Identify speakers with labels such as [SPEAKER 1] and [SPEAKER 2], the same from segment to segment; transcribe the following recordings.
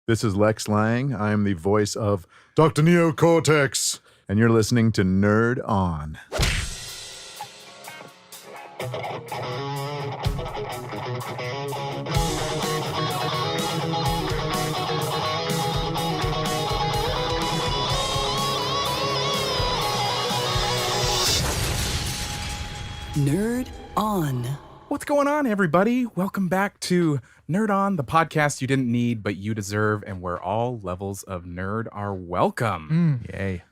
[SPEAKER 1] This is Lex Lang. I am the voice of Dr. Neocortex, and you're listening to Nerd On.
[SPEAKER 2] Nerd On.
[SPEAKER 3] What's going on, everybody? Welcome back to Nerd On, the podcast you didn't need, but you deserve, and where all levels of nerd are welcome.
[SPEAKER 4] Yay.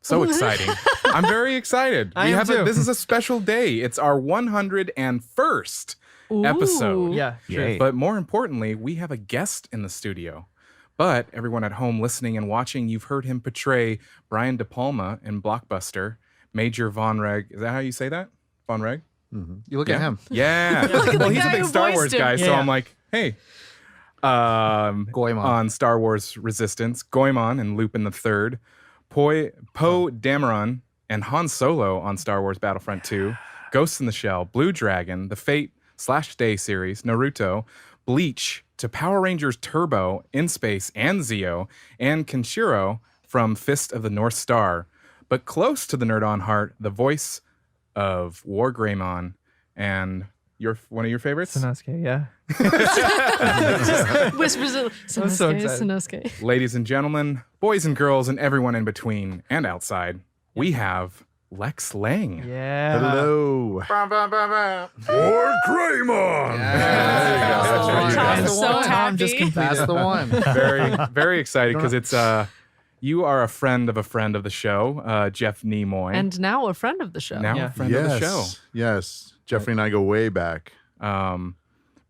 [SPEAKER 3] So exciting. I'm very excited.
[SPEAKER 4] I am too.
[SPEAKER 3] This is a special day. It's our 101st episode.
[SPEAKER 4] Yeah, sure.
[SPEAKER 1] Yay.
[SPEAKER 3] But more importantly, we have a guest in the studio. But everyone at home listening and watching, you've heard him portray Brian De Palma in Blockbuster, Major Von Reg. Is that how you say that? Von Reg?
[SPEAKER 1] Mm-hmm.
[SPEAKER 5] You look at him.
[SPEAKER 3] Yeah. Well, he's a big Star Wars guy, so
[SPEAKER 4] Yeah.
[SPEAKER 3] I'm like, hey.
[SPEAKER 5] Goemon.
[SPEAKER 3] On Star Wars Resistance, Goemon and Lupin the Third, Poe Dameron and Han Solo on Star Wars Battlefront 2, Ghost in the Shell, Blue Dragon, the Fate/Stay series, Naruto, Bleach, to Power Rangers Turbo, In Space, and Zeo, and Kenshiro from Fist of the North Star. But close to the Nerd On heart, the voice of War Greymon and one of your favorites?
[SPEAKER 4] Sanosuke, yeah.
[SPEAKER 6] Whispers of
[SPEAKER 4] I'm so excited.
[SPEAKER 6] Sanosuke.
[SPEAKER 3] Ladies and gentlemen, boys and girls, and everyone in between and outside, we have Lex Lang.
[SPEAKER 4] Yeah.
[SPEAKER 1] Hello.
[SPEAKER 5] Bum, bum, bum, bum.
[SPEAKER 1] War Greymon.
[SPEAKER 5] That's
[SPEAKER 1] There you go.
[SPEAKER 6] I'm
[SPEAKER 5] the
[SPEAKER 6] so
[SPEAKER 5] one.
[SPEAKER 6] happy.
[SPEAKER 4] just completed.
[SPEAKER 5] That's the one.
[SPEAKER 3] Very, very excited because it's you are a friend of the show, Jeff Nimoy.
[SPEAKER 6] And now a friend of the show.
[SPEAKER 3] now
[SPEAKER 4] Yeah.
[SPEAKER 3] a friend of the show.
[SPEAKER 1] Yes. Jeffrey and I go way back.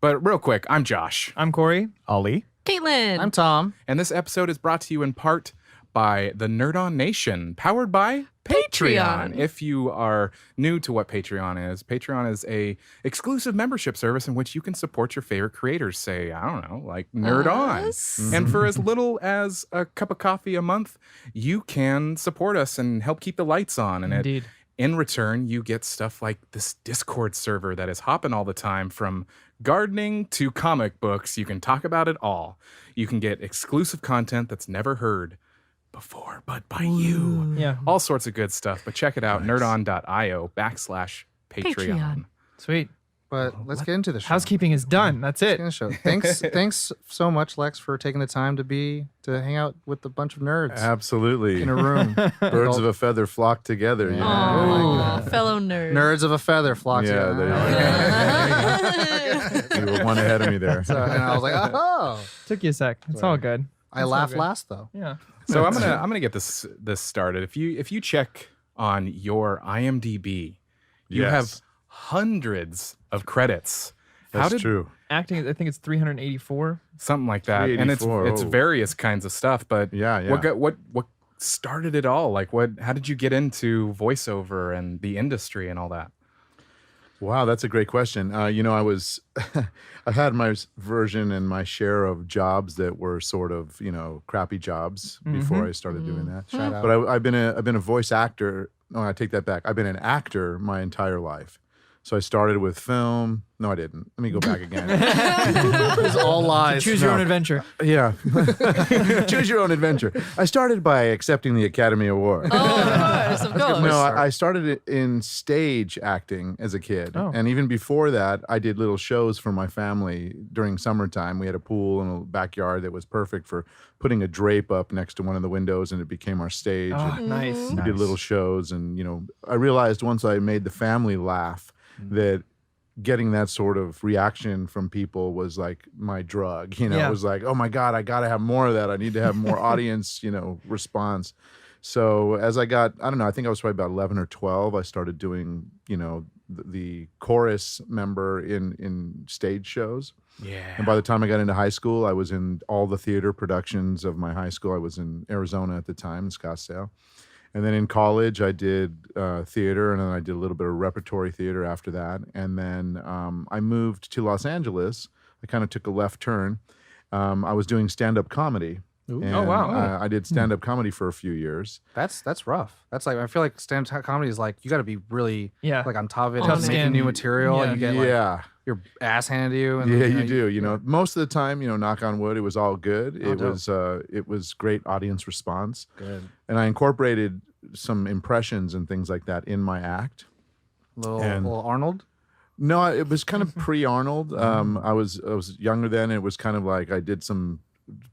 [SPEAKER 3] But real quick, I'm Josh,
[SPEAKER 4] I'm Corey.
[SPEAKER 1] Ollie.
[SPEAKER 6] Caitlin.
[SPEAKER 5] I'm Tom.
[SPEAKER 3] and this episode is brought to you in part by the Nerd On Nation, powered by Patreon.
[SPEAKER 6] Patreon.
[SPEAKER 3] If you are new to what Patreon is a exclusive membership service in which you can support your favorite creators, say, I don't know, like Nerd
[SPEAKER 6] Us.
[SPEAKER 3] On. And for as little as a cup of coffee a month, you can support us and help keep the lights on. And
[SPEAKER 4] Indeed.
[SPEAKER 3] in return, you get stuff like this Discord server that is hopping all the time, from gardening to comic books. You can talk about it all. You can get exclusive content that's never heard before, but by you.
[SPEAKER 4] Yeah.
[SPEAKER 3] All sorts of good stuff. But check it out, nerdon.io/Patreon.
[SPEAKER 6] Patreon.
[SPEAKER 4] Sweet.
[SPEAKER 5] But let's get into the show.
[SPEAKER 4] Housekeeping is done. That's it.
[SPEAKER 5] Let's get into the show. Thanks so much, Lex, for taking the time to hang out with a bunch of nerds
[SPEAKER 1] Absolutely.
[SPEAKER 5] in a room.
[SPEAKER 1] Birds of a feather flock together. Yeah.
[SPEAKER 6] Aw, fellow nerd.
[SPEAKER 5] Nerds of a feather flock
[SPEAKER 1] Yeah,
[SPEAKER 5] together.
[SPEAKER 1] You were one ahead of me there.
[SPEAKER 5] So, and I was like, oh.
[SPEAKER 4] Took you a sec. It's all good.
[SPEAKER 5] I
[SPEAKER 4] It's all
[SPEAKER 5] laughed
[SPEAKER 4] good.
[SPEAKER 5] last though.
[SPEAKER 4] Yeah.
[SPEAKER 3] So I'm gonna get this started. If you check on your IMDb, you
[SPEAKER 1] Yes.
[SPEAKER 3] have hundreds of credits.
[SPEAKER 1] That's true.
[SPEAKER 4] Acting, I think it's 384.
[SPEAKER 3] Something like that, and it's
[SPEAKER 1] 384,
[SPEAKER 3] various kinds of stuff. But
[SPEAKER 1] Yeah.
[SPEAKER 3] what started it all? Like, how did you get into voiceover and the industry and all that?
[SPEAKER 1] Wow, that's a great question. I had my version and my share of jobs that were sort of, crappy jobs before I started doing that.
[SPEAKER 5] Shout out.
[SPEAKER 1] But I've been a voice actor. No, I take that back. I've been an actor my entire life. So I started with film. No, I didn't. Let me go back again.
[SPEAKER 5] It was all lies.
[SPEAKER 4] Choose your own adventure.
[SPEAKER 1] Yeah. Choose your own adventure. I started by accepting the Academy Award.
[SPEAKER 6] Of course.
[SPEAKER 1] No, I started in stage acting as a kid.
[SPEAKER 4] Oh.
[SPEAKER 1] And even before that, I did little shows for my family during summertime. We had a pool and a backyard that was perfect for putting a drape up next to one of the windows, and it became our stage.
[SPEAKER 4] Oh,
[SPEAKER 1] And
[SPEAKER 4] nice.
[SPEAKER 1] we did little shows. And, I realized once I made the family laugh that getting that sort of reaction from people was like my drug.
[SPEAKER 4] Yeah.
[SPEAKER 1] It was like, oh my God, I got to have more of that. I need to have more audience, response. So as I got, I don't know, I think I was probably about 11 or 12, I started doing, the chorus member in stage shows.
[SPEAKER 3] Yeah.
[SPEAKER 1] And by the time I got into high school, I was in all the theater productions of my high school. I was in Arizona at the time, in Scottsdale. And then in college, I did theater, and then I did a little bit of repertory theater after that. And then I moved to Los Angeles. I kind of took a left turn. I was doing stand-up comedy. And,
[SPEAKER 4] Oh, wow.
[SPEAKER 1] I did stand-up comedy for a few years.
[SPEAKER 5] That's rough. That's like, I feel like stand-up comedy is like, you got to be really
[SPEAKER 4] Yeah.
[SPEAKER 5] like on top of it,
[SPEAKER 6] Tough
[SPEAKER 5] making
[SPEAKER 4] skin.
[SPEAKER 5] new material,
[SPEAKER 4] Yeah.
[SPEAKER 5] and you get like,
[SPEAKER 1] Yeah.
[SPEAKER 5] your ass handed to you. And,
[SPEAKER 1] Yeah, you do. You know, most of the time, you know, knock on wood, it was all good. It was great audience response.
[SPEAKER 5] Good.
[SPEAKER 1] And I incorporated some impressions and things like that in my act.
[SPEAKER 5] Little Arnold.
[SPEAKER 1] No, it was kind of pre-Arnold. I was younger then. And it was kind of like I did some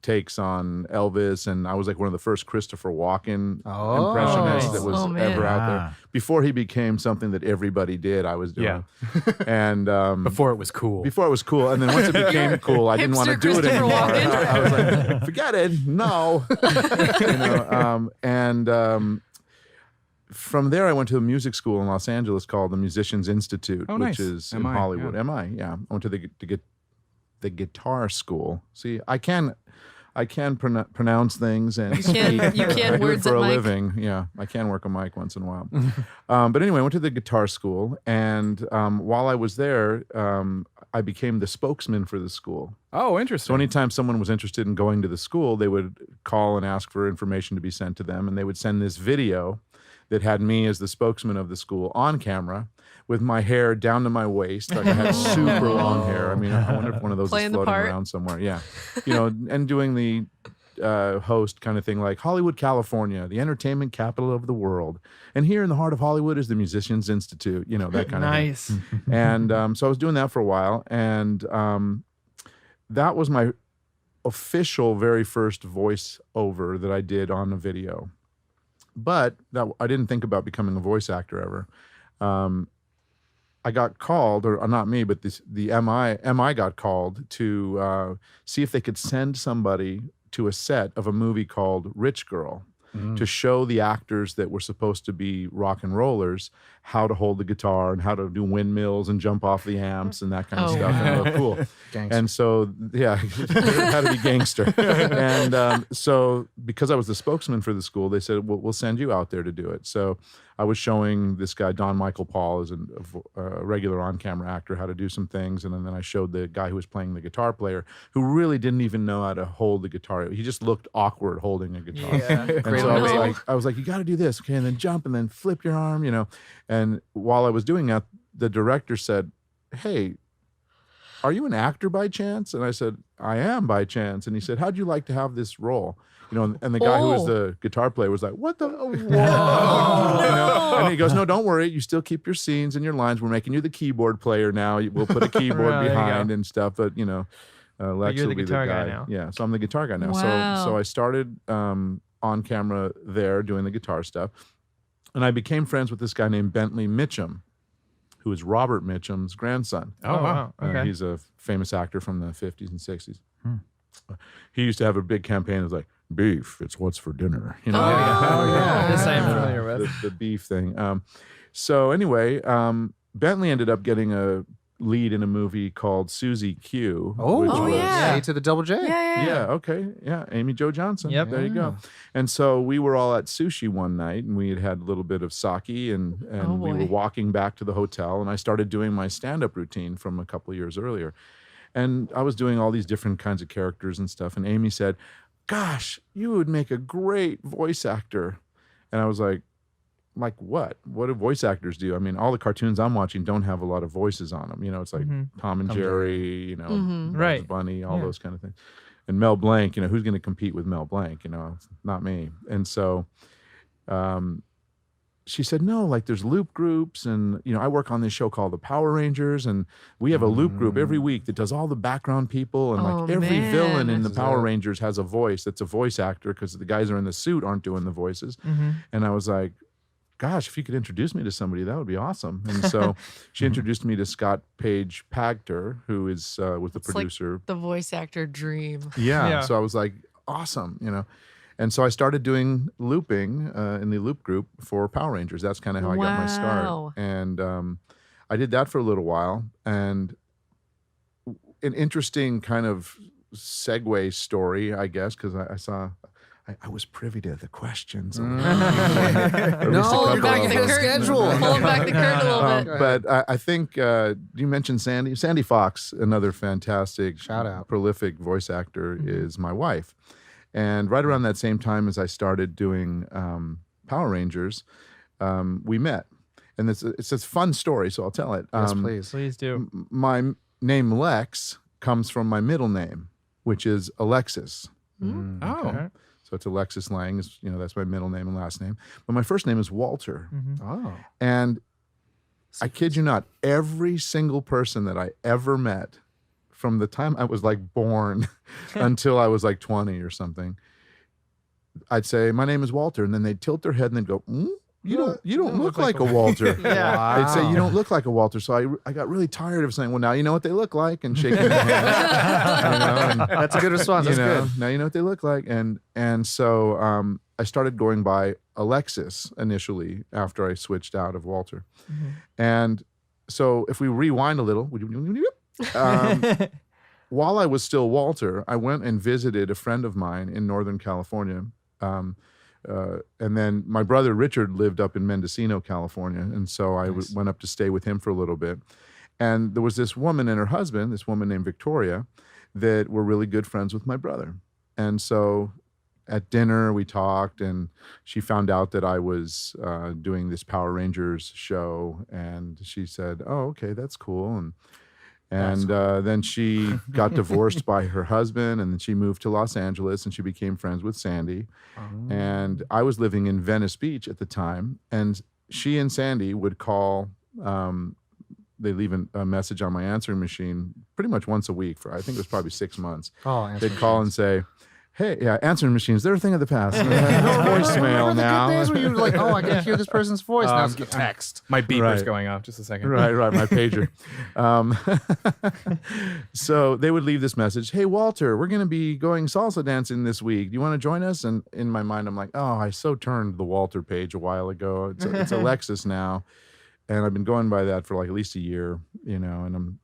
[SPEAKER 1] takes on Elvis, and I was like one of the first Christopher Walken impressionists
[SPEAKER 6] nice.
[SPEAKER 1] that was
[SPEAKER 6] Oh, man.
[SPEAKER 1] ever out there. Before he became something that everybody did, I was doing.
[SPEAKER 3] Yeah.
[SPEAKER 1] And
[SPEAKER 3] Before it was cool.
[SPEAKER 1] before it was cool, and then once it became cool, I didn't want to
[SPEAKER 6] Hipster
[SPEAKER 1] do it
[SPEAKER 6] Christopher
[SPEAKER 1] anymore.
[SPEAKER 6] Walken.
[SPEAKER 1] I was like, forget it, no. From there, I went to a music school in Los Angeles called the Musicians Institute,
[SPEAKER 3] Oh,
[SPEAKER 1] which
[SPEAKER 3] nice.
[SPEAKER 1] is in
[SPEAKER 3] MI,
[SPEAKER 1] Hollywood.
[SPEAKER 3] yeah.
[SPEAKER 1] MI, yeah. I went to the guitar school. See, I can pronounce things and
[SPEAKER 6] You can't
[SPEAKER 1] I do it
[SPEAKER 6] words
[SPEAKER 1] for
[SPEAKER 6] at
[SPEAKER 1] a
[SPEAKER 6] mic.
[SPEAKER 1] living. Yeah, I can work a mic once in a while. But anyway, I went to the guitar school, and while I was there, I became the spokesman for the school.
[SPEAKER 3] Oh,
[SPEAKER 1] So
[SPEAKER 3] interesting.
[SPEAKER 1] anytime someone was interested in going to the school, they would call and ask for information to be sent to them, and they would send this video that had me as the spokesman of the school on camera with my hair down to my waist. Like I had super long hair. I mean, I wonder if one of those
[SPEAKER 6] Playing
[SPEAKER 1] is
[SPEAKER 6] the
[SPEAKER 1] floating
[SPEAKER 6] part.
[SPEAKER 1] around somewhere. Yeah. You know, and doing the host kind of thing like Hollywood, California, the entertainment capital of the world. And here in the heart of Hollywood is the Musicians Institute, you know, that kind of thing.
[SPEAKER 4] Nice.
[SPEAKER 1] And so I was doing that for a while. And that was my official very first voiceover that I did on a video. But I didn't think about becoming a voice actor ever. I got called, or not me, but the MI got called to see if they could send somebody to a set of a movie called Rich Girl to show the actors that were supposed to be rock and rollers how to hold the guitar and how to do windmills and jump off the amps and that kind of
[SPEAKER 6] Oh,
[SPEAKER 1] stuff and look cool.
[SPEAKER 5] Gangster.
[SPEAKER 1] And so, yeah, had to be gangster. And so because I was the spokesman for the school, they said, well, we'll send you out there to do it. So I was showing this guy, Don Michael Paul, as a regular on-camera actor, how to do some things. And then I showed the guy who was playing the guitar player, who really didn't even know how to hold the guitar. He just looked awkward holding a guitar.
[SPEAKER 4] Yeah.
[SPEAKER 1] And so
[SPEAKER 6] No.
[SPEAKER 1] I was like, you got to do this, okay, and then jump, and then flip your arm, you know. And while I was doing that, the director said, "Hey, are you an actor by chance?" And I said, "I am by chance." And he said, "How'd you like to have this role?" You know, and the guy who was
[SPEAKER 6] Oh.
[SPEAKER 1] the guitar player was like, "What the?" Whoa. You know? And he goes, "No, don't worry. You still keep your scenes and your lines. We're making you the keyboard player now. We'll put a keyboard
[SPEAKER 4] There you
[SPEAKER 1] behind
[SPEAKER 4] go.
[SPEAKER 1] and stuff." But you know, Lex
[SPEAKER 4] you're
[SPEAKER 1] will
[SPEAKER 4] the
[SPEAKER 1] be
[SPEAKER 4] guitar
[SPEAKER 1] the
[SPEAKER 4] guy
[SPEAKER 1] guy
[SPEAKER 4] now.
[SPEAKER 1] Yeah, so I'm the guitar guy now.
[SPEAKER 6] Wow.
[SPEAKER 1] So I started on camera there doing the guitar stuff, and I became friends with this guy named Bentley Mitchum, who is Robert Mitchum's grandson.
[SPEAKER 3] Oh, wow.
[SPEAKER 4] Okay.
[SPEAKER 1] He's a famous actor from the 50s and 60s. He used to have a big campaign. It was like, beef, it's what's for dinner. You know,
[SPEAKER 4] This I am familiar with.
[SPEAKER 1] the beef thing. So anyway, Bentley ended up getting a lead in a movie called Susie Q. which
[SPEAKER 6] Oh,
[SPEAKER 1] was-
[SPEAKER 6] yeah.
[SPEAKER 5] A to the double J.
[SPEAKER 1] yeah, okay. Yeah, Amy Jo Johnson.
[SPEAKER 4] Yep.
[SPEAKER 1] There you go. And so we were all at sushi one night, and we had had a little bit of sake, and
[SPEAKER 6] Oh,
[SPEAKER 1] we were
[SPEAKER 6] boy.
[SPEAKER 1] walking back to the hotel, and I started doing my stand-up routine from a couple of years earlier. And I was doing all these different kinds of characters and stuff, and Amy said, "Gosh, you would make a great voice actor." And I was like what? What do voice actors do? I mean, all the cartoons I'm watching don't have a lot of voices on them. You know, it's like Tom and Jerry, you know, Bugs
[SPEAKER 4] Right.
[SPEAKER 1] Bunny, all
[SPEAKER 4] Yeah.
[SPEAKER 1] those kind of things. And Mel Blanc, you know, who's going to compete with Mel Blanc? You know, it's not me. And so she said, no, like there's loop groups, and you know, I work on this show called the Power Rangers, and we have a loop group every week that does all the background people, and
[SPEAKER 6] Oh,
[SPEAKER 1] like every
[SPEAKER 6] man.
[SPEAKER 1] villain in the
[SPEAKER 5] This is
[SPEAKER 1] Power
[SPEAKER 5] it.
[SPEAKER 1] Rangers has a voice that's a voice actor, because the guys who are in the suit aren't doing the voices. And I was like, gosh, if you could introduce me to somebody, that would be awesome. And so she introduced me to Scott Page Pagter, who is was the
[SPEAKER 6] It's like
[SPEAKER 1] producer.
[SPEAKER 6] the voice actor dream.
[SPEAKER 4] Yeah.
[SPEAKER 1] So I was like, awesome, you know. And so I started doing looping in the loop group for Power Rangers. That's kind of how I got my start.
[SPEAKER 6] Wow.
[SPEAKER 1] And I did that for a little while. And an interesting kind of segue story, I guess, because I was privy to the questions. Or at least a
[SPEAKER 5] No,
[SPEAKER 1] couple
[SPEAKER 5] you're back
[SPEAKER 1] of
[SPEAKER 5] ahead of
[SPEAKER 1] them.
[SPEAKER 5] schedule.
[SPEAKER 6] Pulling back the curtain a little bit.
[SPEAKER 1] But I think you mentioned Sandy Fox, another fantastic,
[SPEAKER 5] Shout out.
[SPEAKER 1] prolific voice actor, is my wife. And right around that same time as I started doing Power Rangers, we met. and it's a fun story, so I'll tell it.
[SPEAKER 5] Yes, please.
[SPEAKER 4] Please do.
[SPEAKER 1] My name Lex comes from my middle name, which is Alexis.
[SPEAKER 3] Oh.
[SPEAKER 1] So it's Alexis Lang. That's my middle name and last name. But my first name is Walter.
[SPEAKER 5] Oh.
[SPEAKER 1] And I kid you not, every single person that I ever met from the time I was like born until I was like 20 or something, I'd say, my name is Walter. And then they'd tilt their head and they'd go, you don't look like a Walter.
[SPEAKER 5] Yeah.
[SPEAKER 1] They'd say, you don't look like a Walter. So I got really tired of saying, well, now you know what they look like, and shaking their hand.
[SPEAKER 5] That's a good response. That's good.
[SPEAKER 1] Now you know what they look like. And so I started going by Alexis initially after I switched out of Walter. And so if we rewind a little, while I was still Walter, I went and visited a friend of mine in Northern California. And then my brother Richard lived up in Mendocino, California. And so I went up to stay with him for a little bit. And there was this woman and her husband, this woman named Victoria, that were really good friends with my brother. And so at dinner, we talked, and she found out that I was doing this Power Rangers show. And she said, oh, okay, that's cool. And then she got divorced by her husband, and then she moved to Los Angeles, and she became friends with Sandy. And I was living in Venice Beach at the time, and she and Sandy would call. They leave a message on my answering machine pretty much once a week for, I think it was probably 6 months. They'd call and say, hey, answering machines, they're a thing of the past. Voicemail now.
[SPEAKER 5] Days where you're like, oh, I can hear this person's voice. Now it's text.
[SPEAKER 3] My beeper's going off. Just a second.
[SPEAKER 1] Right, my pager. So they would leave this message, hey, Walter, we're going to be going salsa dancing this week. Do you want to join us? And in my mind, I'm like, oh, I so turned the Walter page a while ago. It's Alexis now. And I've been going by that for like at least a year, and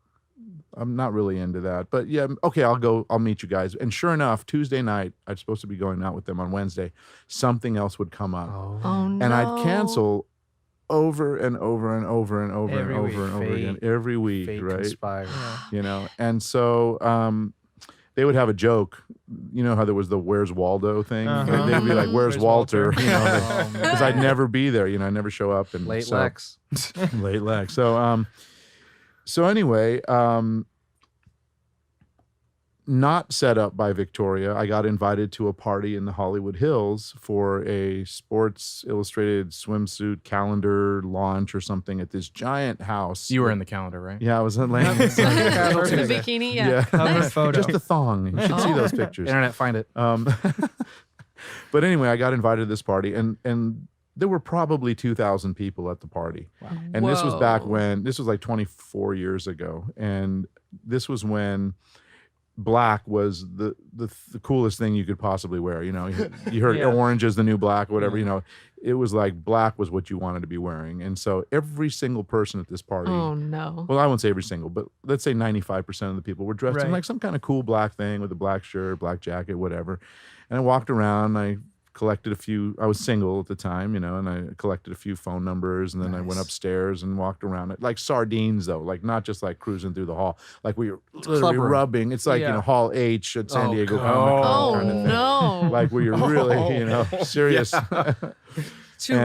[SPEAKER 1] I'm not really into that. But yeah, okay, I'll meet you guys. And sure enough, Tuesday night, I'm supposed to be going out with them on Wednesday. Something else would come up.
[SPEAKER 6] Oh, no.
[SPEAKER 1] And I'd cancel over and over and over and over and over and over again every week,
[SPEAKER 5] Fate
[SPEAKER 1] right?
[SPEAKER 5] conspires.
[SPEAKER 1] And so they would have a joke. You know how there was the "Where's Waldo" thing? They'd be like, "Where's Walter?" Because I'd never be there. I'd never show up. And
[SPEAKER 5] Late Lex.
[SPEAKER 1] Late Lex. So anyway, not set up by Victoria, I got invited to a party in the Hollywood Hills for a Sports Illustrated swimsuit calendar launch or something at this giant house.
[SPEAKER 3] You were in the calendar, right?
[SPEAKER 1] Yeah, I was in Lang.
[SPEAKER 6] The bikini, yeah.
[SPEAKER 4] Cover photo.
[SPEAKER 1] Just a thong. You should see those pictures.
[SPEAKER 5] Internet, find it.
[SPEAKER 1] But anyway, I got invited to this party, and there were probably 2,000 people at the party. Wow. And this was back when, this was like 24 years ago. And this was when black was the coolest thing you could possibly wear. You heard orange is the new black, or whatever, it was like black was what you wanted to be wearing. And so every single person at this party,
[SPEAKER 6] Oh, no.
[SPEAKER 1] well, I won't say every single, but let's say 95% of the people were dressed in like some kind of cool black thing with a black shirt, black jacket, whatever. And I walked around, I collected a few, I was single at the time, and I collected a few phone numbers, and then I went upstairs and walked around it like sardines, though, like not just like cruising through the hall, like we were literally rubbing. It's like, Hall H at San Diego Comic Con kind of thing.
[SPEAKER 6] No.
[SPEAKER 1] Like where you're really, serious.
[SPEAKER 6] Too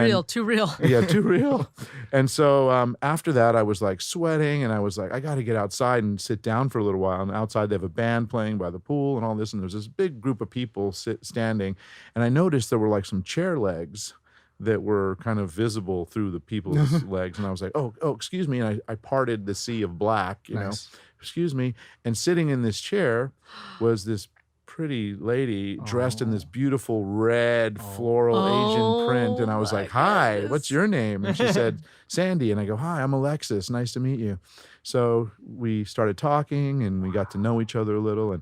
[SPEAKER 6] real.
[SPEAKER 1] Yeah, too real. And so after that, I was like sweating, and I was like, I got to get outside and sit down for a little while. And outside, they have a band playing by the pool and all this. And there's this big group of people standing. And I noticed there were like some chair legs that were kind of visible through the people's legs. And I was like, oh, excuse me. And I parted the sea of black, you know, excuse me. And sitting in this chair was this pretty lady dressed in this beautiful red floral Asian print. And I was like, hi, what's your name? And she said, Sandy. And I go, hi, I'm Alexis. Nice to meet you. So we started talking, and we got to know each other a little. And,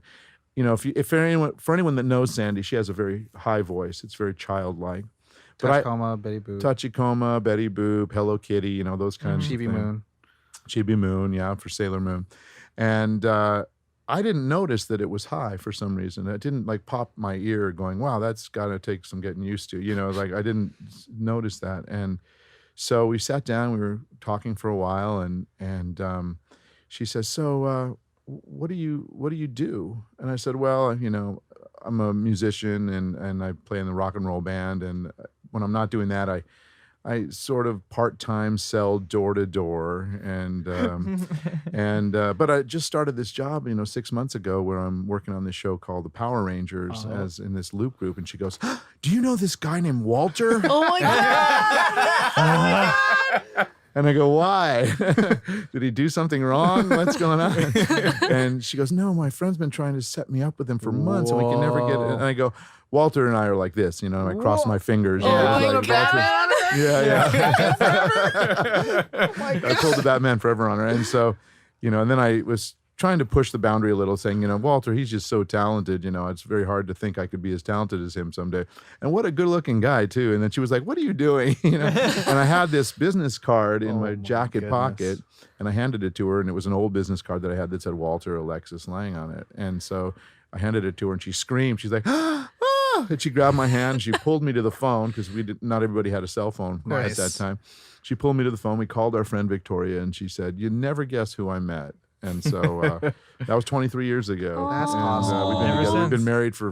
[SPEAKER 1] for anyone that knows Sandy, she has a very high voice. It's very childlike.
[SPEAKER 5] Tachikoma, Betty Boop.
[SPEAKER 1] Tachikoma, Betty Boop, Hello Kitty, those kinds of
[SPEAKER 5] Chibi
[SPEAKER 1] things.
[SPEAKER 5] Moon.
[SPEAKER 1] Chibi Moon, yeah, for Sailor Moon. And I didn't notice that it was high for some reason. It didn't like pop my ear going, wow, that's got to take some getting used to. Like I didn't notice that. And so we sat down, we were talking for a while, and she says, so what do you do? And I said, well, I'm a musician, and I play in the rock and roll band. And when I'm not doing that, I sort of part-time sell door to door, and but I just started this job, 6 months ago, where I'm working on this show called The Power Rangers as in this loop group, and she goes, "Do you know this guy named Walter?"
[SPEAKER 6] Oh my God.
[SPEAKER 1] And I go, "Why? Did he do something wrong? What's going on?" And she goes, "No, my friend's been trying to set me up with him for months, and we can never get it." And I go, "Walter and I are like this, and I cross my fingers.
[SPEAKER 6] Oh,
[SPEAKER 1] like,
[SPEAKER 6] like Batman?
[SPEAKER 1] yeah. I pulled the Batman Forever on her. And so, and then I was trying to push the boundary a little, saying, Walter, he's just so talented. It's very hard to think I could be as talented as him someday. And what a good looking guy, too. And then she was like, "What are you doing?" And I had this business card in my jacket pocket, and I handed it to her. And it was an old business card that I had that said Walter Alexis Lang on it. And so I handed it to her, and she screamed. She's like, "Ah!" And she grabbed my hand. She pulled me to the phone, because not everybody had a cell phone at that time. She pulled me to the phone. We called our friend Victoria, and she said, "You never guess who I met." And so that was 23 years ago.
[SPEAKER 5] That's
[SPEAKER 1] and,
[SPEAKER 5] awesome.
[SPEAKER 1] We've been
[SPEAKER 4] Ever
[SPEAKER 1] together. We've been
[SPEAKER 4] since.
[SPEAKER 1] married for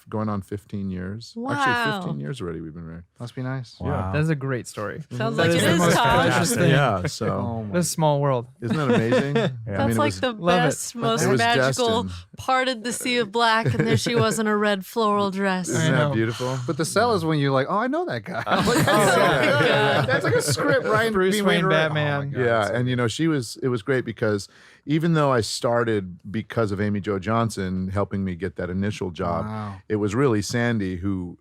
[SPEAKER 1] going on 15 years.
[SPEAKER 6] Wow.
[SPEAKER 1] Actually, 15 years already we've been married.
[SPEAKER 5] Must be nice.
[SPEAKER 1] Wow.
[SPEAKER 4] That's a great story.
[SPEAKER 6] Sounds
[SPEAKER 4] That
[SPEAKER 6] like
[SPEAKER 4] is
[SPEAKER 6] it
[SPEAKER 4] the
[SPEAKER 6] is,
[SPEAKER 4] most
[SPEAKER 6] Todd.
[SPEAKER 4] precious thing.
[SPEAKER 1] Yeah, so
[SPEAKER 5] Oh my
[SPEAKER 4] This small world.
[SPEAKER 1] isn't that amazing?
[SPEAKER 6] That's like the
[SPEAKER 4] Love it.
[SPEAKER 6] best, most
[SPEAKER 1] It was
[SPEAKER 6] magical,
[SPEAKER 1] destined.
[SPEAKER 6] parted the sea of black, and there she was in a red floral dress.
[SPEAKER 1] Isn't
[SPEAKER 4] I
[SPEAKER 1] that
[SPEAKER 4] know.
[SPEAKER 1] beautiful?
[SPEAKER 5] But the sell is when you're like, "Oh, I know that guy." I'm like,
[SPEAKER 1] yeah.
[SPEAKER 5] That's like a script, Ryan.
[SPEAKER 4] Bruce
[SPEAKER 5] B.
[SPEAKER 4] Wayne
[SPEAKER 5] Wainwright.
[SPEAKER 4] Batman.
[SPEAKER 5] Oh my God,
[SPEAKER 1] Yeah,
[SPEAKER 5] so
[SPEAKER 1] and it was great, because even though I started because of Amy Jo Johnson helping me get that initial job,
[SPEAKER 5] Wow.
[SPEAKER 1] it was really Sandy who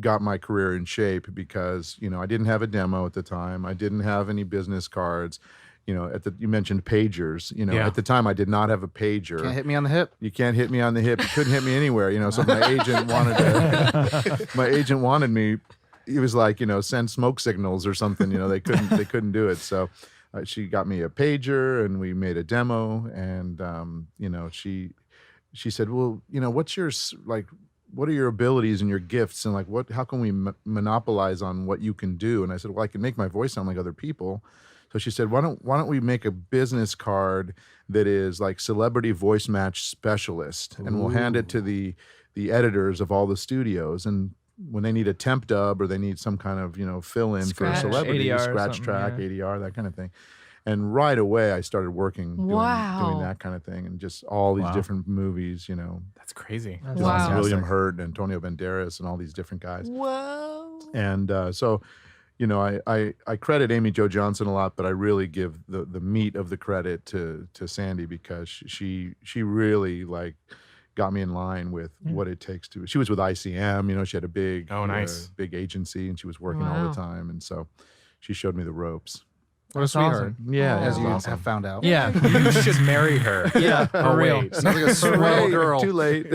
[SPEAKER 1] got my career in shape, because I didn't have a demo at the time. I didn't have any business cards. You mentioned pagers. At the time I did not have a pager.
[SPEAKER 5] Can't hit me on the hip.
[SPEAKER 1] You can't hit me on the hip. You couldn't hit me anywhere. So my agent wanted me. He was like, send smoke signals or something. They couldn't do it. So she got me a pager, and we made a demo. And she said, "Well, what's your what are your abilities and your gifts, and how can we monopolize on what you can do?" And I said, "Well, I can make my voice sound like other people." So she said, why don't we make a business card that is like celebrity voice match specialist, and we'll hand it to the editors of all the studios, and when they need a temp dub or they need some kind of fill in for a
[SPEAKER 6] Scratch.
[SPEAKER 1] celebrity,
[SPEAKER 4] ADR or
[SPEAKER 1] scratch
[SPEAKER 4] something,
[SPEAKER 1] track,
[SPEAKER 4] yeah.
[SPEAKER 1] ADR, that kind of thing. And right away I started working doing
[SPEAKER 6] Wow.
[SPEAKER 1] that kind of thing, and just all these
[SPEAKER 3] Wow.
[SPEAKER 1] different movies,
[SPEAKER 3] That's crazy.
[SPEAKER 4] That's
[SPEAKER 6] Wow.
[SPEAKER 4] awesome.
[SPEAKER 1] William Hurt and Antonio Banderas and all these different guys.
[SPEAKER 6] Whoa.
[SPEAKER 1] And so, I credit Amy Jo Johnson a lot, but I really give the meat of the credit to Sandy, because she really got me in line with what it takes to. She was with ICM, she had a big
[SPEAKER 3] nice.
[SPEAKER 1] big agency, and she was working all
[SPEAKER 6] Wow.
[SPEAKER 1] the time, and so she showed me the ropes.
[SPEAKER 5] What a
[SPEAKER 4] That's
[SPEAKER 5] sweetheart.
[SPEAKER 4] awesome.
[SPEAKER 1] Yeah,
[SPEAKER 5] As you
[SPEAKER 1] awesome.
[SPEAKER 5] have found out.
[SPEAKER 4] Yeah.
[SPEAKER 3] You should marry her.
[SPEAKER 4] Yeah.
[SPEAKER 3] Oh,
[SPEAKER 4] For real.
[SPEAKER 3] wait.
[SPEAKER 5] Sounds like a swell
[SPEAKER 1] Wait,
[SPEAKER 5] girl.
[SPEAKER 1] Too late.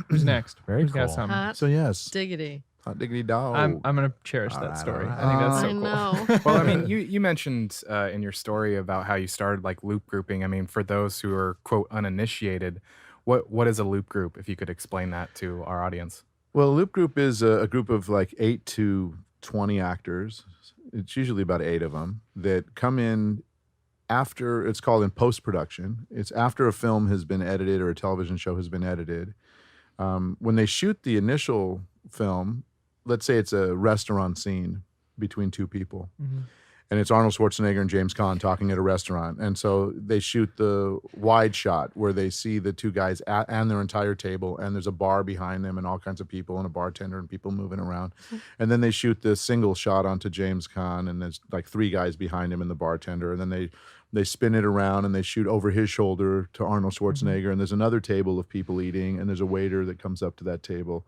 [SPEAKER 4] Who's next?
[SPEAKER 3] Very
[SPEAKER 4] Who's got
[SPEAKER 3] cool.
[SPEAKER 4] something?
[SPEAKER 6] Hot
[SPEAKER 1] So yes,
[SPEAKER 6] diggity.
[SPEAKER 1] hot diggity dog.
[SPEAKER 4] I'm gonna cherish that
[SPEAKER 1] Alright,
[SPEAKER 4] story.
[SPEAKER 1] alright.
[SPEAKER 4] I think that's so
[SPEAKER 6] I
[SPEAKER 4] cool.
[SPEAKER 6] know.
[SPEAKER 3] Well, I mean, you mentioned in your story about how you started loop grouping. I mean, for those who are quote uninitiated, what is a loop group? If you could explain that to our audience.
[SPEAKER 1] Well, a loop group is a group of 8 to 20 actors. It's usually about 8 of them that come in after, it's called in post-production. It's after a film has been edited or a television show has been edited. When they shoot the initial film, let's say it's a restaurant scene between 2 people.
[SPEAKER 4] Mhm.
[SPEAKER 1] And it's Arnold Schwarzenegger and James Caan talking at a restaurant. And so they shoot the wide shot where they see the 2 guys and their entire table, and there's a bar behind them and all kinds of people and a bartender and people moving around. And then they shoot the single shot onto James Caan, and there's 3 guys behind him and the bartender. And then they spin it around and they shoot over his shoulder to Arnold Schwarzenegger. And there's another table of people eating, and there's a waiter that comes up to that table.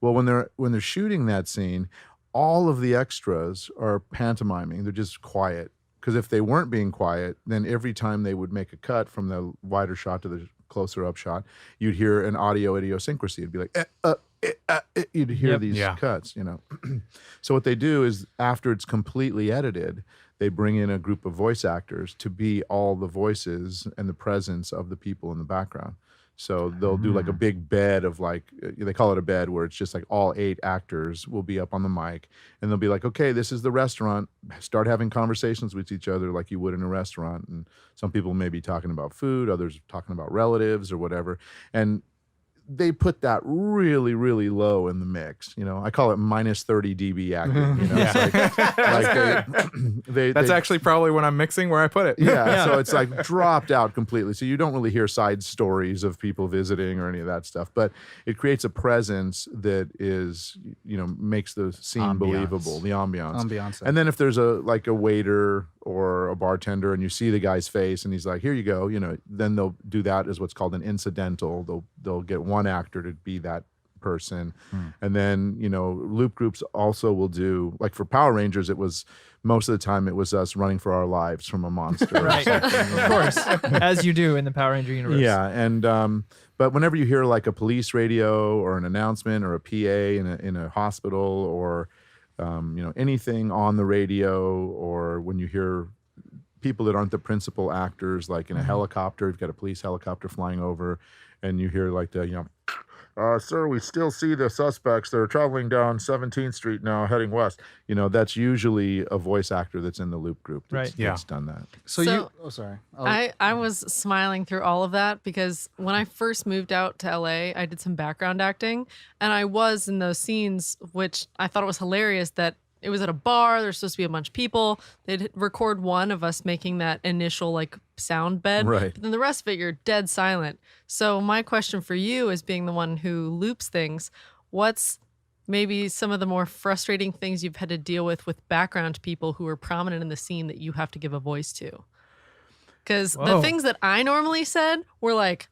[SPEAKER 1] Well, when they're shooting that scene, all of the extras are pantomiming. They're just quiet. Because if they weren't being quiet, then every time they would make a cut from the wider shot to the closer up shot, you'd hear an audio idiosyncrasy. It'd be like, you'd hear
[SPEAKER 4] Yep.
[SPEAKER 1] these
[SPEAKER 3] Yeah.
[SPEAKER 1] cuts, So what they do is, after it's completely edited, they bring in a group of voice actors to be all the voices and the presence of the people in the background. So they'll do a big bed of they call it a bed, where it's just all 8 actors will be up on the mic, and they'll be like, okay, this is the restaurant. Start having conversations with each other like you would in a restaurant. And some people may be talking about food, others talking about relatives or whatever. And they put that really, really low in the mix. I call it minus 30 dB acting.
[SPEAKER 3] That's actually probably when I'm mixing where I put it.
[SPEAKER 1] Yeah, so it's like dropped out completely. So you don't really hear side stories of people visiting or any of that stuff, but it creates a presence that is, makes the scene believable, the ambiance. And then if there's a waiter or a bartender and you see the guy's face and he's like, here you go, then they'll do that as what's called an incidental. They'll get one actor to be that person. And then, loop groups also will do, like for Power Rangers, it was most of the time it was us running for our lives from a monster.
[SPEAKER 4] Right. Of course. As you do in the Power Ranger universe.
[SPEAKER 1] Yeah. And, but whenever you hear like a police radio or an announcement or a PA in a hospital or, anything on the radio, or when you hear people that aren't the principal actors, like in a helicopter, you've got a police helicopter flying over and you hear like the, sir, we still see the suspects. They're traveling down 17th Street now, heading west. That's usually a voice actor that's in the loop group that's done that.
[SPEAKER 6] So
[SPEAKER 5] sorry.
[SPEAKER 6] I was smiling through all of that because when I first moved out to LA, I did some background acting, and I was in those scenes, which I thought it was hilarious that it was at a bar. There's supposed to be a bunch of people. They'd record one of us making that initial like sound bed.
[SPEAKER 1] Right.
[SPEAKER 6] But then the rest of it, you're dead silent. So my question for you, as being the one who loops things, what's maybe some of the more frustrating things you've had to deal with background people who are prominent in the scene that you have to give a voice to? Because the things that I normally said were like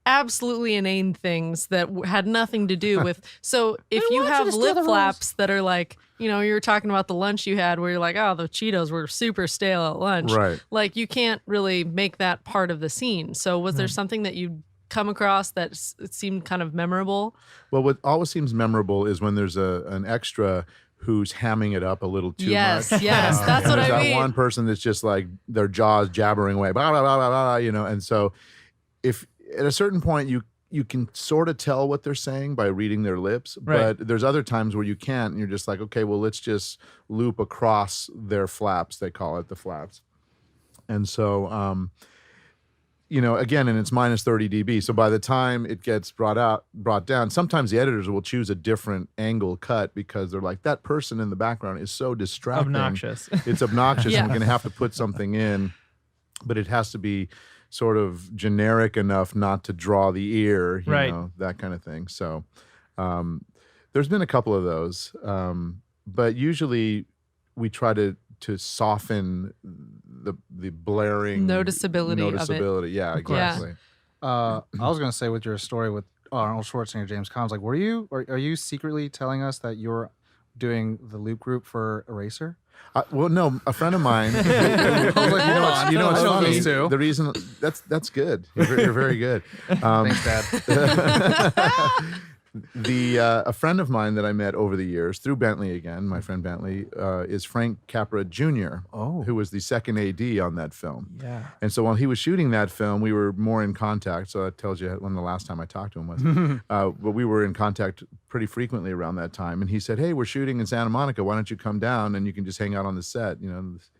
[SPEAKER 6] absolutely inane things that had nothing to do with. So if you have lip flaps that are like, you were talking about the lunch you had where you're like, oh, the Cheetos were super stale at lunch.
[SPEAKER 1] Right.
[SPEAKER 6] Like you can't really make that part of the scene. So was there something that you come across that it seemed kind of memorable?
[SPEAKER 1] Well, what always seems memorable is when there's an extra who's hamming it up a little too much.
[SPEAKER 6] Yes, that's what I
[SPEAKER 1] There's
[SPEAKER 6] mean.
[SPEAKER 1] that one person that's just like their jaws jabbering away, blah, blah, blah, blah, blah, and so if at a certain point you can sort of tell what they're saying by reading their lips,
[SPEAKER 4] Right.
[SPEAKER 1] but there's other times where you can't, and you're just like, okay, well, let's just loop across their flaps. They call it the flaps. And so, again, and it's minus 30 dB. So by the time it gets brought down, sometimes the editors will choose a different angle cut because they're like, that person in the background is so distracting.
[SPEAKER 4] Obnoxious.
[SPEAKER 1] It's obnoxious.
[SPEAKER 6] Yeah.
[SPEAKER 1] I'm going to have to put something in, but it has to be sort of generic enough not to draw the ear, you
[SPEAKER 4] Right.
[SPEAKER 1] know, that kind of thing. So there's been a couple of those, but usually we try to soften the blaring
[SPEAKER 6] Noticeability of it.
[SPEAKER 1] Yeah,
[SPEAKER 6] course. Yeah.
[SPEAKER 1] exactly.
[SPEAKER 5] I was gonna say with your story with Arnold Schwarzenegger, James Caan's, like, are you secretly telling us that you're doing the loop group for Eraser?
[SPEAKER 1] Well, no, a friend of mine. What's funny? The reason that's good. You're very good.
[SPEAKER 5] Thanks, Dad.
[SPEAKER 1] A friend of mine that I met over the years through Bentley again, my friend Bentley, is Frank Capra Jr., who was the second AD on that film.
[SPEAKER 4] Yeah.
[SPEAKER 1] And so while he was shooting that film, we were more in contact. So that tells you when the last time I talked to him was. But we were in contact pretty frequently around that time. And he said, hey, we're shooting in Santa Monica. Why don't you come down and you can just hang out on the set,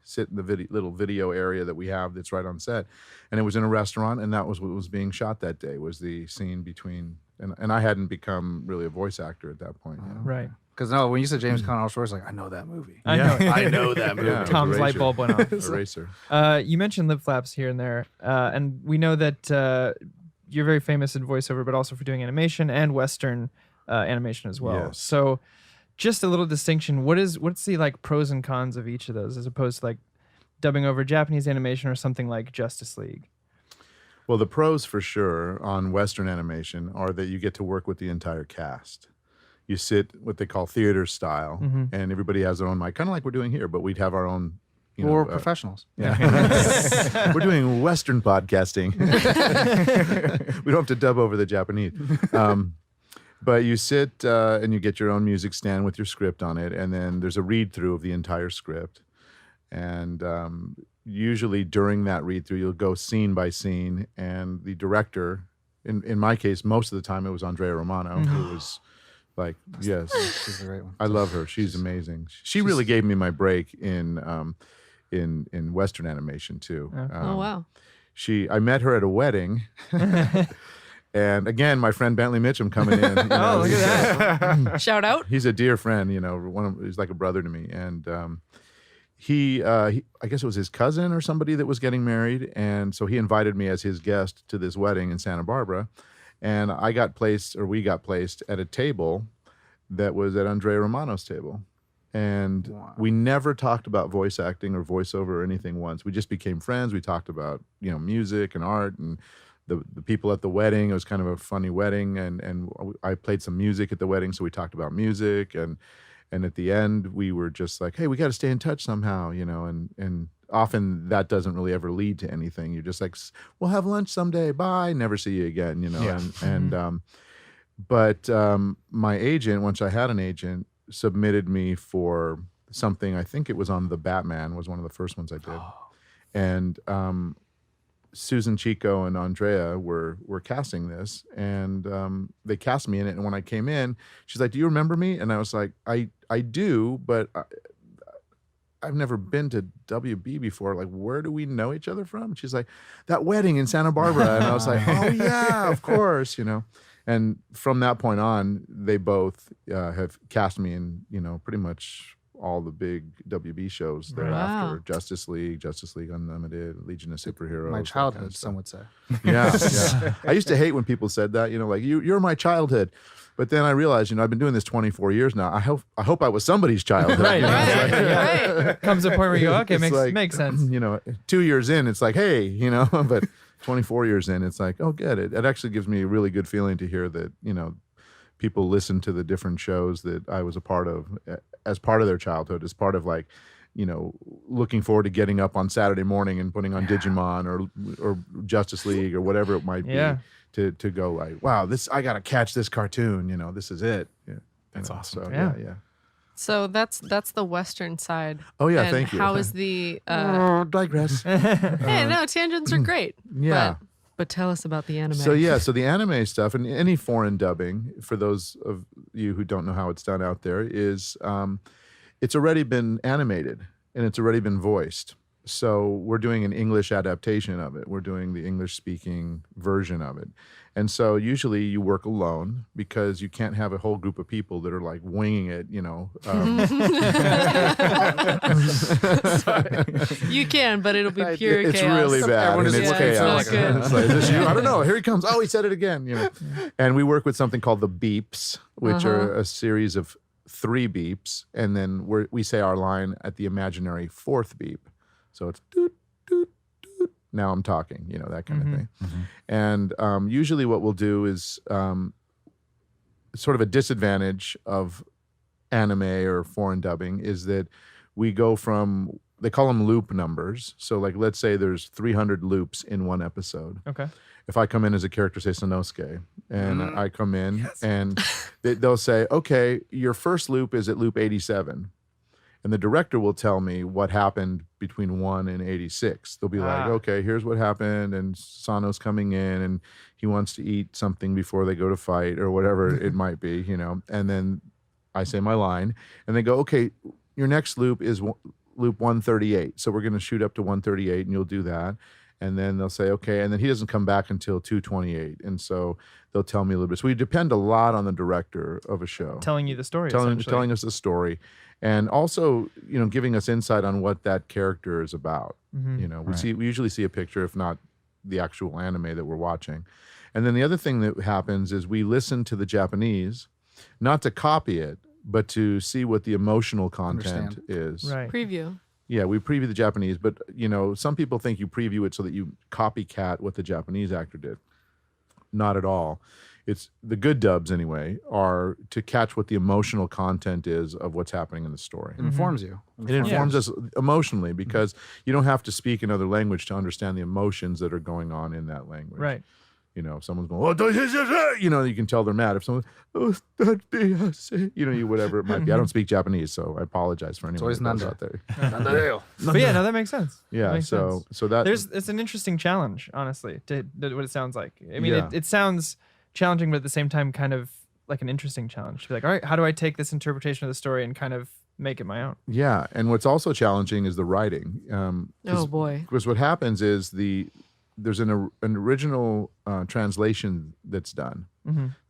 [SPEAKER 1] sit in the little video area that we have that's right on set. And it was in a restaurant, and that was what was being shot that day, was the scene between... And I hadn't become really a voice actor at that point.
[SPEAKER 4] Right.
[SPEAKER 5] Because when you said James Caan, Arnold Schwarzenegger, like, I know that movie.
[SPEAKER 4] I know.
[SPEAKER 1] I know that movie. Yeah,
[SPEAKER 4] Tom's light
[SPEAKER 1] Eraser.
[SPEAKER 4] bulb went off.
[SPEAKER 1] Eraser.
[SPEAKER 4] You mentioned lip flaps here and there, and we know that you're very famous in voiceover, but also for doing animation and Western animation as well.
[SPEAKER 1] Yes.
[SPEAKER 4] So, just a little distinction. What's the like pros and cons of each of those, as opposed to like dubbing over Japanese animation or something like Justice League?
[SPEAKER 1] Well, the pros for sure on Western animation are that you get to work with the entire cast. You sit what they call theater style, and everybody has their own mic, kind of like we're doing here, but we'd have our own.
[SPEAKER 5] We're professionals.
[SPEAKER 1] Yeah. We're doing Western podcasting. We don't have to dub over the Japanese. But you sit and you get your own music stand with your script on it, and then there's a read through of the entire script. And usually during that read through, you'll go scene by scene, and the director, in my case, most of the time it was Andrea Romano, who was like, yes,
[SPEAKER 5] She's a great one.
[SPEAKER 1] I love her. She's amazing. She really gave me my break in Western animation too.
[SPEAKER 6] Oh, wow.
[SPEAKER 1] I met her at a wedding. And again, my friend Bentley Mitchum coming in.
[SPEAKER 4] Oh, look at that.
[SPEAKER 6] Shout out.
[SPEAKER 1] He's a dear friend, he's like a brother to me. And he, I guess it was his cousin or somebody that was getting married. And so he invited me as his guest to this wedding in Santa Barbara. And we got placed at a table that was at Andrea Romano's table. And
[SPEAKER 5] Wow.
[SPEAKER 1] we never talked about voice acting or voiceover or anything once. We just became friends. We talked about, music and art and the people at the wedding. It was kind of a funny wedding. And I played some music at the wedding. So we talked about music. And at the end, we were just like, hey, we got to stay in touch somehow, and often that doesn't really ever lead to anything. You're just like, we'll have lunch someday. Bye. Never see you again,
[SPEAKER 3] Yeah.
[SPEAKER 1] But my agent, once I had an agent, submitted me for something. I think it was on The Batman, was one of the first ones I did. And Susan Chico and Andrea were casting this, and they cast me in it. And when I came in, she's like, do you remember me? And I was like, I do, but I've never been to WB before. Like, where do we know each other from? She's like, that wedding in Santa Barbara. And I was like, oh yeah, of course, And from that point on, they both have cast me in, pretty much all the big WB shows thereafter.
[SPEAKER 6] Wow.
[SPEAKER 1] Justice League Unlimited, Legion of Superheroes.
[SPEAKER 5] My
[SPEAKER 1] that
[SPEAKER 5] childhood,
[SPEAKER 1] kind of
[SPEAKER 5] some
[SPEAKER 1] stuff.
[SPEAKER 5] would say.
[SPEAKER 1] Yeah. I used to hate when people said that, like you're my childhood. But then I realized, I've been doing this 24 years now. I hope I was somebody's childhood.
[SPEAKER 4] Right.
[SPEAKER 6] Right.
[SPEAKER 4] Comes a point where you go, okay,
[SPEAKER 1] It's
[SPEAKER 4] makes sense.
[SPEAKER 1] 2 years in, it's like, hey, but 24 years in, it's like, oh, good. It actually gives me a really good feeling to hear that, people listen to the different shows that I was a part of as part of their childhood, as part of looking forward to getting up on Saturday morning and putting on Digimon or Justice League or whatever it might be.
[SPEAKER 4] Yeah.
[SPEAKER 1] To go like, wow, I got to catch this cartoon. This is it. Yeah.
[SPEAKER 3] That's awesome.
[SPEAKER 1] So,
[SPEAKER 4] Yeah.
[SPEAKER 1] yeah.
[SPEAKER 6] So that's the Western side.
[SPEAKER 1] Oh, yeah,
[SPEAKER 6] And
[SPEAKER 1] thank you.
[SPEAKER 6] How is the?
[SPEAKER 1] Digress.
[SPEAKER 6] Hey, no, tangents are great.
[SPEAKER 1] Yeah.
[SPEAKER 6] But tell us about the anime.
[SPEAKER 1] So the anime stuff and any foreign dubbing, for those of you who don't know how it's done out there, is it's already been animated and it's already been voiced. So we're doing an English adaptation of it. We're doing the English-speaking version of it. And so usually you work alone because you can't have a whole group of people that are like winging it,
[SPEAKER 6] You can, but it'll be pure
[SPEAKER 1] It's
[SPEAKER 6] chaos.
[SPEAKER 1] really bad.
[SPEAKER 5] Everyone
[SPEAKER 1] And
[SPEAKER 5] is
[SPEAKER 1] it's
[SPEAKER 5] looking for
[SPEAKER 1] chaos.
[SPEAKER 6] It's not good.
[SPEAKER 1] It's like, is this you? I don't know. Here he comes. Oh, he said it again. And we work with something called the beeps, which are a series of 3 beeps, and then we say our line at the imaginary 4th beep. So it's doot, doot, doot. Now I'm talking, that kind of thing. And usually what we'll do is sort of a disadvantage of anime or foreign dubbing is that we go from, they call them loop numbers. So like, let's say there's 300 loops in one episode.
[SPEAKER 4] Okay.
[SPEAKER 1] If I come in as a character, say Sanosuke, and I come in and they'll say, okay, your first loop is at loop 87. And the director will tell me what happened between 1 and 86. They'll be like, okay, here's what happened. And Sano's coming in and he wants to eat something before they go to fight or whatever it might be, And then I say my line and they go, okay, your next loop is loop 138. So we're going to shoot up to 138 and you'll do that. And then they'll say, okay. And then he doesn't come back until 228. And so they'll tell me a little bit. So we depend a lot on the director of a show.
[SPEAKER 4] Telling you the story.
[SPEAKER 1] Telling us the story. And also, giving us insight on what that character is about.
[SPEAKER 4] Mm-hmm.
[SPEAKER 1] We usually see a picture, if not the actual anime that we're watching. And then the other thing that happens is we listen to the Japanese, not to copy it, but to see what the emotional content is.
[SPEAKER 4] Right.
[SPEAKER 6] Preview.
[SPEAKER 1] Yeah, we preview the Japanese, but some people think you preview it so that you copycat what the Japanese actor did. Not at all. It's the good dubs anyway are to catch what the emotional content is of what's happening in the story.
[SPEAKER 5] It informs you.
[SPEAKER 1] It informs us emotionally because you don't have to speak another language to understand the emotions that are going on in that language.
[SPEAKER 4] Right.
[SPEAKER 1] If someone's going, oh, you can tell they're mad. If someone, oh, whatever it might be. I don't speak Japanese, so I apologize for anyone
[SPEAKER 5] always
[SPEAKER 1] who does
[SPEAKER 5] Nanda.
[SPEAKER 1] out there.
[SPEAKER 4] But yeah, no, that makes sense.
[SPEAKER 1] Yeah,
[SPEAKER 4] That makes sense.
[SPEAKER 1] so that
[SPEAKER 4] It's an interesting challenge, honestly, to what it sounds like. I mean,
[SPEAKER 1] Yeah.
[SPEAKER 4] it sounds challenging, but at the same time, kind of like an interesting challenge. To be like, all right, how do I take this interpretation of the story and kind of make it my own?
[SPEAKER 1] Yeah, and what's also challenging is the writing.
[SPEAKER 6] Oh boy.
[SPEAKER 1] Because what happens is the there's an original translation that's done.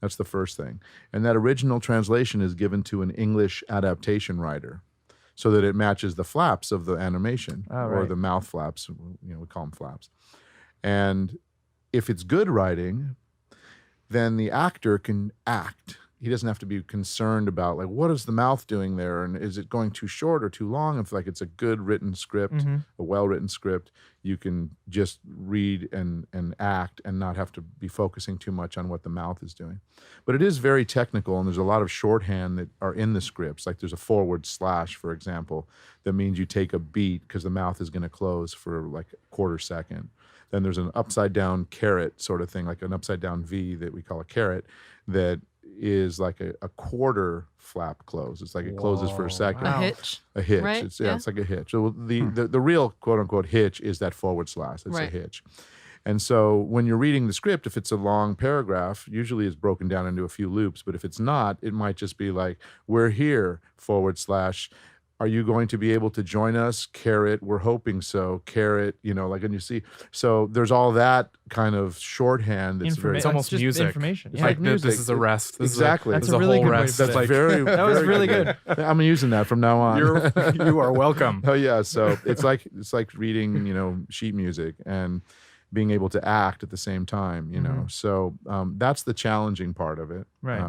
[SPEAKER 1] That's the first thing. And that original translation is given to an English adaptation writer so that it matches the flaps of the animation or the mouth flaps. You know, we call them flaps. And if it's good writing, then the actor can act. He doesn't have to be concerned about like, what is the mouth doing there? And is it going too short or too long? If like it's a good written script, a well-written script, you can just read and act and not have to be focusing too much on what the mouth is doing. But it is very technical, and there's a lot of shorthand that are in the scripts. Like there's a forward slash, for example, that means you take a beat because the mouth is going to close for like a quarter second. Then there's an upside down caret sort of thing, like an upside down V that we call a caret, that is like a quarter flap close. It's like it closes for a second.
[SPEAKER 6] A hitch.
[SPEAKER 1] A hitch.
[SPEAKER 6] Right?
[SPEAKER 1] It's like a hitch. So the real quote unquote hitch is that forward slash. It's a hitch. And so when you're reading the script, if it's a long paragraph, usually it's broken down into a few loops. But if it's not, it might just be like, we're here, forward slash. Are you going to be able to join us? Caret, we're hoping so. Caret, you know, like, and you see, so there's all that kind of shorthand that's very.
[SPEAKER 3] It's almost
[SPEAKER 4] just
[SPEAKER 3] music.
[SPEAKER 4] information.
[SPEAKER 3] It's
[SPEAKER 4] Yeah.
[SPEAKER 3] like
[SPEAKER 1] music.
[SPEAKER 3] this is a rest. This
[SPEAKER 1] Exactly.
[SPEAKER 3] Is
[SPEAKER 4] That's
[SPEAKER 3] a,
[SPEAKER 4] a really
[SPEAKER 3] whole
[SPEAKER 4] good way to
[SPEAKER 3] rest.
[SPEAKER 4] put
[SPEAKER 3] It's
[SPEAKER 4] it.
[SPEAKER 3] like
[SPEAKER 1] very,
[SPEAKER 4] That was
[SPEAKER 1] very
[SPEAKER 4] really good.
[SPEAKER 1] I'm using that from now on.
[SPEAKER 3] you are welcome.
[SPEAKER 1] Oh yeah, so it's like reading, you know, sheet music and being able to act at the same time, you know. So that's the challenging part of it.
[SPEAKER 4] Right.
[SPEAKER 5] I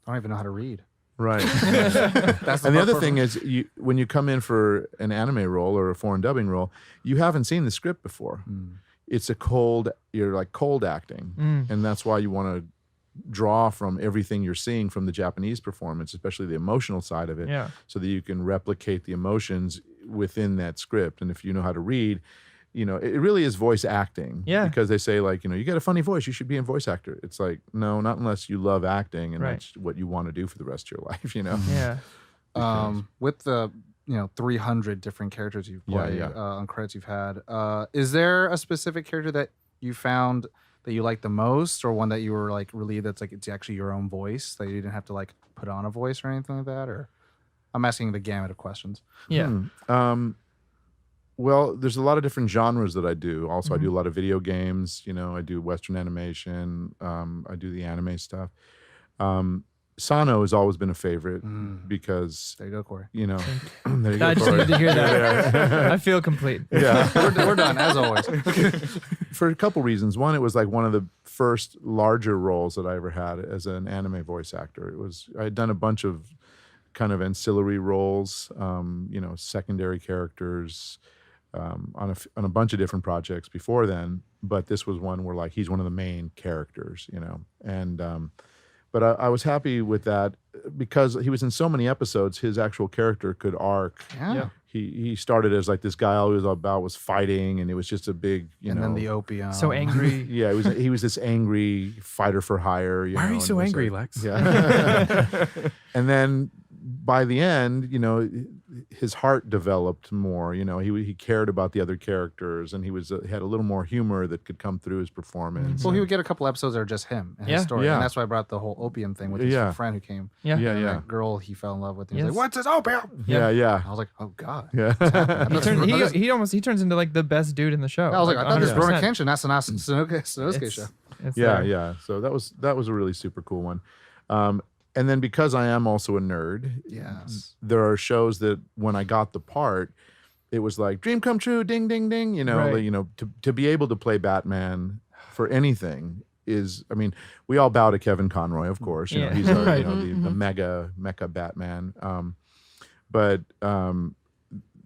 [SPEAKER 5] don't even know how to read.
[SPEAKER 1] Right.
[SPEAKER 5] That's
[SPEAKER 1] And the other thing is, when you come in for an anime role or a foreign dubbing role, you haven't seen the script before. It's you're like cold acting, and that's why you want to draw from everything you're seeing from the Japanese performance, especially the emotional side of it, so that you can replicate the emotions within that script. And if you know how to read, you know, it really is voice acting.
[SPEAKER 4] Yeah.
[SPEAKER 1] Because they say, like, you know, you got a funny voice, you should be a voice actor. It's like, no, not unless you love acting and that's what you want to do for the rest of your life, you know?
[SPEAKER 4] Yeah.
[SPEAKER 5] With the 300 different characters you've played
[SPEAKER 1] Yeah.
[SPEAKER 5] on credits you've had, is there a specific character that you found that you liked the most, or one that you were like relieved that's like it's actually your own voice, that you didn't have to like put on a voice or anything like that? Or I'm asking the gamut of questions.
[SPEAKER 4] Yeah.
[SPEAKER 1] Well, there's a lot of different genres that I do. Also, I do a lot of video games. You know, I do Western animation. I do the anime stuff. Sano has always been a favorite because,
[SPEAKER 5] There you go, Corey.
[SPEAKER 1] you know, there you go.
[SPEAKER 4] I just
[SPEAKER 1] Corey.
[SPEAKER 4] needed to hear that. I feel complete.
[SPEAKER 1] Yeah.
[SPEAKER 5] We're done as always.
[SPEAKER 1] For a couple reasons. One, it was like one of the first larger roles that I ever had as an anime voice actor. I had done a bunch of kind of ancillary roles, you know, secondary characters, on a bunch of different projects before then, but this was one where like he's one of the main characters, you know, and but I was happy with that because he was in so many episodes. His actual character could arc.
[SPEAKER 5] Yeah.
[SPEAKER 1] He started as like this guy all he was about was fighting, and it was just a big, you
[SPEAKER 5] And
[SPEAKER 1] know.
[SPEAKER 5] then the opium.
[SPEAKER 4] So angry.
[SPEAKER 1] Yeah, he was this angry fighter for hire.
[SPEAKER 3] Why are you so angry, Lex?
[SPEAKER 1] Yeah. And then by the end, you know, his heart developed more. You know, he cared about the other characters, and he had a little more humor that could come through his performance.
[SPEAKER 5] Well, he would get a couple episodes that are just him and his
[SPEAKER 4] Yeah.
[SPEAKER 5] story.
[SPEAKER 1] Yeah.
[SPEAKER 5] And that's why I brought the whole opium thing with his
[SPEAKER 1] Yeah.
[SPEAKER 5] friend who came.
[SPEAKER 4] Yeah.
[SPEAKER 1] Yeah,
[SPEAKER 5] And
[SPEAKER 1] yeah,
[SPEAKER 5] that girl he fell in love with. And he
[SPEAKER 4] Yes.
[SPEAKER 5] was like, "What's this opium?"
[SPEAKER 1] yeah.
[SPEAKER 5] I was like, "Oh God."
[SPEAKER 1] Yeah.
[SPEAKER 4] He turns into like the best dude in the show.
[SPEAKER 5] I was like, I thought this was
[SPEAKER 4] 100%.
[SPEAKER 5] Ronan Kenshin. That's a nice Sanosuke show.
[SPEAKER 4] It's
[SPEAKER 1] Yeah,
[SPEAKER 4] there.
[SPEAKER 1] yeah. So that was a really super cool one. And then because I am also a nerd,
[SPEAKER 5] Yes.
[SPEAKER 1] there are shows that when I got the part, it was like dream come true, ding ding ding. You know,
[SPEAKER 4] Right.
[SPEAKER 1] like, you know, to be able to play Batman for anything is, I mean, we all bow to Kevin Conroy, of course. You know,
[SPEAKER 4] Yeah.
[SPEAKER 1] he's our,
[SPEAKER 4] Right.
[SPEAKER 1] you know, the mecha Batman. But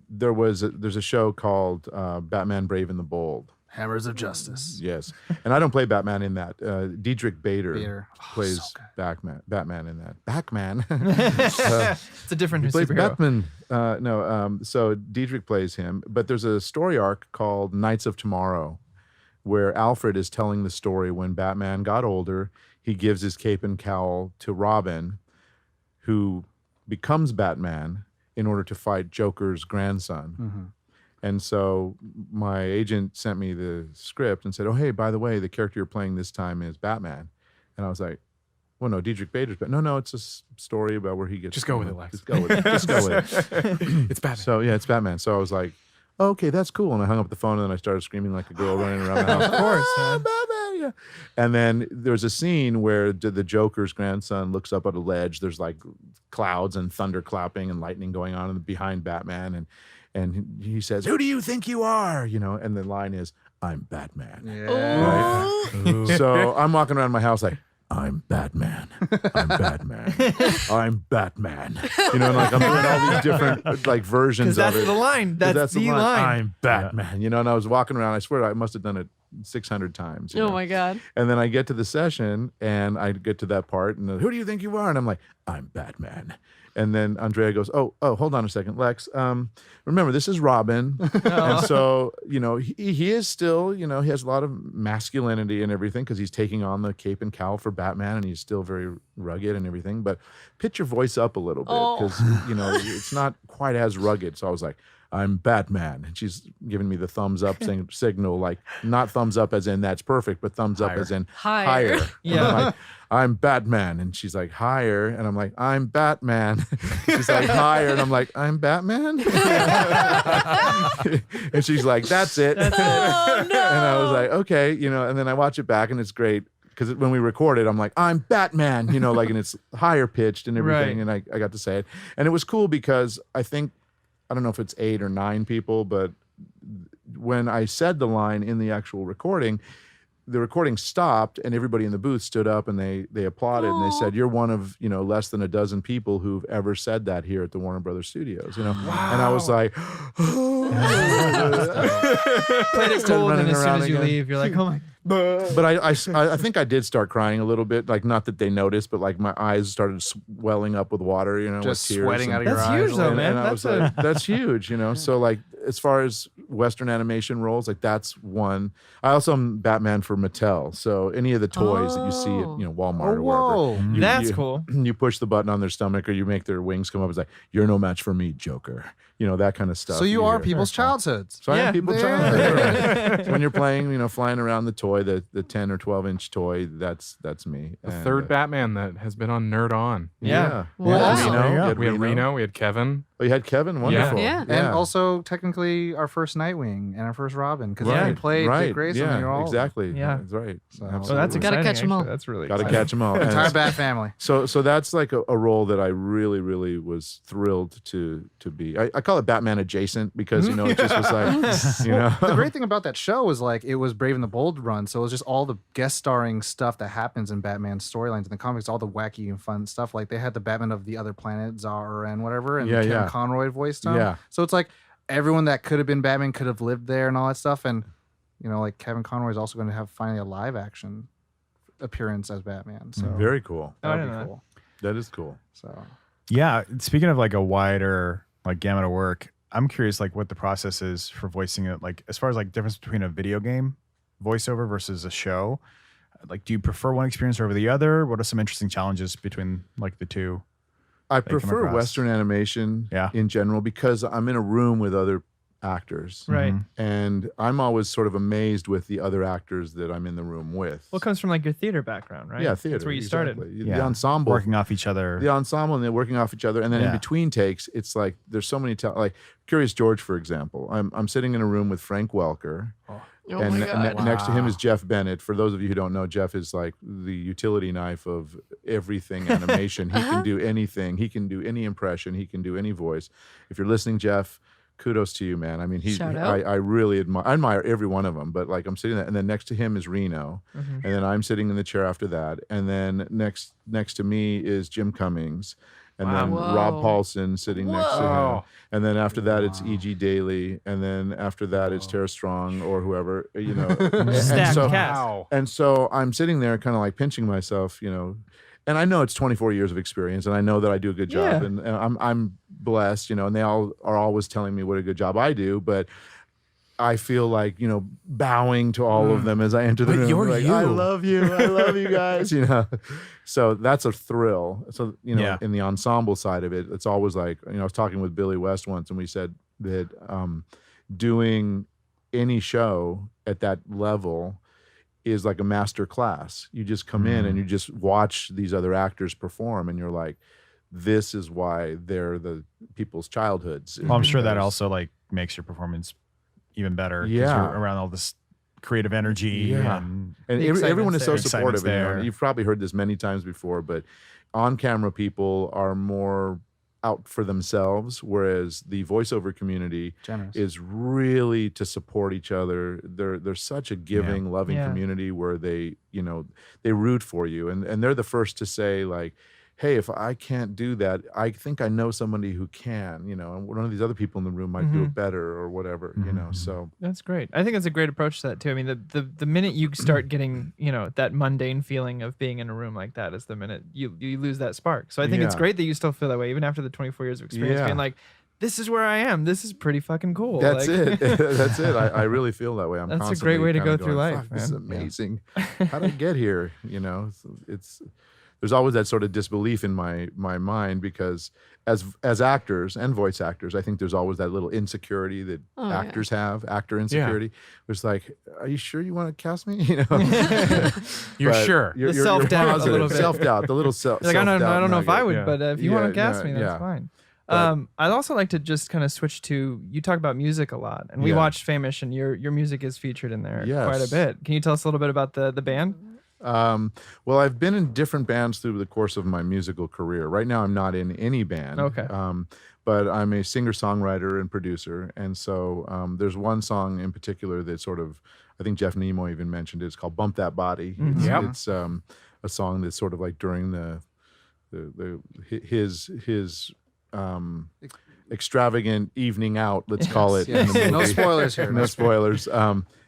[SPEAKER 1] there's a show called Batman Brave and the Bold.
[SPEAKER 5] Hammers of Justice.
[SPEAKER 1] Yes, and I don't play Batman in that. Diedrich Bader
[SPEAKER 5] Bader.
[SPEAKER 1] plays
[SPEAKER 5] so good.
[SPEAKER 1] Batman in that. Batman.
[SPEAKER 4] It's a different
[SPEAKER 1] He plays
[SPEAKER 4] superhero.
[SPEAKER 1] Batman. So Diedrich plays him, but there's a story arc called Knights of Tomorrow, where Alfred is telling the story when Batman got older. He gives his cape and cowl to Robin, who becomes Batman in order to fight Joker's grandson.
[SPEAKER 5] Mm-hmm.
[SPEAKER 1] And so my agent sent me the script and said, "Oh, hey, by the way, the character you're playing this time is Batman." And I was like, "Well, no, Diedrich Bader's, but no, it's a story about where he gets."
[SPEAKER 3] Just go with it, Lex.
[SPEAKER 1] Just go with it. Just go with it.
[SPEAKER 3] It's Batman.
[SPEAKER 1] So yeah, it's Batman. So I was like, oh, okay, that's cool. And I hung up the phone and then I started screaming like a girl running around the house.
[SPEAKER 4] Of course,
[SPEAKER 1] "Ah,
[SPEAKER 4] man.
[SPEAKER 1] Batman, yeah." And then there's a scene where the Joker's grandson looks up at a ledge. There's like clouds and thunder clapping and lightning going on behind Batman. And he says, "Who do you think you are?" You know, and the line is, "I'm Batman."
[SPEAKER 5] Yeah.
[SPEAKER 6] Ooh.
[SPEAKER 1] So I'm walking around my house like, "I'm Batman. I'm Batman. I'm Batman." You know, and like I'm doing all these different like versions
[SPEAKER 4] Because
[SPEAKER 1] of
[SPEAKER 4] that's
[SPEAKER 1] it.
[SPEAKER 4] the line. That's the line.
[SPEAKER 1] I'm Batman. You know, and I was walking around. I swear I must have done it 600 times. you
[SPEAKER 6] Oh
[SPEAKER 1] know.
[SPEAKER 6] my God.
[SPEAKER 1] And then I get to the session and I get to that part and who do you think you are? And I'm like, "I'm Batman." And then Andrea goes, oh, hold on a second, Lex. Remember, this is Robin. And so, you know, he is still, you know, he has a lot of masculinity and everything because he's taking on the cape and cowl for Batman and he's still very rugged and everything. But pitch your voice up a little bit because, you know, it's not quite as rugged. So I was like, "I'm Batman." And she's giving me the thumbs up signal, like not thumbs up as in that's perfect, but thumbs up as in
[SPEAKER 6] Higher.
[SPEAKER 1] higher.
[SPEAKER 4] Yeah.
[SPEAKER 1] And I'm like, "I'm Batman." And she's like, "Higher." And I'm like, "I'm Batman." She's like, "Higher." And I'm like, "I'm Batman." And she's like, "That's it."
[SPEAKER 6] Oh, no.
[SPEAKER 1] And I was like, "Okay," you know, and then I watch it back and it's great. Because when we record it, I'm like, "I'm Batman," you know, like, and it's higher pitched and everything.
[SPEAKER 4] Right.
[SPEAKER 1] And I got to say it. And it was cool because I don't know if it's 8 or 9 people, but when I said the line in the actual recording, the recording stopped and everybody in the booth stood up and they applauded and they said, "You're one of, you know, less than a dozen people who've ever said that here at the Warner Brothers Studios," you know. And I was like,
[SPEAKER 4] Played it cool, and then as soon
[SPEAKER 1] around
[SPEAKER 4] as you
[SPEAKER 1] again.
[SPEAKER 4] leave, you're like, "Oh my."
[SPEAKER 1] But I think I did start crying a little bit, like not that they noticed, but like my eyes started swelling up with water, you know,
[SPEAKER 5] Just
[SPEAKER 1] with tears
[SPEAKER 5] sweating
[SPEAKER 1] and-
[SPEAKER 5] out of your
[SPEAKER 4] That's
[SPEAKER 5] eyes.
[SPEAKER 4] huge, though,
[SPEAKER 1] and,
[SPEAKER 4] man.
[SPEAKER 1] and I was like, that's huge, you know. So like as far as Western animation roles, like that's one. I also am Batman for Mattel, so any of the toys that you see at
[SPEAKER 6] Oh.
[SPEAKER 1] Walmart or
[SPEAKER 5] whoa.
[SPEAKER 1] wherever,
[SPEAKER 4] That's cool.
[SPEAKER 1] You push the button on their stomach or you make their wings come up. It's like, "You're no match for me, Joker." You know, that kind of stuff.
[SPEAKER 5] So you are
[SPEAKER 1] hear.
[SPEAKER 5] people's childhoods.
[SPEAKER 1] So I
[SPEAKER 4] Yeah.
[SPEAKER 1] am people's
[SPEAKER 5] Yeah.
[SPEAKER 1] child. So when you're playing, you know, flying around the toy, the 10 or 12-inch toy, that's me.
[SPEAKER 3] The
[SPEAKER 1] And,
[SPEAKER 3] third Batman that has been on Nerd On.
[SPEAKER 4] Yeah.
[SPEAKER 6] Wow.
[SPEAKER 1] Reno.
[SPEAKER 7] There you
[SPEAKER 1] You
[SPEAKER 7] go.
[SPEAKER 1] had
[SPEAKER 3] We had Reno, we had Kevin.
[SPEAKER 1] Oh, you had Kevin? Wonderful.
[SPEAKER 6] Yeah.
[SPEAKER 5] And also technically our first Nightwing and our first Robin because
[SPEAKER 1] right,
[SPEAKER 5] you played
[SPEAKER 1] right.
[SPEAKER 5] Dick Grayson.
[SPEAKER 1] Yeah,
[SPEAKER 5] and you're all
[SPEAKER 1] exactly.
[SPEAKER 4] Yeah.
[SPEAKER 1] That's right.
[SPEAKER 5] So-
[SPEAKER 1] Absolutely.
[SPEAKER 4] So that's
[SPEAKER 6] Gotta
[SPEAKER 4] exciting.
[SPEAKER 6] catch 'em all.
[SPEAKER 4] actually. That's really
[SPEAKER 1] Got to
[SPEAKER 4] exciting.
[SPEAKER 1] catch them all.
[SPEAKER 5] entire
[SPEAKER 1] And
[SPEAKER 5] Bat family.
[SPEAKER 1] so that's like a role that I really, really was thrilled to be. I call it Batman adjacent because, you know, it just was like, you know.
[SPEAKER 5] The great thing about that show was like it was Brave and the Bold run, so it was just all the guest starring stuff that happens in Batman's storylines in the comics, all the wacky and fun stuff. Like they had the Batman of the Other Planet, Zara and whatever, and
[SPEAKER 1] Yeah,
[SPEAKER 5] Kevin
[SPEAKER 1] yeah.
[SPEAKER 5] Conroy voiced him.
[SPEAKER 1] Yeah.
[SPEAKER 5] So it's like everyone that could have been Batman could have lived there and all that stuff. And you know, like Kevin Conroy is also going to have finally a live action appearance as Batman. So
[SPEAKER 1] Very cool.
[SPEAKER 4] Oh, I
[SPEAKER 5] that'd
[SPEAKER 4] didn't
[SPEAKER 5] be
[SPEAKER 4] know
[SPEAKER 5] cool.
[SPEAKER 1] That is cool.
[SPEAKER 5] So
[SPEAKER 7] Yeah. Speaking of like a wider like gamut of work, I'm curious like what the process is for voicing it. Like as far as like difference between a video game voiceover versus a show. Like, do you prefer one experience over the other? What are some interesting challenges between like the two?
[SPEAKER 1] I
[SPEAKER 7] come
[SPEAKER 1] prefer
[SPEAKER 7] across.
[SPEAKER 1] Western animation
[SPEAKER 7] Yeah.
[SPEAKER 1] in general because I'm in a room with other actors.
[SPEAKER 4] Right.
[SPEAKER 7] Mhm.
[SPEAKER 1] And I'm always sort of amazed with the other actors that I'm in the room with.
[SPEAKER 4] Well, it comes from like your theater background, right?
[SPEAKER 1] Yeah, theater.
[SPEAKER 4] That's where you started.
[SPEAKER 1] exactly.
[SPEAKER 7] Yeah.
[SPEAKER 1] The ensemble.
[SPEAKER 7] Working off each other.
[SPEAKER 1] The ensemble and they're working off each other. And then in
[SPEAKER 7] Yeah.
[SPEAKER 1] between takes, it's like there's so many, like Curious George, for example. I'm sitting in a room with Frank Welker.
[SPEAKER 6] Oh
[SPEAKER 1] and
[SPEAKER 6] my God.
[SPEAKER 1] next to him
[SPEAKER 5] Wow.
[SPEAKER 1] is Jeff Bennett. For those of you who don't know, Jeff is like the utility knife of everything animation. He can do anything. He can do any impression. He can do any voice. If you're listening, Jeff, kudos to you, man. I mean,
[SPEAKER 6] Shout out.
[SPEAKER 1] I really admire every one of them. But like I'm sitting there, and then next to him is Reno,
[SPEAKER 4] Mhm.
[SPEAKER 1] and then I'm sitting in the chair after that, and then next to me is Jim Cummings. And then
[SPEAKER 6] Wow.
[SPEAKER 1] Rob
[SPEAKER 6] Whoa.
[SPEAKER 1] Paulson sitting next to him.
[SPEAKER 3] Whoa.
[SPEAKER 1] And then after that, it's
[SPEAKER 5] Wow.
[SPEAKER 1] E.G. Daly. And then after that, it's Tara Strong or whoever, you know. And
[SPEAKER 4] Stacked
[SPEAKER 1] so,
[SPEAKER 4] cast.
[SPEAKER 3] Wow.
[SPEAKER 1] and so I'm sitting there kind of like pinching myself, you know. And I know it's 24 years of experience, and I know that I do a good job.
[SPEAKER 4] Yeah.
[SPEAKER 1] And I'm blessed, you know, and they all are always telling me what a good job I do. But I feel like, you know, bowing to all of them as I enter the
[SPEAKER 7] But
[SPEAKER 1] room.
[SPEAKER 7] you're
[SPEAKER 1] like,
[SPEAKER 7] you.
[SPEAKER 1] I love you guys, you know. So that's a thrill. So, you know,
[SPEAKER 7] Yeah.
[SPEAKER 1] in the ensemble side of it, it's always like, you know, I was talking with Billy West once and we said that doing any show at that level is like a master class. You just come in and you just watch these other actors perform and you're like, this is why they're the people's childhoods.
[SPEAKER 7] Well, I'm sure that
[SPEAKER 1] Because-
[SPEAKER 7] also like makes your performance even better. 'Cause
[SPEAKER 1] Yeah.
[SPEAKER 7] you're around all this creative energy.
[SPEAKER 1] Yeah.
[SPEAKER 7] And
[SPEAKER 1] And
[SPEAKER 4] The
[SPEAKER 1] everyone is so
[SPEAKER 4] excitement's there.
[SPEAKER 1] supportive.
[SPEAKER 7] The excitement's
[SPEAKER 1] And,
[SPEAKER 7] there.
[SPEAKER 1] you've probably heard this many times before, but on-camera people are more out for themselves, whereas the voiceover community
[SPEAKER 5] Generous.
[SPEAKER 1] is really to support each other. They're such a giving, loving
[SPEAKER 4] Yeah.
[SPEAKER 1] community where they root for you, and they're the first to say like, hey, if I can't do that, I think I know somebody who can, and one of these other people in the room might do it better or whatever, so.
[SPEAKER 4] That's great. I think that's a great approach to that too. I mean, the minute you start getting, that mundane feeling of being in a room like that is the minute you lose that spark. So I think it's
[SPEAKER 1] Yeah.
[SPEAKER 4] great that you still feel that way, even after the 24 years of experience,
[SPEAKER 1] Yeah.
[SPEAKER 4] being like, this is where I am. This is pretty fucking cool.
[SPEAKER 1] That's
[SPEAKER 4] Like-
[SPEAKER 1] it. That's it. I really feel that way. I'm
[SPEAKER 4] That's a
[SPEAKER 1] constantly
[SPEAKER 4] great way to
[SPEAKER 1] kinda
[SPEAKER 4] go through
[SPEAKER 1] going,
[SPEAKER 4] life,
[SPEAKER 1] "Fuck, this is
[SPEAKER 4] man." Yeah.
[SPEAKER 1] amazing. How did I get here? It's there's always that sort of disbelief in my mind because as actors and voice actors, I think there's always that little insecurity that
[SPEAKER 6] Oh, yeah.
[SPEAKER 1] actors have, actor insecurity. It's like, are you sure you want to cast me?
[SPEAKER 3] You're
[SPEAKER 1] But
[SPEAKER 3] sure.
[SPEAKER 1] You're,
[SPEAKER 4] The
[SPEAKER 1] you're
[SPEAKER 4] self-doubt a
[SPEAKER 1] positive.
[SPEAKER 4] little bit.
[SPEAKER 1] Self-doubt, the little self.
[SPEAKER 4] Like, I don't
[SPEAKER 1] self-doubt
[SPEAKER 4] know if I
[SPEAKER 1] nugget.
[SPEAKER 4] would,
[SPEAKER 3] Yeah.
[SPEAKER 4] but if you want to
[SPEAKER 1] Yeah,
[SPEAKER 4] cast me, that's
[SPEAKER 1] yeah.
[SPEAKER 4] fine.
[SPEAKER 1] But-
[SPEAKER 4] I'd also like to just kind of switch to, you talk about music a lot, and we
[SPEAKER 1] Yeah.
[SPEAKER 4] watched Famish, and your music is featured in there quite a
[SPEAKER 1] Yes.
[SPEAKER 4] bit. Can you tell us a little bit about the band?
[SPEAKER 1] Well, I've been in different bands through the course of my musical career. Right now, I'm not in any band.
[SPEAKER 4] Okay.
[SPEAKER 1] But I'm a singer-songwriter and producer, and so there's one song in particular that sort of, I think Jeff Nimoy even mentioned it. It's called "Bump That Body."
[SPEAKER 3] Yep.
[SPEAKER 1] It's a song that's sort of like during his extravagant evening out, let's call it.
[SPEAKER 5] Yes.
[SPEAKER 1] In the movie.
[SPEAKER 5] No spoilers here.
[SPEAKER 1] No spoilers.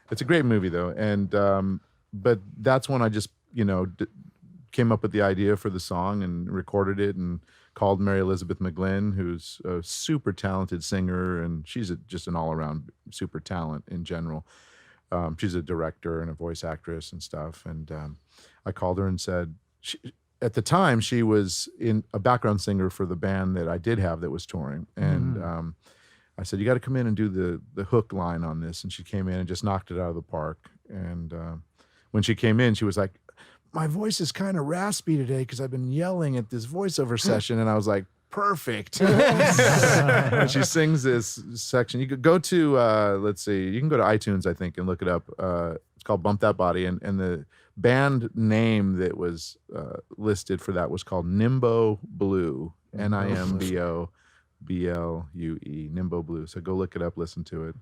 [SPEAKER 1] It's a great movie though, and but that's when I just came up with the idea for the song and recorded it and called Mary Elizabeth McGlynn, who's a super talented singer, and she's just an all-around super talent in general. She's a director and a voice actress and stuff, and I called her and said, at the time she was in a background singer for the band that I did have that was touring, and I said, you got to come in and do the hook line on this, and she came in and just knocked it out of the park. And when she came in, she was like, my voice is kind of raspy today because I've been yelling at this voiceover session. And I was like, perfect. And she sings this section. You could go to, let's see, you can go to iTunes, I think, and look it up. It's called Bump That Body. And the band name that was listed for that was called Nimbo Blue, Nimbo Blue, Nimbo Blue. So go look it up, listen to it.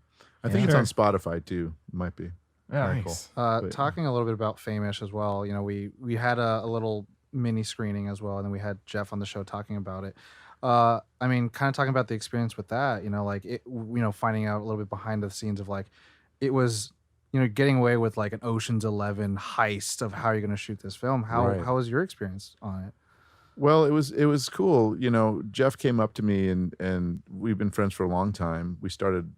[SPEAKER 1] I think it's
[SPEAKER 4] Sure.
[SPEAKER 1] on Spotify too. It might be.
[SPEAKER 4] Yeah.
[SPEAKER 3] Nice.
[SPEAKER 1] But-
[SPEAKER 5] Talking a little bit about Famish as well, we had a little mini screening as well, and then we had Jeff on the show talking about it. I mean, kind of talking about the experience with that, finding out a little bit behind the scenes of like, it was, getting away with like an Ocean's 11 heist of how you're going to shoot this film. How
[SPEAKER 1] Right.
[SPEAKER 5] was your experience on it?
[SPEAKER 1] Well, it was cool. Jeff came up to me and we've been friends for a long time. We started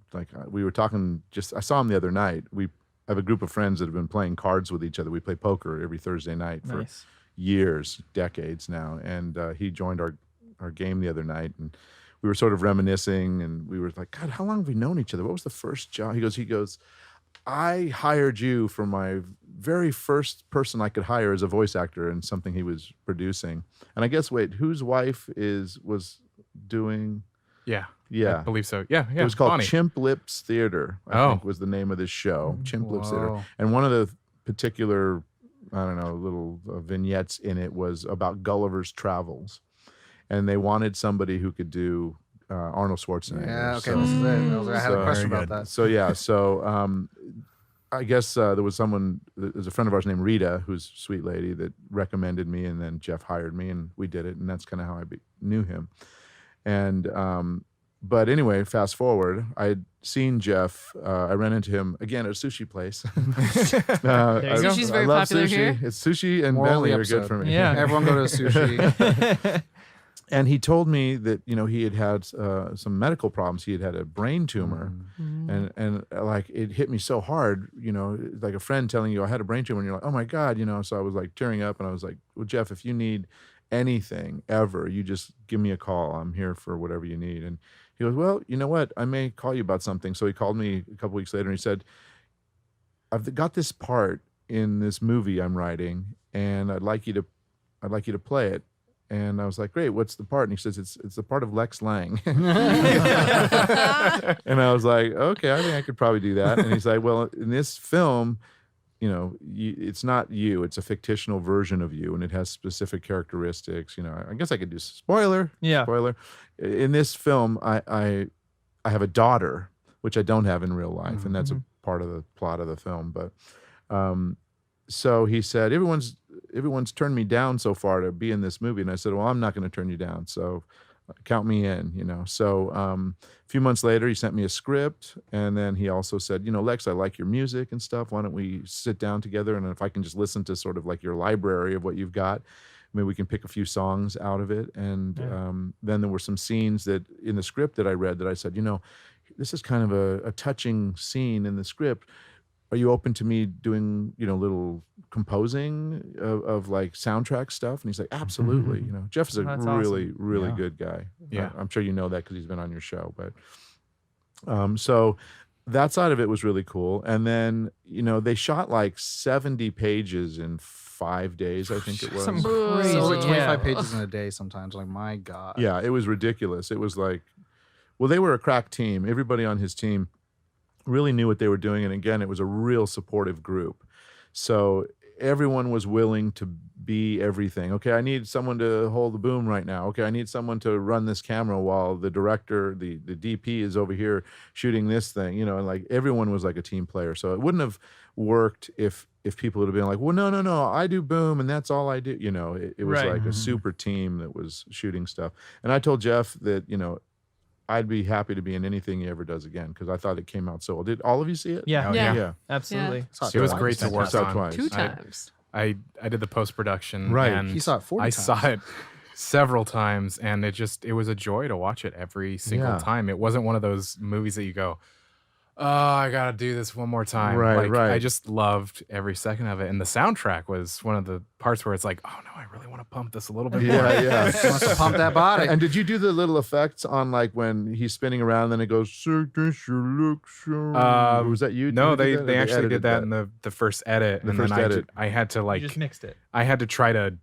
[SPEAKER 1] we were talking. I saw him the other night. We have a group of friends that have been playing cards with each other. We play poker every Thursday night for
[SPEAKER 4] Nice.
[SPEAKER 1] years, decades now. And he joined our game the other night, and we were sort of reminiscing, and we were like, God, how long have we known each other? What was the first job? He goes, I hired you for my very first person I could hire as a voice actor in something he was producing. And I guess, whose wife was doing?
[SPEAKER 3] Yeah.
[SPEAKER 1] Yeah.
[SPEAKER 3] I believe so. Yeah.
[SPEAKER 1] It was called
[SPEAKER 3] Bonnie.
[SPEAKER 1] Chimp Lips Theater, I
[SPEAKER 3] Oh.
[SPEAKER 1] think was the name of this show, Chimp Lips Theater.
[SPEAKER 5] Whoa.
[SPEAKER 1] And one of the particular, I don't know, little vignettes in it was about Gulliver's Travels. And they wanted somebody who could do Arnold Schwarzenegger.
[SPEAKER 5] Yeah, okay,
[SPEAKER 1] So-
[SPEAKER 5] this is it. I had a
[SPEAKER 1] So-
[SPEAKER 5] question
[SPEAKER 7] Very
[SPEAKER 5] about
[SPEAKER 7] good.
[SPEAKER 5] that.
[SPEAKER 1] so yeah, I guess there was there's a friend of ours named Rita, who's a sweet lady, that recommended me, and then Jeff hired me, and we did it, and that's kind of how I knew him. And but anyway, fast forward, I'd seen Jeff. I ran into him again at a sushi place.
[SPEAKER 4] There you go.
[SPEAKER 6] Sushi's very
[SPEAKER 1] I love
[SPEAKER 6] popular
[SPEAKER 1] sushi.
[SPEAKER 6] here.
[SPEAKER 1] It's sushi and
[SPEAKER 5] Moral of the
[SPEAKER 1] Bentley are good
[SPEAKER 5] episode.
[SPEAKER 1] for me.
[SPEAKER 4] Yeah.
[SPEAKER 5] Everyone go to sushi.
[SPEAKER 1] And he told me that he had some medical problems. He had a brain tumor, and like it hit me so hard. Like a friend telling you I had a brain tumor, and you're like, oh my God, So I was like tearing up, and I was like, well, Jeff, if you need anything ever, you just give me a call. I'm here for whatever you need. And he goes, well, you know what? I may call you about something. So he called me a couple weeks later, and he said, I've got this part in this movie I'm writing, and I'd like you to play it. And I was like, great, what's the part? And he says, it's the part of Lex Lang. And I was like, okay, I think I could probably do that. And he's like, well, in this film, it's not you, it's a fictional version of you, and it has specific characteristics. I guess I could do spoiler.
[SPEAKER 4] Yeah.
[SPEAKER 1] Spoiler. In this film, I have a daughter, which I don't have in real life, and that's a part of the plot of the film. But so he said, everyone's turned me down so far to be in this movie, and I said, well, I'm not going to turn you down, so count me in. So a few months later, he sent me a script, and then he also said, Lex, I like your music and stuff. Why don't we sit down together, and if I can just listen to sort of like your library of what you've got, maybe we can pick a few songs out of it. And then there were some scenes that in the script that I read that I said, this is kind of a touching scene in the script. Are you open to me doing, little composing of like soundtrack stuff? And he's like, absolutely. Jeff is a
[SPEAKER 4] That's
[SPEAKER 1] really,
[SPEAKER 4] awesome.
[SPEAKER 1] really good guy.
[SPEAKER 3] Yeah.
[SPEAKER 1] I'm sure you know that because he's been on your show. But so that side of it was really cool. And then, they shot like 70 pages in 5 days, I think it was.
[SPEAKER 4] Some
[SPEAKER 6] Ooh.
[SPEAKER 4] crazy.
[SPEAKER 5] So like 25
[SPEAKER 4] yeah.
[SPEAKER 5] pages in a day sometimes. Like, my God.
[SPEAKER 1] Yeah, it was ridiculous. It was like, well, they were a crack team. Everybody on his team really knew what they were doing. And again, it was a real supportive group. So everyone was willing to be everything. Okay, I need someone to hold the boom right now. Okay, I need someone to run this camera while the director, the DP is over here shooting this thing, and like everyone was like a team player. So it wouldn't have worked if people would have been like, well, no, I do boom and that's all I do. It was
[SPEAKER 4] Right.
[SPEAKER 1] like a super team that was shooting stuff. And I told Jeff that, I'd be happy to be in anything he ever does again because I thought it came out so well. Did all of you see it?
[SPEAKER 4] Yeah.
[SPEAKER 7] Oh,
[SPEAKER 6] Yeah.
[SPEAKER 1] Yeah.
[SPEAKER 4] Absolutely.
[SPEAKER 5] Saw
[SPEAKER 3] It was
[SPEAKER 5] twice.
[SPEAKER 3] great to work
[SPEAKER 1] Saw it
[SPEAKER 3] on.
[SPEAKER 1] twice.
[SPEAKER 6] 2 times.
[SPEAKER 3] I did the post production,
[SPEAKER 1] Right.
[SPEAKER 3] And
[SPEAKER 5] He saw it 40
[SPEAKER 3] I
[SPEAKER 5] times.
[SPEAKER 3] saw it several times, and it was a joy to watch it every single
[SPEAKER 1] Yeah.
[SPEAKER 3] time. It wasn't one of those movies that you go, oh, I gotta do this one more time.
[SPEAKER 1] Right, right.
[SPEAKER 3] I just loved every second of it, and the soundtrack was one of the parts where it's like, oh no, I really want to pump this a little bit more.
[SPEAKER 1] Yeah.
[SPEAKER 5] Wants to pump that body.
[SPEAKER 1] And did you do the little effects on like when he's spinning around and then it goes, or was that you?
[SPEAKER 3] No,
[SPEAKER 1] Did you do
[SPEAKER 3] they
[SPEAKER 1] that? Or
[SPEAKER 3] they actually
[SPEAKER 1] edited
[SPEAKER 3] did that in the first edit,
[SPEAKER 1] The
[SPEAKER 3] and
[SPEAKER 1] first
[SPEAKER 3] then
[SPEAKER 1] edit.
[SPEAKER 3] I had to
[SPEAKER 4] You just mixed it.
[SPEAKER 3] I had to try to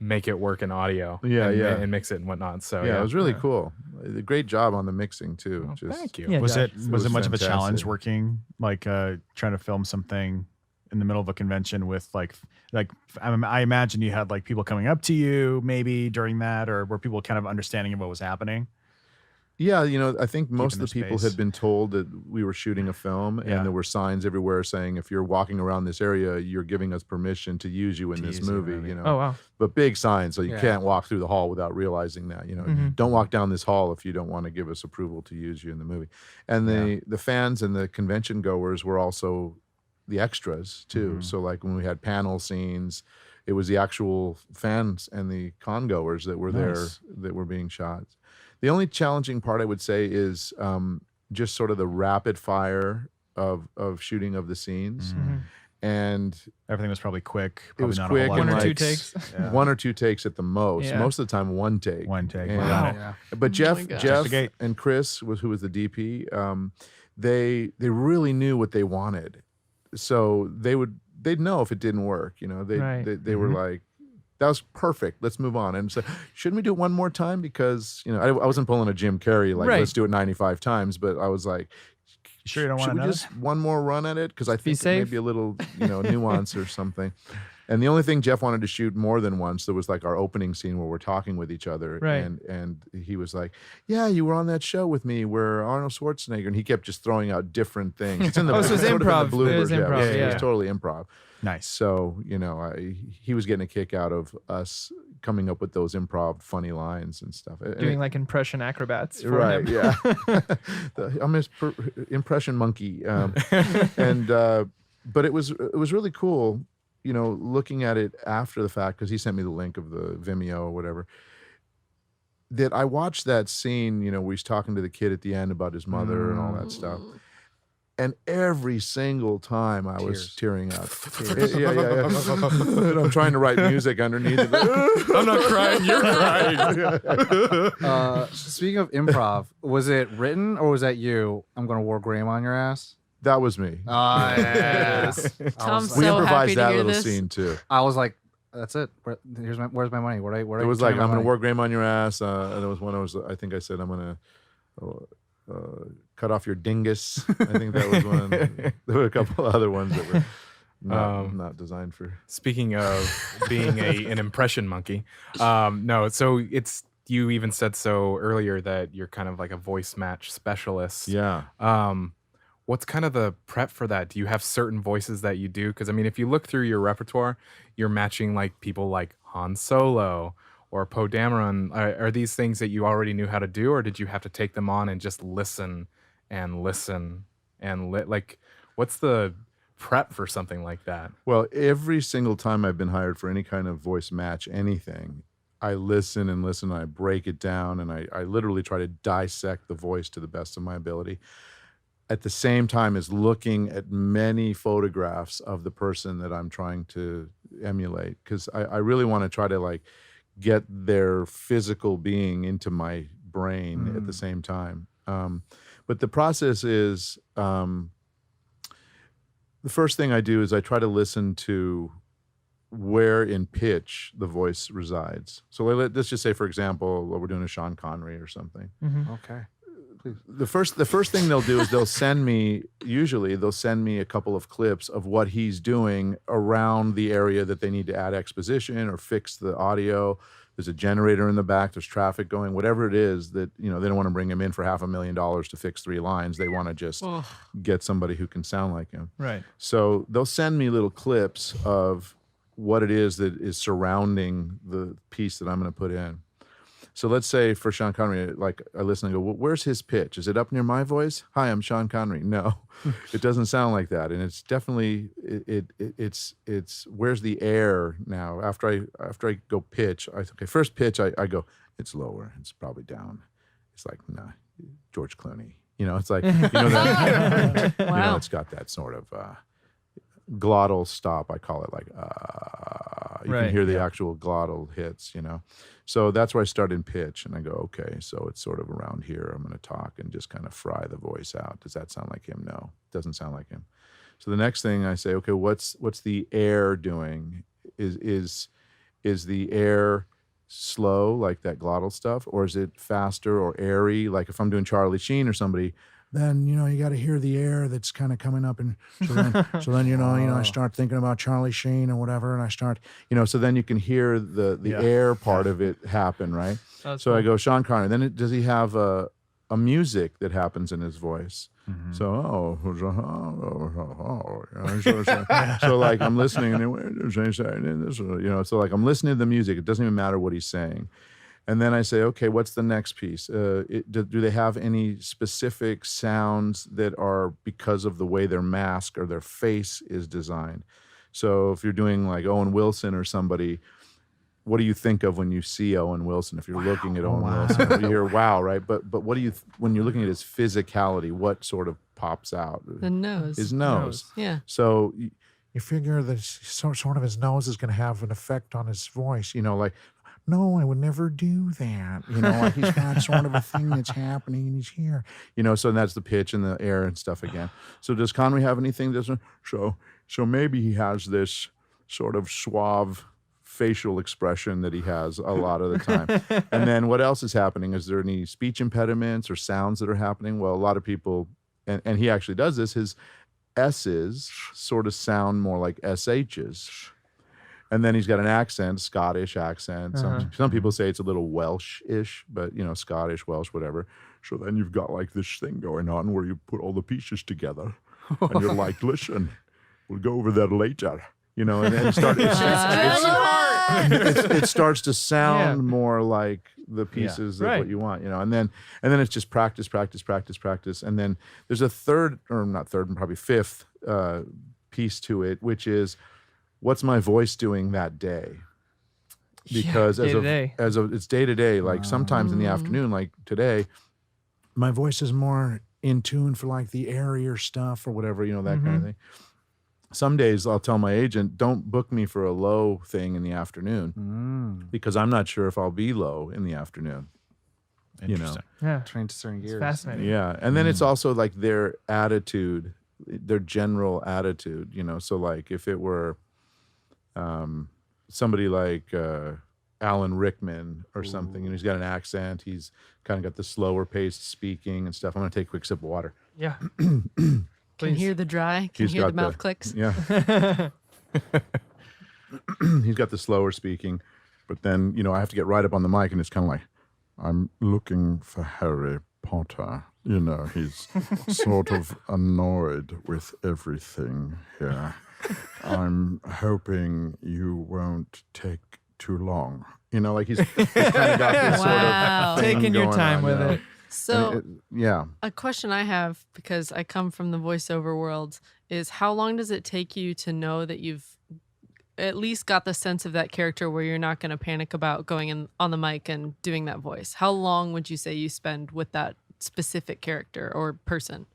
[SPEAKER 3] make it work in audio.
[SPEAKER 1] Yeah,
[SPEAKER 3] and,
[SPEAKER 1] yeah.
[SPEAKER 3] and mix it and whatnot. So
[SPEAKER 1] Yeah, it was really
[SPEAKER 4] Yeah.
[SPEAKER 1] cool. A great job on the mixing too.
[SPEAKER 3] Well,
[SPEAKER 1] Just-
[SPEAKER 3] thank you.
[SPEAKER 4] Yeah.
[SPEAKER 7] Was
[SPEAKER 4] Josh.
[SPEAKER 7] it was it much of a
[SPEAKER 1] fantastic.
[SPEAKER 7] challenge working like trying to film something in the middle of a convention with like I imagine you had like people coming up to you maybe during that, or were people kind of understanding of what was happening?
[SPEAKER 1] Yeah, I think most of
[SPEAKER 7] Keeping
[SPEAKER 1] the
[SPEAKER 7] their
[SPEAKER 1] people
[SPEAKER 7] space.
[SPEAKER 1] had been told that we were shooting a film,
[SPEAKER 7] Yeah.
[SPEAKER 1] and there were signs everywhere saying, if you're walking around this area, you're giving us permission to use you in
[SPEAKER 5] To
[SPEAKER 1] this
[SPEAKER 5] use you in the
[SPEAKER 1] movie,
[SPEAKER 5] movie.
[SPEAKER 4] Oh wow.
[SPEAKER 1] But big signs, so you
[SPEAKER 5] Yeah.
[SPEAKER 1] can't walk through the hall without realizing that.
[SPEAKER 4] Mhm.
[SPEAKER 1] Don't walk down this hall if you don't want to give us approval to use you in the movie. And the fans and the convention goers were also the extras too.
[SPEAKER 7] Mhm.
[SPEAKER 1] So like when we had panel scenes, it was the actual fans and the con goers that were there
[SPEAKER 7] Nice.
[SPEAKER 1] that were being shot. The only challenging part I would say is just sort of the rapid fire of shooting of the scenes.
[SPEAKER 7] Mhm.
[SPEAKER 1] And
[SPEAKER 7] Everything was probably quick.
[SPEAKER 1] it
[SPEAKER 7] Probably
[SPEAKER 1] was
[SPEAKER 7] not
[SPEAKER 1] quick
[SPEAKER 7] a whole lot
[SPEAKER 1] and
[SPEAKER 7] of
[SPEAKER 4] One or two
[SPEAKER 7] takes.
[SPEAKER 4] takes.
[SPEAKER 7] Yeah.
[SPEAKER 1] 1 or 2 takes at the most.
[SPEAKER 4] Yeah.
[SPEAKER 1] Most of the time, one take.
[SPEAKER 7] One take.
[SPEAKER 1] And-
[SPEAKER 7] Wow.
[SPEAKER 5] Yeah.
[SPEAKER 1] But Jeff,
[SPEAKER 6] my gosh.
[SPEAKER 1] Jeff
[SPEAKER 7] Investigate.
[SPEAKER 1] and Chris, who was the DP, they really knew what they wanted, so they'd know if it didn't work.
[SPEAKER 4] Right.
[SPEAKER 1] They were like, that was perfect. Let's move on. And so, shouldn't we do it one more time? Because I wasn't pulling a Jim Carrey like
[SPEAKER 4] Right.
[SPEAKER 1] let's do it 95 times, but I was like,
[SPEAKER 7] Sure you don't want
[SPEAKER 1] should we
[SPEAKER 7] another?
[SPEAKER 1] just one more run at it? Because I think it may
[SPEAKER 4] safe.
[SPEAKER 1] be a little nuance or something. And the only thing Jeff wanted to shoot more than once, there was like our opening scene where we're talking with each other.
[SPEAKER 4] Right.
[SPEAKER 1] And he was like, yeah, you were on that show with me where Arnold Schwarzenegger, and he kept just throwing out different things. It's in the
[SPEAKER 4] Oh, so it was
[SPEAKER 1] sort of in the
[SPEAKER 4] improv. It
[SPEAKER 1] bloopers,
[SPEAKER 4] was
[SPEAKER 1] yeah.
[SPEAKER 4] improv,
[SPEAKER 1] It
[SPEAKER 4] yeah.
[SPEAKER 1] was totally improv.
[SPEAKER 7] Nice.
[SPEAKER 1] So, he was getting a kick out of us coming up with those improv funny lines and stuff. And
[SPEAKER 4] Doing like impression acrobats. For
[SPEAKER 1] right,
[SPEAKER 4] him.
[SPEAKER 1] yeah. I'm his impression monkey. But it was really cool, looking at it after the fact, because he sent me the link of the Vimeo or whatever, that I watched that scene, where he's talking to the kid at the end about his mother and all that stuff. And every single time I was tearing up. Yeah. And I'm trying to write music underneath it.
[SPEAKER 3] I'm not crying, you're crying.
[SPEAKER 5] Speaking of improv, was it written or was that you? I'm gonna war Graham on your ass.
[SPEAKER 1] That was me.
[SPEAKER 5] Ah, yes.
[SPEAKER 6] Tom's
[SPEAKER 1] We
[SPEAKER 6] so happy
[SPEAKER 1] improvised
[SPEAKER 6] to
[SPEAKER 1] that
[SPEAKER 6] hear
[SPEAKER 1] little
[SPEAKER 6] this.
[SPEAKER 1] scene too.
[SPEAKER 5] I was like, That's it. Where's my money?
[SPEAKER 1] It was like, I'm going to work Graham on your ass. And there was one I think I said, I'm going to cut off your dingus. I think that was one. There were a couple of other ones that were not designed for.
[SPEAKER 3] Speaking of being an impression monkey, no. So you even said so earlier that you're kind of like a voice match specialist.
[SPEAKER 1] Yeah.
[SPEAKER 3] What's kind of the prep for that? Do you have certain voices that you do? Because I mean, if you look through your repertoire, you're matching like people like Han Solo or Poe Dameron. Are these things that you already knew how to do, or did you have to take them on and just listen and like? What's the prep for something like that?
[SPEAKER 1] Well, every single time I've been hired for any kind of voice match, anything, I listen and listen. And I break it down, and I literally try to dissect the voice to the best of my ability. At the same time as looking at many photographs of the person that I'm trying to emulate, because I really want to try to like get their physical being into my brain at the same time. But the process is, the first thing I do is I try to listen to where in pitch the voice resides. So let's just say, for example, we're doing a Sean Connery or something.
[SPEAKER 5] Okay.
[SPEAKER 1] The first thing they'll do is they'll send me a couple of clips of what he's doing around the area that they need to add exposition or fix the audio. There's a generator in the back, there's traffic going, whatever it is that, they don't want to bring him in for $500,000 to fix 3 lines. They want to just get somebody who can sound like him.
[SPEAKER 4] Right.
[SPEAKER 1] So they'll send me little clips of what it is that is surrounding the piece that I'm going to put in. So let's say for Sean Connery, like I listen and go, well, where's his pitch? Is it up near my voice? Hi, I'm Sean Connery. No, it doesn't sound like that. And it's definitely, it's where's the air now? After I go pitch, first pitch, I go, it's lower. It's probably down. It's like, nah, George Clooney. It's like, that,
[SPEAKER 6] Wow.
[SPEAKER 1] it's got that sort of glottal stop. I call it like, you can hear the actual glottal hits, So that's where I start in pitch, and I go, okay, so it's sort of around here. I'm going to talk and just kind of fry the voice out. Does that sound like him? No, it doesn't sound like him. So the next thing I say, okay, what's the air doing? Is the air slow, like that glottal stuff, or is it faster or airy? Like if I'm doing Charlie Sheen or somebody, then you got to hear the air that's kind of coming up, and so then I start thinking about Charlie Sheen or whatever, and I start so then you can hear the air part of it happen, right? So I go Sean Connery. Then does he have a music that happens in his voice? So so like I'm listening, and so like I'm listening to the music. It doesn't even matter what he's saying. And then I say, okay, what's the next piece? Do they have any specific sounds that are because of the way their mask or their face is designed? So if you're doing like Owen Wilson or somebody, what do you think of when you see Owen Wilson? If you're looking at Owen Wilson, you hear wow, right? But what do you when you're looking at his physicality? What sort of pops out?
[SPEAKER 6] The nose.
[SPEAKER 1] His nose.
[SPEAKER 6] Yeah.
[SPEAKER 1] So you figure that sort of his nose is going to have an effect on his voice. Like. No, I would never do that. Like he's got sort of a thing that's happening and he's here. So that's the pitch and the air and stuff again. So does Connery have anything that's so maybe he has this sort of suave facial expression that he has a lot of the time. And then what else is happening? Is there any speech impediments or sounds that are happening? Well, a lot of people, and he actually does this, his S's sort of sound more like SH's. And then he's got an accent, Scottish accent. Some people say it's a little Welsh-ish, but Scottish, Welsh, whatever. So then you've got like this thing going on where you put all the pieces together, and you're like, listen, we'll go over that later. And then it starts to sound more like the pieces of what you want. And then it's just practice, and then there's a third, or not third, probably fifth piece to it, which is, what's my voice doing that day? Because it's day to day. Like sometimes in the afternoon, like today, my voice is more in tune for like the airier stuff or whatever, that kind of thing. Some days I'll tell my agent, don't book me for a low thing in the afternoon because I'm not sure if I'll be low in the afternoon.
[SPEAKER 7] Interesting.
[SPEAKER 4] Yeah.
[SPEAKER 5] Trying to turn gears.
[SPEAKER 4] It's fascinating.
[SPEAKER 1] Yeah. And then it's also like their attitude, their general attitude, so like if it were, somebody like Alan Rickman or something, and he's got an accent. He's kind of got the slower paced speaking and stuff. I'm going to take a quick sip of water.
[SPEAKER 4] Yeah.
[SPEAKER 6] Can
[SPEAKER 4] Please.
[SPEAKER 6] hear the dry. Can
[SPEAKER 1] He's
[SPEAKER 6] hear the
[SPEAKER 1] got
[SPEAKER 6] mouth clicks.
[SPEAKER 1] Yeah. He's got the slower speaking, but then, I have to get right up on the mic, and it's kind of like, I'm looking for Harry Potter. He's sort of annoyed with everything here. I'm hoping you won't take too long. Like he's kind of got this
[SPEAKER 6] Wow.
[SPEAKER 1] sort of thing
[SPEAKER 4] Taking your
[SPEAKER 1] going
[SPEAKER 4] time
[SPEAKER 1] on,
[SPEAKER 4] with it.
[SPEAKER 6] So
[SPEAKER 1] yeah.
[SPEAKER 6] a question I have, because I come from the voiceover world, is how long does it take you to know that you've at least got the sense of that character where you're not going to panic about going in on the mic and doing that voice? How long would you say you spend with that specific character or person?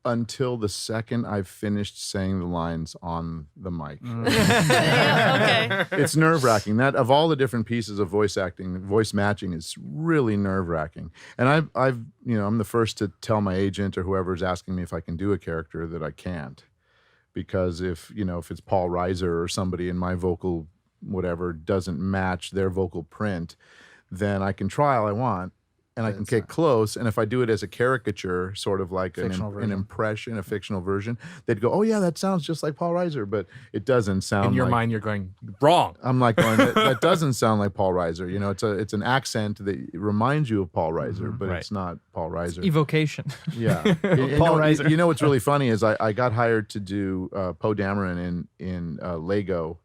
[SPEAKER 1] Until the second I've finished saying the lines on the mic.
[SPEAKER 6] Yeah, okay.
[SPEAKER 1] It's nerve-wracking. That of all the different pieces of voice acting, voice matching is really nerve-wracking. And I'm the first to tell my agent or whoever's asking me if I can do a character that I can't. Because if it's Paul Reiser or somebody and my vocal whatever doesn't match their vocal print, then I can try all I want. And I can get close, and if I do it as a caricature, sort of like an impression, a fictional version, they'd go, "Oh yeah, that sounds just like Paul Reiser," but it doesn't sound.
[SPEAKER 3] In your
[SPEAKER 1] like,
[SPEAKER 3] mind, you're going wrong.
[SPEAKER 1] I'm like going, that doesn't sound like Paul Reiser. It's an accent that reminds you of Paul Reiser, but
[SPEAKER 3] Right.
[SPEAKER 1] it's not Paul Reiser.
[SPEAKER 4] Evocation.
[SPEAKER 1] Yeah,
[SPEAKER 4] Paul Reiser.
[SPEAKER 1] You know what's really funny is I got hired to do Poe Dameron in Lego.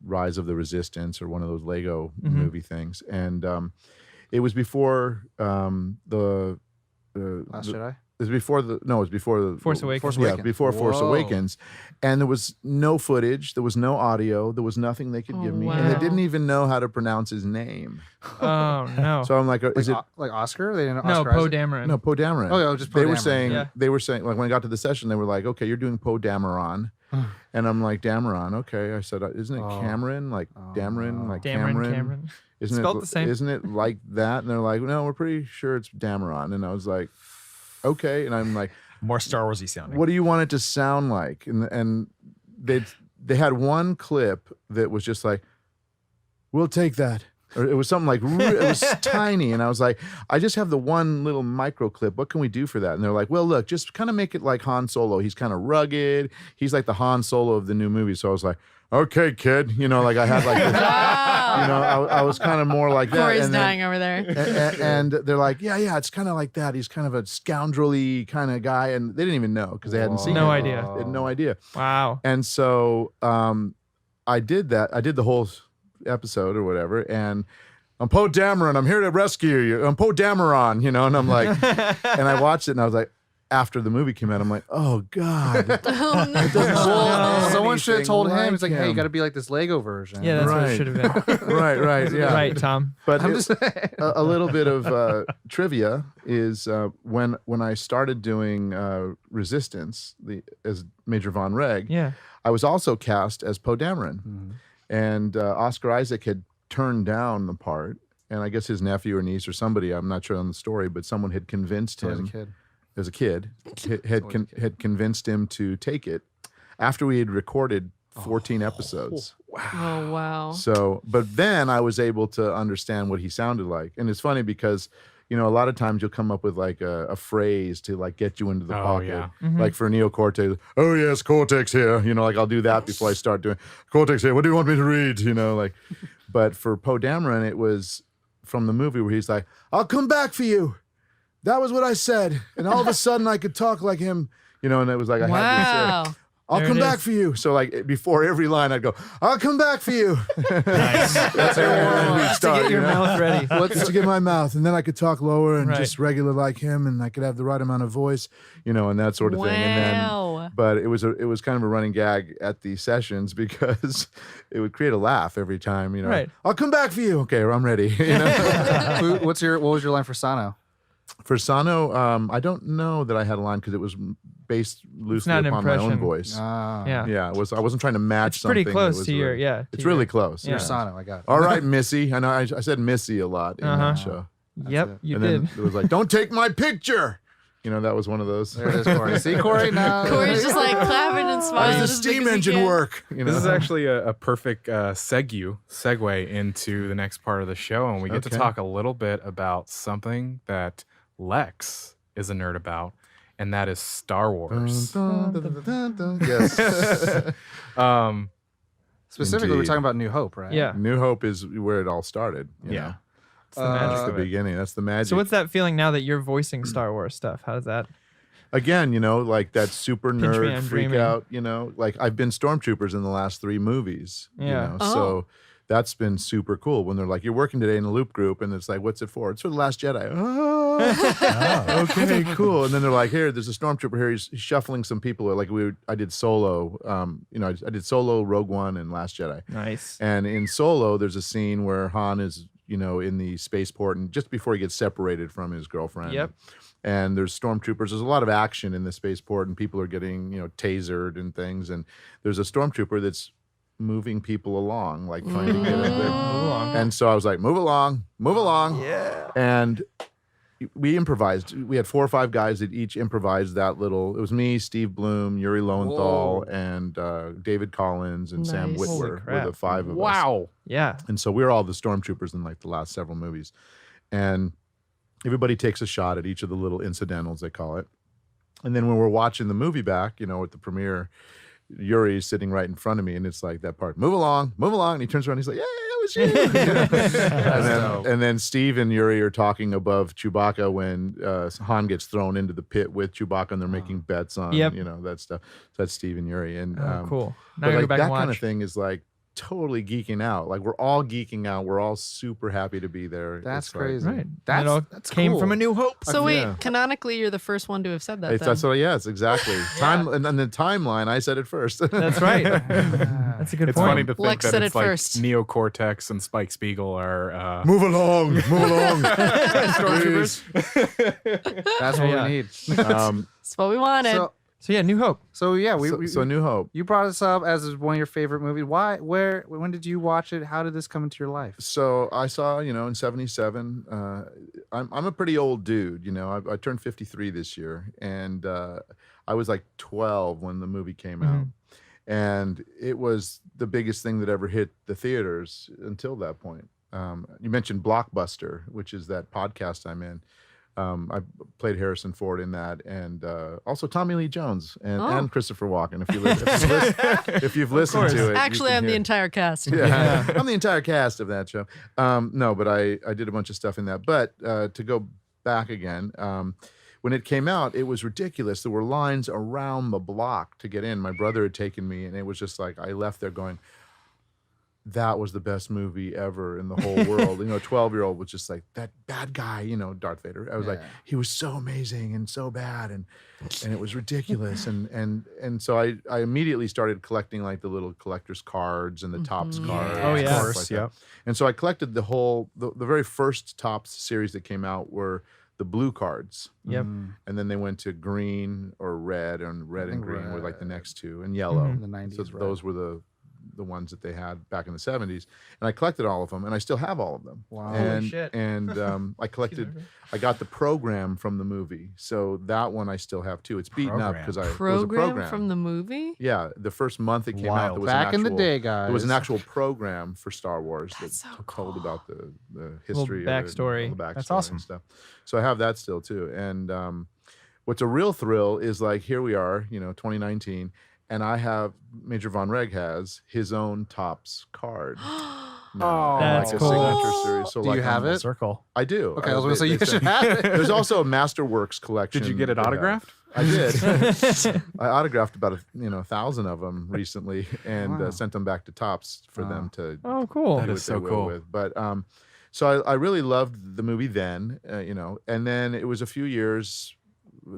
[SPEAKER 1] Rise of the Resistance or one of those Lego movie things, and it was before the
[SPEAKER 5] Last Jedi?
[SPEAKER 1] It was before the
[SPEAKER 4] Force Awakens.
[SPEAKER 5] Force
[SPEAKER 1] Yeah,
[SPEAKER 5] Awakens.
[SPEAKER 1] before Force
[SPEAKER 5] Whoa.
[SPEAKER 1] Awakens, and there was no footage, there was no audio, there was nothing they could
[SPEAKER 6] Oh,
[SPEAKER 1] give me, and they
[SPEAKER 6] wow.
[SPEAKER 1] didn't even know how to pronounce his name.
[SPEAKER 4] Oh no.
[SPEAKER 1] So I'm like, is it?
[SPEAKER 5] Like Oscar? They didn't know
[SPEAKER 4] No,
[SPEAKER 5] Oscar
[SPEAKER 4] Poe
[SPEAKER 5] Isaac?
[SPEAKER 4] Dameron.
[SPEAKER 1] No, Poe Dameron.
[SPEAKER 5] Oh, yeah, just Poe
[SPEAKER 1] they were
[SPEAKER 5] Dameron.
[SPEAKER 1] saying
[SPEAKER 4] Yeah.
[SPEAKER 1] they were saying like when I got to the session, they were like, okay, you're doing Poe Dameron, and I'm like Dameron. Okay, I said, isn't it Cameron? Like Dameron, like
[SPEAKER 4] Cameron.
[SPEAKER 1] Isn't
[SPEAKER 4] Spelled
[SPEAKER 1] it
[SPEAKER 4] the same.
[SPEAKER 1] Isn't it like that? And they're like, no, we're pretty sure it's Dameron. And I was like, okay. And I'm like,
[SPEAKER 7] More Star Warsy sounding.
[SPEAKER 1] what do you want it to sound like? And they had one clip that was just like, we'll take that. Or it was something like, it was tiny. And I was like, I just have the one little micro clip. What can we do for that? And they're like, well, look, just kind of make it like Han Solo. He's kind of rugged. He's like the Han Solo of the new movie. So I was like, okay, kid. Like I had like this,
[SPEAKER 6] Wow.
[SPEAKER 1] I was kind of more like that.
[SPEAKER 6] Corey's
[SPEAKER 1] And then-
[SPEAKER 6] dying over there.
[SPEAKER 1] and they're like, yeah, it's kind of like that. He's kind of a scoundrelly kind of guy. And they didn't even know because they hadn't seen
[SPEAKER 4] No
[SPEAKER 1] it.
[SPEAKER 4] idea.
[SPEAKER 1] They had no idea.
[SPEAKER 4] Wow.
[SPEAKER 1] And so I did that. I did the whole episode or whatever. And I'm Poe Dameron. I'm here to rescue you. I'm Poe Dameron, and I'm like, and I watched it and I was like, after the movie came out, I'm like, oh God.
[SPEAKER 6] Oh no.
[SPEAKER 5] Well, someone should have
[SPEAKER 1] anything
[SPEAKER 5] told him.
[SPEAKER 1] like
[SPEAKER 5] It's like, hey, you
[SPEAKER 1] him.
[SPEAKER 5] got to be like this Lego version.
[SPEAKER 4] Yeah, that's what it
[SPEAKER 1] Right.
[SPEAKER 4] should have been.
[SPEAKER 1] right, yeah.
[SPEAKER 4] Right, Tom.
[SPEAKER 1] But
[SPEAKER 5] I'm
[SPEAKER 1] it-
[SPEAKER 5] just saying.
[SPEAKER 1] a little bit of trivia is when I started doing Resistance as Major Von Reg,
[SPEAKER 4] Yeah.
[SPEAKER 1] I was also cast as Poe Dameron, and Oscar Isaac had turned down the part, and I guess his nephew or niece or somebody, I'm not sure on the story, but someone had convinced
[SPEAKER 5] I was a
[SPEAKER 1] him
[SPEAKER 5] kid.
[SPEAKER 1] as a kid had convinced him to take it after we had recorded 14 episodes.
[SPEAKER 6] Oh wow.
[SPEAKER 1] So, but then I was able to understand what he sounded like. And it's funny because, a lot of times you'll come up with like a phrase to like get you into the
[SPEAKER 3] Oh,
[SPEAKER 1] pocket.
[SPEAKER 3] yeah.
[SPEAKER 1] Like for Neo Cortex, oh yes, Cortex here. Like I'll do that before I start doing Cortex here. What do you want me to read? But for Poe Dameron, it was from the movie where he's like, I'll come back for you. That was what I said. And all of a sudden I could talk like him, and it was like, I had this,
[SPEAKER 6] Wow.
[SPEAKER 1] I'll
[SPEAKER 4] There
[SPEAKER 1] come
[SPEAKER 4] it
[SPEAKER 1] back
[SPEAKER 4] is.
[SPEAKER 1] for you. So like before every line, I'd go, I'll come back for you.
[SPEAKER 7] Nice.
[SPEAKER 1] That's how we'd
[SPEAKER 4] To
[SPEAKER 1] start,
[SPEAKER 4] get your mouth ready.
[SPEAKER 1] Just to get my mouth, and then I could talk lower and
[SPEAKER 4] Right.
[SPEAKER 1] just regular like him, and I could have the right amount of voice, and that sort of thing. And
[SPEAKER 6] Wow.
[SPEAKER 1] then, but it was kind of a running gag at the sessions because it would create a laugh every time.
[SPEAKER 4] Right.
[SPEAKER 1] I'll come back for you. Okay, or I'm ready.
[SPEAKER 5] What was your line for Sano?
[SPEAKER 1] For Sano, I don't know that I had a line because it was based loosely
[SPEAKER 4] not an
[SPEAKER 1] upon my own
[SPEAKER 4] impression.
[SPEAKER 1] voice.
[SPEAKER 4] Yeah.
[SPEAKER 1] Yeah, I wasn't trying to match
[SPEAKER 4] It's pretty
[SPEAKER 1] something.
[SPEAKER 4] close
[SPEAKER 1] that was
[SPEAKER 4] to your,
[SPEAKER 1] really-
[SPEAKER 4] yeah.
[SPEAKER 1] It's
[SPEAKER 4] to
[SPEAKER 1] really
[SPEAKER 4] your-
[SPEAKER 1] close.
[SPEAKER 4] Yeah.
[SPEAKER 5] Your Sano, I got it.
[SPEAKER 1] All right, Missy. I know I said Missy a lot in that show.
[SPEAKER 4] Yep,
[SPEAKER 5] it.
[SPEAKER 4] you
[SPEAKER 1] And
[SPEAKER 4] did.
[SPEAKER 1] then it was like, don't take my picture. That was one of those.
[SPEAKER 5] There it is, Corey. See, Corey? Now
[SPEAKER 6] Corey's just like clapping and
[SPEAKER 1] How
[SPEAKER 6] smiling.
[SPEAKER 1] does the
[SPEAKER 6] as big
[SPEAKER 1] steam
[SPEAKER 6] as he
[SPEAKER 1] engine
[SPEAKER 6] can.
[SPEAKER 1] work?
[SPEAKER 3] This is actually a perfect segue into the next part of the show, and we get to
[SPEAKER 1] Okay.
[SPEAKER 3] talk a little bit about something that Lex is a nerd about, and that is Star Wars.
[SPEAKER 1] Yes.
[SPEAKER 5] specifically, we're
[SPEAKER 1] Indeed.
[SPEAKER 5] talking about New Hope, right?
[SPEAKER 4] Yeah.
[SPEAKER 1] New Hope is where it all started. you
[SPEAKER 3] Yeah.
[SPEAKER 1] know?
[SPEAKER 4] It's the magic
[SPEAKER 1] That's the
[SPEAKER 4] of it.
[SPEAKER 1] beginning. That's the magic.
[SPEAKER 4] So what's that feeling now that you're voicing Star Wars stuff? How does that?
[SPEAKER 1] Again, like that super
[SPEAKER 4] Pinch me,
[SPEAKER 1] nerd
[SPEAKER 4] I'm
[SPEAKER 1] freak
[SPEAKER 4] dreaming.
[SPEAKER 1] out, like I've been stormtroopers in the last 3 movies.
[SPEAKER 4] Yeah.
[SPEAKER 6] Oh.
[SPEAKER 1] So that's been super cool when they're like, you're working today in a loop group, and it's like, what's it for? It's for The Last Jedi. Oh, okay, cool. And then they're like, here, there's a stormtrooper here. He's shuffling some people. Like I did Solo. I did Solo, Rogue One, and Last Jedi.
[SPEAKER 4] Nice.
[SPEAKER 1] And in Solo, there's a scene where Han is, in the spaceport, and just before he gets separated from his girlfriend.
[SPEAKER 4] Yep.
[SPEAKER 1] And there's stormtroopers. There's a lot of action in the spaceport, and people are getting, tasered and things. And there's a stormtrooper that's moving people along, like trying to get up there.
[SPEAKER 4] Move along.
[SPEAKER 1] And so I was like, move along. Yeah. And we improvised. We had 4 or 5 guys that each improvised that little. It was me, Steve Bloom, Yuri Lowenthal, and David Collins, and Sam
[SPEAKER 6] Nice.
[SPEAKER 1] Witwer
[SPEAKER 4] Holy
[SPEAKER 1] were
[SPEAKER 4] crap.
[SPEAKER 1] the 5 of us.
[SPEAKER 3] Wow.
[SPEAKER 4] Yeah.
[SPEAKER 1] And so we were all the stormtroopers in like the last several movies. And everybody takes a shot at each of the little incidentals, they call it. And then when we're watching the movie back, at the premiere, Yuri's sitting right in front of me, and it's like that part, move along. And he turns around, and he's like, yeah, it was you. and then Steve and Yuri are talking above Chewbacca when Han gets thrown into the pit with Chewbacca, and they're making bets on,
[SPEAKER 4] Yep.
[SPEAKER 1] that stuff. So that's Steve and Yuri. And
[SPEAKER 4] Oh, cool.
[SPEAKER 1] but
[SPEAKER 4] Now I
[SPEAKER 1] like
[SPEAKER 4] go back
[SPEAKER 1] that
[SPEAKER 4] and watch.
[SPEAKER 1] kind of thing is like totally geeking out. Like we're all geeking out. We're all super happy to be there.
[SPEAKER 5] That's
[SPEAKER 1] It's like-
[SPEAKER 5] crazy.
[SPEAKER 4] Right.
[SPEAKER 5] That's
[SPEAKER 4] it all
[SPEAKER 5] that's
[SPEAKER 4] came
[SPEAKER 5] cool.
[SPEAKER 4] from A New Hope.
[SPEAKER 6] So wait,
[SPEAKER 1] Yeah.
[SPEAKER 6] canonically, you're the first one to have said that.
[SPEAKER 1] It's,
[SPEAKER 6] then.
[SPEAKER 1] that's what. Yes, exactly. Time and then the timeline. I said it first.
[SPEAKER 4] That's right. That's a good
[SPEAKER 3] It's
[SPEAKER 4] point.
[SPEAKER 3] funny to think
[SPEAKER 6] Lex
[SPEAKER 3] that
[SPEAKER 6] said
[SPEAKER 3] it's
[SPEAKER 6] it
[SPEAKER 3] like
[SPEAKER 6] first.
[SPEAKER 3] Neocortex and Spike Spiegel are
[SPEAKER 1] Move along.
[SPEAKER 3] stormtroopers.
[SPEAKER 5] That's what
[SPEAKER 4] Yeah.
[SPEAKER 5] we need.
[SPEAKER 6] That's what we wanted.
[SPEAKER 4] So yeah, New Hope.
[SPEAKER 5] So yeah,
[SPEAKER 1] so New Hope.
[SPEAKER 5] you brought us up as one of your favorite movies. Why? Where? When did you watch it? How did this come into your life?
[SPEAKER 1] So I saw, in '77. I'm a pretty old dude. I turned 53 this year, and I was like 12 when the movie came out, and it was the biggest thing that ever hit the theaters until that point. You mentioned Blockbuster, which is that podcast I'm in. I played Harrison Ford in that, and also Tommy Lee Jones and Christopher Walken. If you've listened to it, you
[SPEAKER 6] Actually,
[SPEAKER 1] can
[SPEAKER 6] I'm the
[SPEAKER 1] hear-
[SPEAKER 6] entire cast.
[SPEAKER 1] Yeah, I'm the entire cast of that show. No, but I did a bunch of stuff in that. But to go back again, when it came out, it was ridiculous. There were lines around the block to get in. My brother had taken me, and it was just like I left there going, that was the best movie ever in the whole world. A 12-year-old was just like, that bad guy, Darth Vader. I was like, he was so amazing and so bad, and it was ridiculous. And so I immediately started collecting like the little collector's cards and the Topps cards.
[SPEAKER 4] Oh,
[SPEAKER 1] and
[SPEAKER 4] yeah.
[SPEAKER 1] stuff
[SPEAKER 4] Of
[SPEAKER 1] like
[SPEAKER 3] course,
[SPEAKER 1] that.
[SPEAKER 3] yep.
[SPEAKER 1] And so I collected the very first Topps series that came out were the blue cards.
[SPEAKER 4] Yep.
[SPEAKER 1] And then they went to green or red, and red and
[SPEAKER 5] think
[SPEAKER 1] green were like the
[SPEAKER 5] red.
[SPEAKER 1] next two, and yellow.
[SPEAKER 5] In the 90s,
[SPEAKER 1] So
[SPEAKER 5] red.
[SPEAKER 1] those were the ones that they had back in the 70s, and I collected all of them, and I still have all of them.
[SPEAKER 5] Wow.
[SPEAKER 1] And,
[SPEAKER 4] Holy shit.
[SPEAKER 1] And I got the program from the movie, so that one I still have too. It's beaten up
[SPEAKER 7] Program.
[SPEAKER 1] because it was a
[SPEAKER 6] Program from the movie?
[SPEAKER 1] Yeah, the first month it came out,
[SPEAKER 7] Wild.
[SPEAKER 1] there was
[SPEAKER 5] Back
[SPEAKER 1] an
[SPEAKER 5] in the
[SPEAKER 1] actual-
[SPEAKER 5] day, guys.
[SPEAKER 1] There was an actual program for Star Wars that
[SPEAKER 6] That's so
[SPEAKER 1] told
[SPEAKER 6] cool.
[SPEAKER 1] about the history,
[SPEAKER 4] backstory.
[SPEAKER 1] of the backstory
[SPEAKER 7] That's awesome.
[SPEAKER 1] and stuff. So I have that still too. And what's a real thrill is like here we are, 2019, and I have Major Von Reg has his own Topps card. now,
[SPEAKER 4] That's
[SPEAKER 1] like
[SPEAKER 4] cool.
[SPEAKER 1] a signature series. So
[SPEAKER 5] Do
[SPEAKER 1] like
[SPEAKER 5] you have
[SPEAKER 1] I'm-
[SPEAKER 5] it?
[SPEAKER 7] Circle.
[SPEAKER 1] I do.
[SPEAKER 5] Okay, I was gonna say you should
[SPEAKER 1] sent-
[SPEAKER 5] have it.
[SPEAKER 1] There's also a Masterworks collection.
[SPEAKER 3] Did you get it
[SPEAKER 1] they have.
[SPEAKER 3] autographed?
[SPEAKER 1] I did. I autographed about 1,000 of them recently, and
[SPEAKER 5] Wow.
[SPEAKER 1] sent them back to Topps for them to
[SPEAKER 4] Oh, cool.
[SPEAKER 3] That
[SPEAKER 1] do
[SPEAKER 3] is
[SPEAKER 1] what they
[SPEAKER 3] so
[SPEAKER 1] will
[SPEAKER 3] cool.
[SPEAKER 1] with. But so I really loved the movie then, and then it was a few years,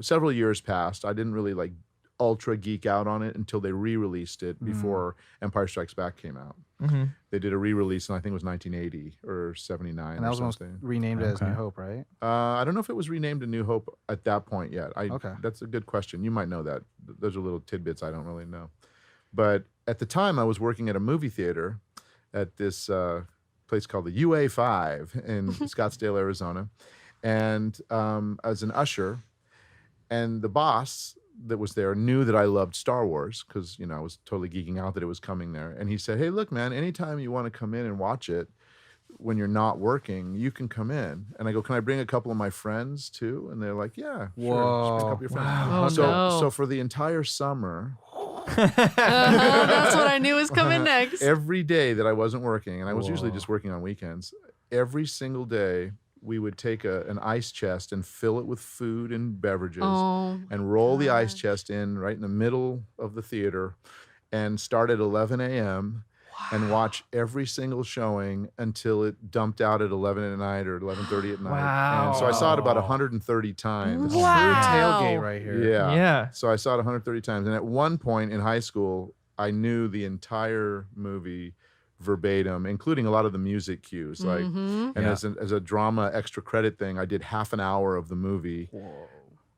[SPEAKER 1] several years passed. I didn't really like ultra geek out on it until they re-released it before Empire Strikes Back came out.
[SPEAKER 4] Mhm.
[SPEAKER 1] They did a re-release, and I think it was 1980 or 79
[SPEAKER 5] And that
[SPEAKER 1] or
[SPEAKER 5] was almost
[SPEAKER 1] something.
[SPEAKER 5] renamed as New
[SPEAKER 7] Okay.
[SPEAKER 5] Hope, right?
[SPEAKER 1] I don't know if it was renamed A New Hope at that point yet.
[SPEAKER 5] Okay.
[SPEAKER 1] That's a good question. You might know that. Those are little tidbits I don't really know. But at the time, I was working at a movie theater at this place called the UA5 in Scottsdale, Arizona. And as an usher, And the boss that was there knew that I loved Star Wars because, I was totally geeking out that it was coming there. And he said, hey, look, man, anytime you want to come in and watch it when you're not working, you can come in. And I go, can I bring a couple of my friends too? And they're like, yeah, sure. Just bring a couple of your friends.
[SPEAKER 6] Oh, no.
[SPEAKER 1] So for the entire summer,
[SPEAKER 6] That's what I knew was coming next.
[SPEAKER 1] every day that I wasn't working, and I was usually just working on weekends, every single day, we would take an ice chest and fill it with food and beverages and roll the ice chest in right in the middle of the theater and start at 11 a.m. and watch every single showing until it dumped out at 11 at night or 11:30 at night.
[SPEAKER 4] Wow.
[SPEAKER 1] And so I saw it about 130 times.
[SPEAKER 5] True tailgate right here.
[SPEAKER 1] Yeah.
[SPEAKER 4] Yeah.
[SPEAKER 1] So I saw it 130 times. And at one point in high school, I knew the entire movie verbatim, including a lot of the music cues. And as a drama extra credit thing, I did half an hour of the movie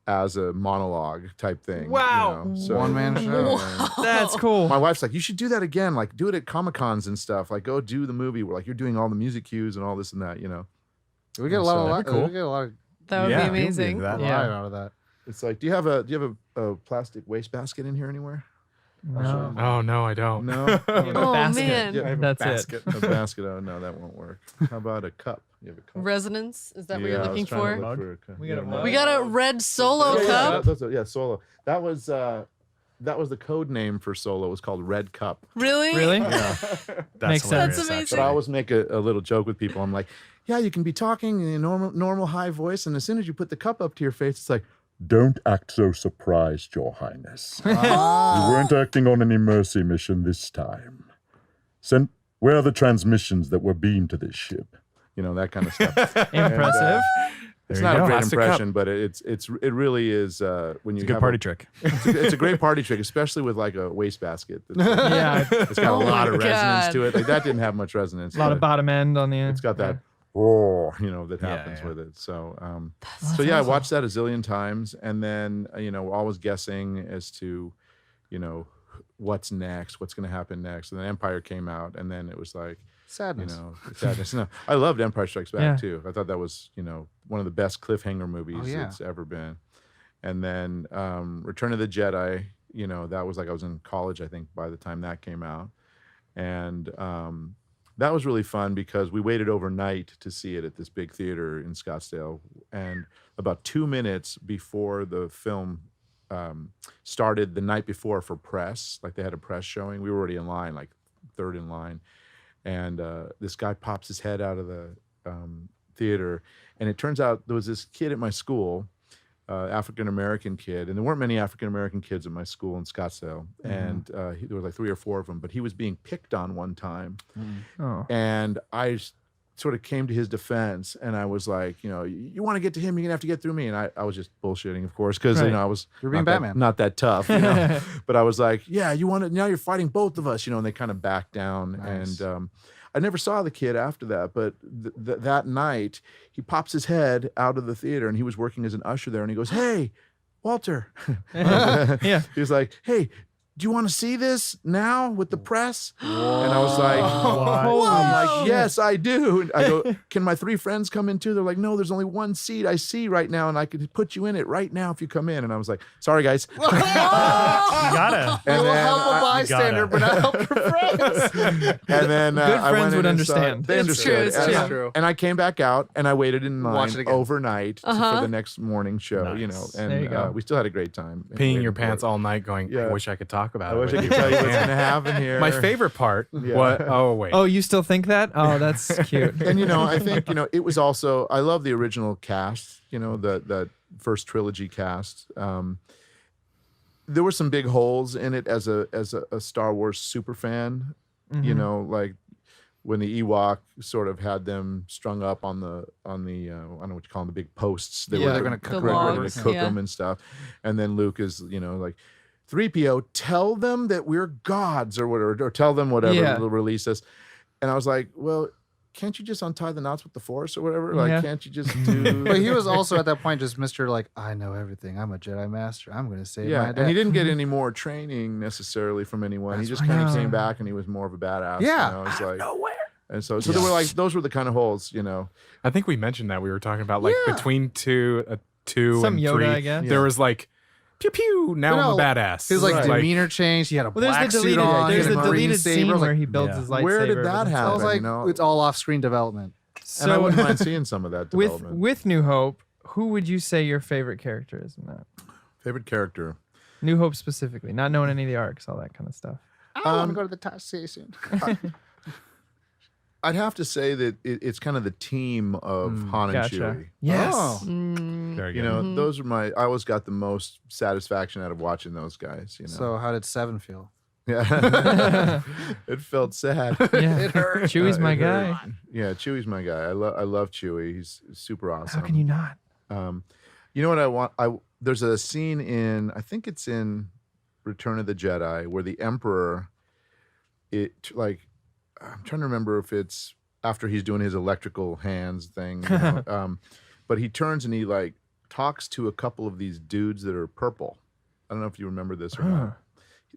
[SPEAKER 1] as a monologue type thing.
[SPEAKER 4] Wow.
[SPEAKER 1] So,
[SPEAKER 5] One-man show.
[SPEAKER 4] That's cool.
[SPEAKER 1] my wife's like, you should do that again. Like, do it at Comic-Cons and stuff. Like, go do the movie where like you're doing all the music cues and all this and that.
[SPEAKER 5] We get a lot
[SPEAKER 1] So-
[SPEAKER 5] of we get a lot of
[SPEAKER 6] That would
[SPEAKER 7] Yeah,
[SPEAKER 6] be
[SPEAKER 7] people do
[SPEAKER 6] amazing.
[SPEAKER 7] that.
[SPEAKER 4] Yeah.
[SPEAKER 5] live out of that.
[SPEAKER 1] It's like, do you have a plastic wastebasket in here anywhere?
[SPEAKER 4] No.
[SPEAKER 3] Oh no, I don't.
[SPEAKER 1] No.
[SPEAKER 6] Oh,
[SPEAKER 4] Basket.
[SPEAKER 6] man.
[SPEAKER 1] Yeah, I have a
[SPEAKER 4] That's
[SPEAKER 3] basket.
[SPEAKER 1] A basket. Oh no, that won't work. How about a cup? You have a cup.
[SPEAKER 6] Resonance? Is that what you're
[SPEAKER 1] I was
[SPEAKER 6] looking
[SPEAKER 1] trying to
[SPEAKER 6] for?
[SPEAKER 1] look for a cup.
[SPEAKER 4] We got a
[SPEAKER 1] Yeah,
[SPEAKER 4] mug.
[SPEAKER 6] We got a red Solo
[SPEAKER 1] Yeah,
[SPEAKER 6] cup.
[SPEAKER 1] Solo. That was the code name for Solo. It was called Red Cup.
[SPEAKER 6] Really?
[SPEAKER 4] Really?
[SPEAKER 7] That's
[SPEAKER 4] Makes sense.
[SPEAKER 7] hilarious,
[SPEAKER 6] That's amazing.
[SPEAKER 7] actually.
[SPEAKER 1] But I always make a little joke with people. I'm like, yeah, you can be talking in a normal high voice, and as soon as you put the cup up to your face, it's like,
[SPEAKER 8] Don't act so surprised, Your Highness. You weren't acting on any mercy mission this time. Where are the transmissions that were beamed to this ship?
[SPEAKER 1] that kind of stuff.
[SPEAKER 4] Impressive.
[SPEAKER 1] It's
[SPEAKER 7] There
[SPEAKER 1] not
[SPEAKER 7] you
[SPEAKER 1] a
[SPEAKER 7] go.
[SPEAKER 1] great
[SPEAKER 3] Plastic
[SPEAKER 1] impression, but it really is when you
[SPEAKER 7] It's a good
[SPEAKER 1] have
[SPEAKER 7] party trick.
[SPEAKER 1] It's a great party trick, especially with like a wastebasket.
[SPEAKER 4] Yeah.
[SPEAKER 1] It's got
[SPEAKER 6] Oh
[SPEAKER 1] a lot
[SPEAKER 6] my
[SPEAKER 1] of resonance
[SPEAKER 6] God.
[SPEAKER 1] to it. Like that didn't have much resonance.
[SPEAKER 4] A lot of
[SPEAKER 1] but
[SPEAKER 4] bottom end on the end.
[SPEAKER 1] It's got that roar, that happens
[SPEAKER 7] yeah.
[SPEAKER 1] with it. So, I watched that a zillion times, and then always guessing as to, what's next, what's going to happen next. And then Empire came out, and then it was like,
[SPEAKER 5] Sadness.
[SPEAKER 1] sadness. No, I loved Empire Strikes Back
[SPEAKER 4] Yeah.
[SPEAKER 1] too. I thought that was, one of the best cliffhanger movies
[SPEAKER 5] Oh, yeah.
[SPEAKER 1] it's ever been. And then Return of the Jedi, that was like I was in college, I think, by the time that came out. And that was really fun because we waited overnight to see it at this big theater in Scottsdale. And about 2 minutes before the film started the night before for press, like they had a press showing, we were already in line, like third in line. And this guy pops his head out of the theater. And it turns out there was this kid at my school, African-American kid. And there weren't many African-American kids at my school in Scottsdale. And there was like 3 or 4 of them. But he was being picked on one time.
[SPEAKER 4] Oh.
[SPEAKER 1] And I sort of came to his defense, and I was like, you want to get to him, you're gonna have to get through me. And I was just bullshitting, of course, because
[SPEAKER 4] Right.
[SPEAKER 1] I was
[SPEAKER 5] You're being
[SPEAKER 1] not that-
[SPEAKER 5] Batman.
[SPEAKER 1] not that tough, but I was like, yeah, you want to, now you're fighting both of us, and they kind of backed down.
[SPEAKER 5] Nice.
[SPEAKER 1] And I never saw the kid after that, but that night he pops his head out of the theater, and he was working as an usher there, and he goes, hey, Walter.
[SPEAKER 4] Yeah.
[SPEAKER 1] He was like, hey, do you want to see this now with the press? And I was like, I'm like, yes, I do. And I go, can my 3 friends come in too? They're like, no, there's only one seat I see right now, and I could put you in it right now if you come in. And I was like, sorry, guys.
[SPEAKER 7] You gotta.
[SPEAKER 1] And
[SPEAKER 5] We'll
[SPEAKER 1] then
[SPEAKER 5] help a
[SPEAKER 1] I-
[SPEAKER 5] bystander, but not help your friends.
[SPEAKER 1] And then
[SPEAKER 4] Good
[SPEAKER 1] I
[SPEAKER 4] friends
[SPEAKER 1] went in
[SPEAKER 4] would
[SPEAKER 1] and saw it.
[SPEAKER 4] understand.
[SPEAKER 1] They
[SPEAKER 6] It's true,
[SPEAKER 1] understood.
[SPEAKER 6] it's
[SPEAKER 1] And
[SPEAKER 6] true.
[SPEAKER 1] I-
[SPEAKER 5] True.
[SPEAKER 1] And I came back out and I waited in
[SPEAKER 5] Watch it
[SPEAKER 1] line
[SPEAKER 5] again.
[SPEAKER 1] overnight for the next morning show.
[SPEAKER 7] Nice.
[SPEAKER 1] And
[SPEAKER 4] There you go.
[SPEAKER 1] we still had a great time.
[SPEAKER 3] Peeing your
[SPEAKER 1] Waiting for
[SPEAKER 3] pants
[SPEAKER 1] it.
[SPEAKER 3] all night, going. I
[SPEAKER 1] Yeah.
[SPEAKER 3] wish I could talk about
[SPEAKER 1] I
[SPEAKER 3] it.
[SPEAKER 1] wish I
[SPEAKER 3] with
[SPEAKER 1] could tell you what's
[SPEAKER 3] Yeah.
[SPEAKER 1] going to happen here.
[SPEAKER 3] My favorite part.
[SPEAKER 1] Yeah.
[SPEAKER 3] What? Oh wait.
[SPEAKER 4] Oh, you still think that? Oh, that's cute.
[SPEAKER 1] And I think it was also, I love the original cast, that first trilogy cast. There were some big holes in it as a Star Wars super fan. Like when the Ewok sort of had them strung up on the I don't know what you call them, the big posts that
[SPEAKER 5] Yeah,
[SPEAKER 1] were
[SPEAKER 5] they're gonna
[SPEAKER 6] cook
[SPEAKER 1] where they're
[SPEAKER 6] logs,
[SPEAKER 1] gonna cook
[SPEAKER 6] yeah.
[SPEAKER 1] them and stuff. And then Luke is like, 3PO, tell them that we're gods or whatever, or tell them whatever,
[SPEAKER 4] Yeah.
[SPEAKER 1] they'll release us. And I was like, well, can't you just untie the knots with the Force or whatever? Like,
[SPEAKER 4] Yeah.
[SPEAKER 1] can't you just do?
[SPEAKER 5] But he was also at that point just Mr. like, I know everything. I'm a Jedi Master. I'm going to save my
[SPEAKER 1] yeah,
[SPEAKER 5] dad.
[SPEAKER 1] and he didn't get any more training necessarily from anyone.
[SPEAKER 5] That's
[SPEAKER 1] He just
[SPEAKER 5] right.
[SPEAKER 1] kind of
[SPEAKER 4] No.
[SPEAKER 1] came back and he was more of a badass.
[SPEAKER 5] Yeah.
[SPEAKER 1] It's like nowhere. And so there were like those were the kind of holes,
[SPEAKER 3] I think we mentioned that we were talking about like
[SPEAKER 1] Yeah.
[SPEAKER 3] between two 2
[SPEAKER 4] Some
[SPEAKER 3] and
[SPEAKER 4] Yoda,
[SPEAKER 3] 3,
[SPEAKER 4] I guess.
[SPEAKER 3] there was like pew pew. Now
[SPEAKER 5] But
[SPEAKER 3] I'm a
[SPEAKER 5] no,
[SPEAKER 3] badass.
[SPEAKER 5] His like
[SPEAKER 1] Right.
[SPEAKER 5] demeanor changed. He had a
[SPEAKER 4] Well, there's
[SPEAKER 5] black
[SPEAKER 4] the
[SPEAKER 5] suit
[SPEAKER 4] deleted,
[SPEAKER 5] on.
[SPEAKER 4] there's
[SPEAKER 5] he
[SPEAKER 4] the
[SPEAKER 5] had a green
[SPEAKER 4] deleted
[SPEAKER 5] saber. I
[SPEAKER 4] scene
[SPEAKER 5] was
[SPEAKER 4] where
[SPEAKER 5] like,
[SPEAKER 4] he builds
[SPEAKER 7] Yeah.
[SPEAKER 4] his lightsaber.
[SPEAKER 1] Where did that
[SPEAKER 4] but-
[SPEAKER 1] happen?
[SPEAKER 5] I was like,
[SPEAKER 1] you know?
[SPEAKER 5] it's all off-screen development.
[SPEAKER 1] And I
[SPEAKER 4] So
[SPEAKER 1] wouldn't mind seeing some of that
[SPEAKER 4] with
[SPEAKER 1] development.
[SPEAKER 4] New Hope, who would you say your favorite character is in that?
[SPEAKER 1] Favorite character?
[SPEAKER 4] New Hope specifically, not knowing any of the arcs, all that kind of stuff.
[SPEAKER 5] I want to go to the top station.
[SPEAKER 1] I'd have to say that it's kind of the team of Han and
[SPEAKER 4] Gotcha.
[SPEAKER 1] Chewie.
[SPEAKER 4] Yes.
[SPEAKER 5] Oh.
[SPEAKER 7] Very good.
[SPEAKER 1] You know, those are I always got the most satisfaction out of watching those guys. You know,
[SPEAKER 5] So how did 7 feel?
[SPEAKER 1] yeah, it felt sad.
[SPEAKER 4] Yeah. It hurt. Chewie's my
[SPEAKER 1] It
[SPEAKER 4] guy.
[SPEAKER 1] hurt. Yeah, Chewie's my guy. I love Chewie. He's super awesome.
[SPEAKER 4] How can you not?
[SPEAKER 1] You know what I want? There's a scene in, I think it's in Return of the Jedi, where the Emperor, I'm trying to remember if it's after he's doing his electrical hands thing, you know, but he turns and he like talks to a couple of these dudes that are purple. I don't know if you remember this or not.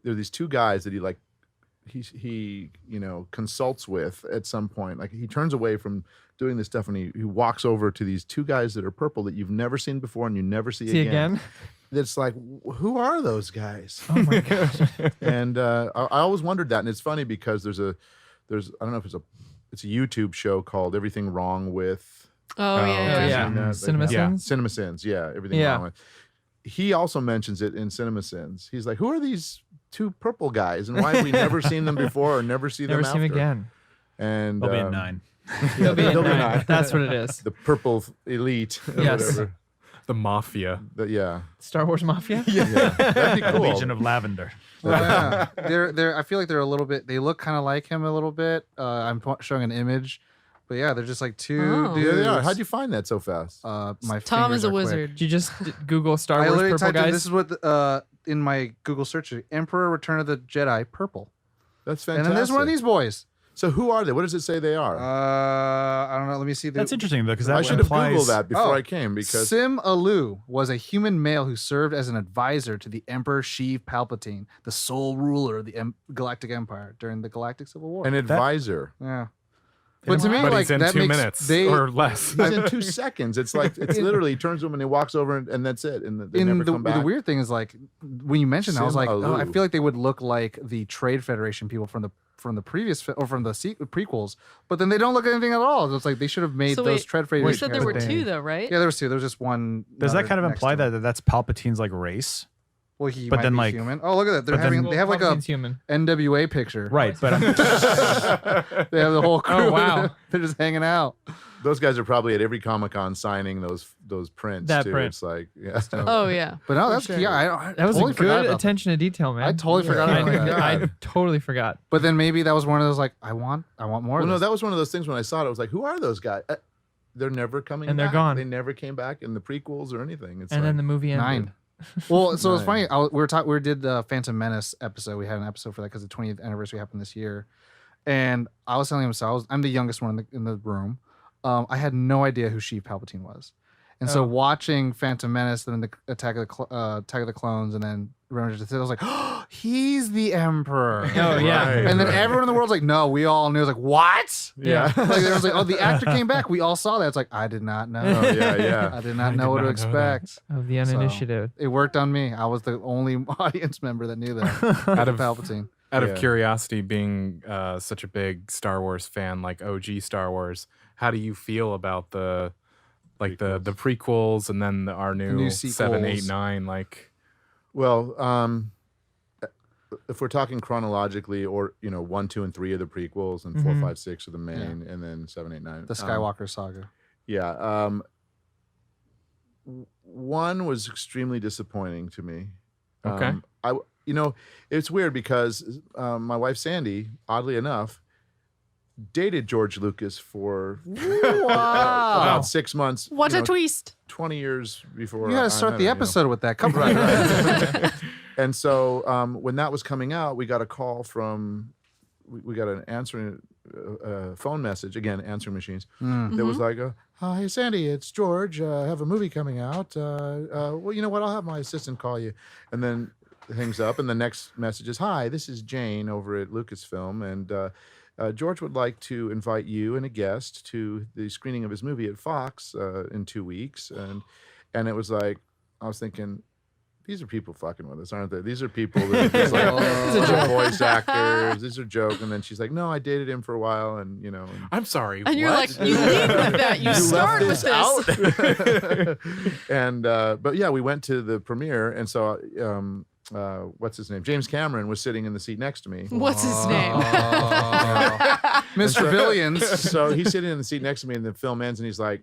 [SPEAKER 1] There are these two guys that he you know, consults with at some point. Like he turns away from doing this stuff and he walks over to these two guys that are purple that you've never seen before and you never see again. It's like, who are those guys?
[SPEAKER 4] Oh my gosh.
[SPEAKER 1] And I always wondered that. And it's funny because there's I don't know if it's a YouTube show called Everything Wrong with.
[SPEAKER 6] Oh,
[SPEAKER 1] have
[SPEAKER 6] yeah.
[SPEAKER 1] you
[SPEAKER 4] yeah.
[SPEAKER 1] seen that?
[SPEAKER 4] Cinema
[SPEAKER 1] Like,
[SPEAKER 4] Sins?
[SPEAKER 1] Cinema Sins, yeah. Everything
[SPEAKER 4] Yeah.
[SPEAKER 1] Wrong with. He also mentions it in Cinema Sins. He's like, who are these two purple guys? And why have we never seen them before or never see
[SPEAKER 4] Never
[SPEAKER 1] them
[SPEAKER 4] see him
[SPEAKER 1] after?
[SPEAKER 4] again.
[SPEAKER 1] And
[SPEAKER 7] They'll be in 9.
[SPEAKER 1] Yeah,
[SPEAKER 4] They'll be in 9.
[SPEAKER 1] nine.
[SPEAKER 4] That's what it is.
[SPEAKER 1] The purple elite. Or
[SPEAKER 4] Yes.
[SPEAKER 1] whatever.
[SPEAKER 3] The Mafia.
[SPEAKER 1] Yeah.
[SPEAKER 4] Star Wars Mafia?
[SPEAKER 1] Yeah. That'd be
[SPEAKER 7] The
[SPEAKER 1] cool.
[SPEAKER 7] Legion of Lavender.
[SPEAKER 5] Yeah. They're I feel like they're a little bit, they look kind of like him a little bit. I'm showing an image, but yeah, they're just like two
[SPEAKER 6] Oh.
[SPEAKER 5] dudes.
[SPEAKER 1] Yeah, they are. How'd you find that so fast?
[SPEAKER 5] My
[SPEAKER 6] Tom
[SPEAKER 5] fingers
[SPEAKER 6] is a
[SPEAKER 5] are quick.
[SPEAKER 6] wizard.
[SPEAKER 4] Did you just Google Star
[SPEAKER 5] I
[SPEAKER 4] Wars
[SPEAKER 5] literally
[SPEAKER 4] purple
[SPEAKER 5] typed in,
[SPEAKER 4] guys?
[SPEAKER 5] this is what in my Google search, Emperor Return of the Jedi purple.
[SPEAKER 1] That's
[SPEAKER 5] And
[SPEAKER 1] fantastic.
[SPEAKER 5] then there's one of these boys.
[SPEAKER 1] So who are they? What does it say they are?
[SPEAKER 5] I don't know. Let me see.
[SPEAKER 7] That's interesting though, because that
[SPEAKER 1] I should have
[SPEAKER 7] implies
[SPEAKER 1] Googled that before
[SPEAKER 5] Oh.
[SPEAKER 1] I came because
[SPEAKER 5] Sim Alu was a human male who served as an advisor to the Emperor Sheev Palpatine, the sole ruler of the Galactic Empire during the Galactic Civil War.
[SPEAKER 1] an advisor.
[SPEAKER 5] Yeah. But to me,
[SPEAKER 3] But
[SPEAKER 5] like
[SPEAKER 3] he's in
[SPEAKER 5] that
[SPEAKER 3] 2
[SPEAKER 5] makes
[SPEAKER 3] minutes
[SPEAKER 5] they
[SPEAKER 3] or less.
[SPEAKER 1] He's in 2 seconds. It's like it's literally he turns to him and he walks over and that's it. And they
[SPEAKER 5] in
[SPEAKER 1] never
[SPEAKER 5] the,
[SPEAKER 1] come back.
[SPEAKER 5] the weird thing is like when you mentioned that, I was
[SPEAKER 1] Sim
[SPEAKER 5] like, oh, I
[SPEAKER 1] Alu.
[SPEAKER 5] feel like they would look like the Trade Federation people from the previous or from the prequels, but then they don't look anything at all. It's like they should have made
[SPEAKER 6] So
[SPEAKER 5] those
[SPEAKER 6] wait,
[SPEAKER 5] Trade
[SPEAKER 6] You
[SPEAKER 5] Federation.
[SPEAKER 6] said there were
[SPEAKER 5] characters.
[SPEAKER 6] two, though, right?
[SPEAKER 5] Yeah, there was two. There was just one.
[SPEAKER 7] Does that
[SPEAKER 5] another
[SPEAKER 7] kind of
[SPEAKER 5] next
[SPEAKER 7] imply
[SPEAKER 5] to him.
[SPEAKER 7] that that's Palpatine's like race?
[SPEAKER 5] Well, he
[SPEAKER 7] but
[SPEAKER 5] might
[SPEAKER 7] then,
[SPEAKER 5] be
[SPEAKER 7] like-
[SPEAKER 5] human. Oh, look at that! They're
[SPEAKER 7] but then-
[SPEAKER 5] having they have like a
[SPEAKER 4] Palpatine's human.
[SPEAKER 5] NWA picture.
[SPEAKER 7] Right, but I'm,
[SPEAKER 5] They have the whole crew.
[SPEAKER 4] Oh, wow.
[SPEAKER 5] They're just hanging out.
[SPEAKER 1] Those guys are probably at every Comic-Con signing those prints
[SPEAKER 4] That
[SPEAKER 1] too.
[SPEAKER 4] print.
[SPEAKER 1] It's like yeah.
[SPEAKER 6] Oh, yeah.
[SPEAKER 5] But no, that's
[SPEAKER 1] sure.
[SPEAKER 5] yeah. I
[SPEAKER 4] That was
[SPEAKER 5] totally
[SPEAKER 4] a
[SPEAKER 5] forgot
[SPEAKER 4] good
[SPEAKER 5] about
[SPEAKER 4] attention to detail, man.
[SPEAKER 5] I totally forgot
[SPEAKER 1] about
[SPEAKER 5] that.
[SPEAKER 1] that.
[SPEAKER 4] I totally forgot.
[SPEAKER 5] But then maybe that was one of those like I want more.
[SPEAKER 1] Well,
[SPEAKER 5] of
[SPEAKER 1] no,
[SPEAKER 5] this.
[SPEAKER 1] that was one of those things when I saw it. I was like, who are those guys? They're never coming
[SPEAKER 4] And they're
[SPEAKER 1] back.
[SPEAKER 4] gone.
[SPEAKER 1] They never came back in the prequels or anything. It's
[SPEAKER 4] And
[SPEAKER 1] like,
[SPEAKER 4] then the movie ended.
[SPEAKER 5] 9. Well, so it's
[SPEAKER 1] Nine.
[SPEAKER 5] funny. We did the Phantom Menace episode. We had an episode for that because the 20th anniversary happened this year. And I was telling him, so I'm the youngest one in the room. I had no idea who Sheev Palpatine was. And so
[SPEAKER 4] Oh.
[SPEAKER 5] watching Phantom Menace, then the Attack of the Clones, and then Revenge of the Sith, I was like, oh, he's the Emperor.
[SPEAKER 4] Oh, yeah.
[SPEAKER 1] Right,
[SPEAKER 5] And then
[SPEAKER 1] right.
[SPEAKER 5] everyone in the world's like, no, we all knew. I was like, what?
[SPEAKER 4] Yeah.
[SPEAKER 5] Like there was like, oh, the actor came back. We all saw that. It's like, I did not know.
[SPEAKER 1] Oh, yeah, yeah.
[SPEAKER 5] I did not know what to
[SPEAKER 3] not know that.
[SPEAKER 5] expect.
[SPEAKER 4] Of the
[SPEAKER 5] So,
[SPEAKER 4] uninitiated.
[SPEAKER 5] it worked on me. I was the only audience member that knew that.
[SPEAKER 3] Out of
[SPEAKER 5] Palpatine.
[SPEAKER 3] Out
[SPEAKER 1] Yeah.
[SPEAKER 3] of curiosity, being such a big Star Wars fan, like OG Star Wars, how do you feel about the prequels and then our new,
[SPEAKER 5] new
[SPEAKER 3] 7, 8,
[SPEAKER 5] sequels.
[SPEAKER 3] 9? Like,
[SPEAKER 1] Well, if we're talking chronologically, or 1, 2, and 3 are the prequels, and 4,
[SPEAKER 4] Mhm.
[SPEAKER 1] 5, 6 are the main, and then 7, 8, 9.
[SPEAKER 5] The Skywalker saga.
[SPEAKER 1] Yeah. 1 was extremely disappointing to me.
[SPEAKER 3] Okay.
[SPEAKER 1] It's weird because my wife Sandy, oddly enough, dated George Lucas for about 6 months.
[SPEAKER 6] What a twist.
[SPEAKER 1] 20 years before.
[SPEAKER 5] You got
[SPEAKER 1] I
[SPEAKER 5] to start
[SPEAKER 1] met
[SPEAKER 5] the
[SPEAKER 1] him,
[SPEAKER 5] episode with that. Come
[SPEAKER 1] Right,
[SPEAKER 5] on.
[SPEAKER 1] right. And so when that was coming out, we got a call from, we got an answering phone message, again, answering machines, that was like, hey, Sandy, it's George. I have a movie coming out. Well, you know what? I'll have my assistant call you. And then hangs up, and the next message is, hi, this is Jane over at Lucasfilm, and George would like to invite you and a guest to the screening of his movie at Fox in 2 weeks. And it was like, I was thinking, these are people fucking with us, aren't they? These are people that are just like, these are voice actors. These are jokes. And then she's like, no, I dated him for a while, and you know. And
[SPEAKER 3] I'm sorry.
[SPEAKER 6] And you're
[SPEAKER 3] what?
[SPEAKER 6] like, you lead with that. You start with this.
[SPEAKER 1] And but yeah, we went to the premiere, and so what's his name? James Cameron was sitting in the seat next to me.
[SPEAKER 6] What's his name?
[SPEAKER 5] Mr. Billions.
[SPEAKER 1] So he's sitting in the seat next to me, and the film ends, and he's like,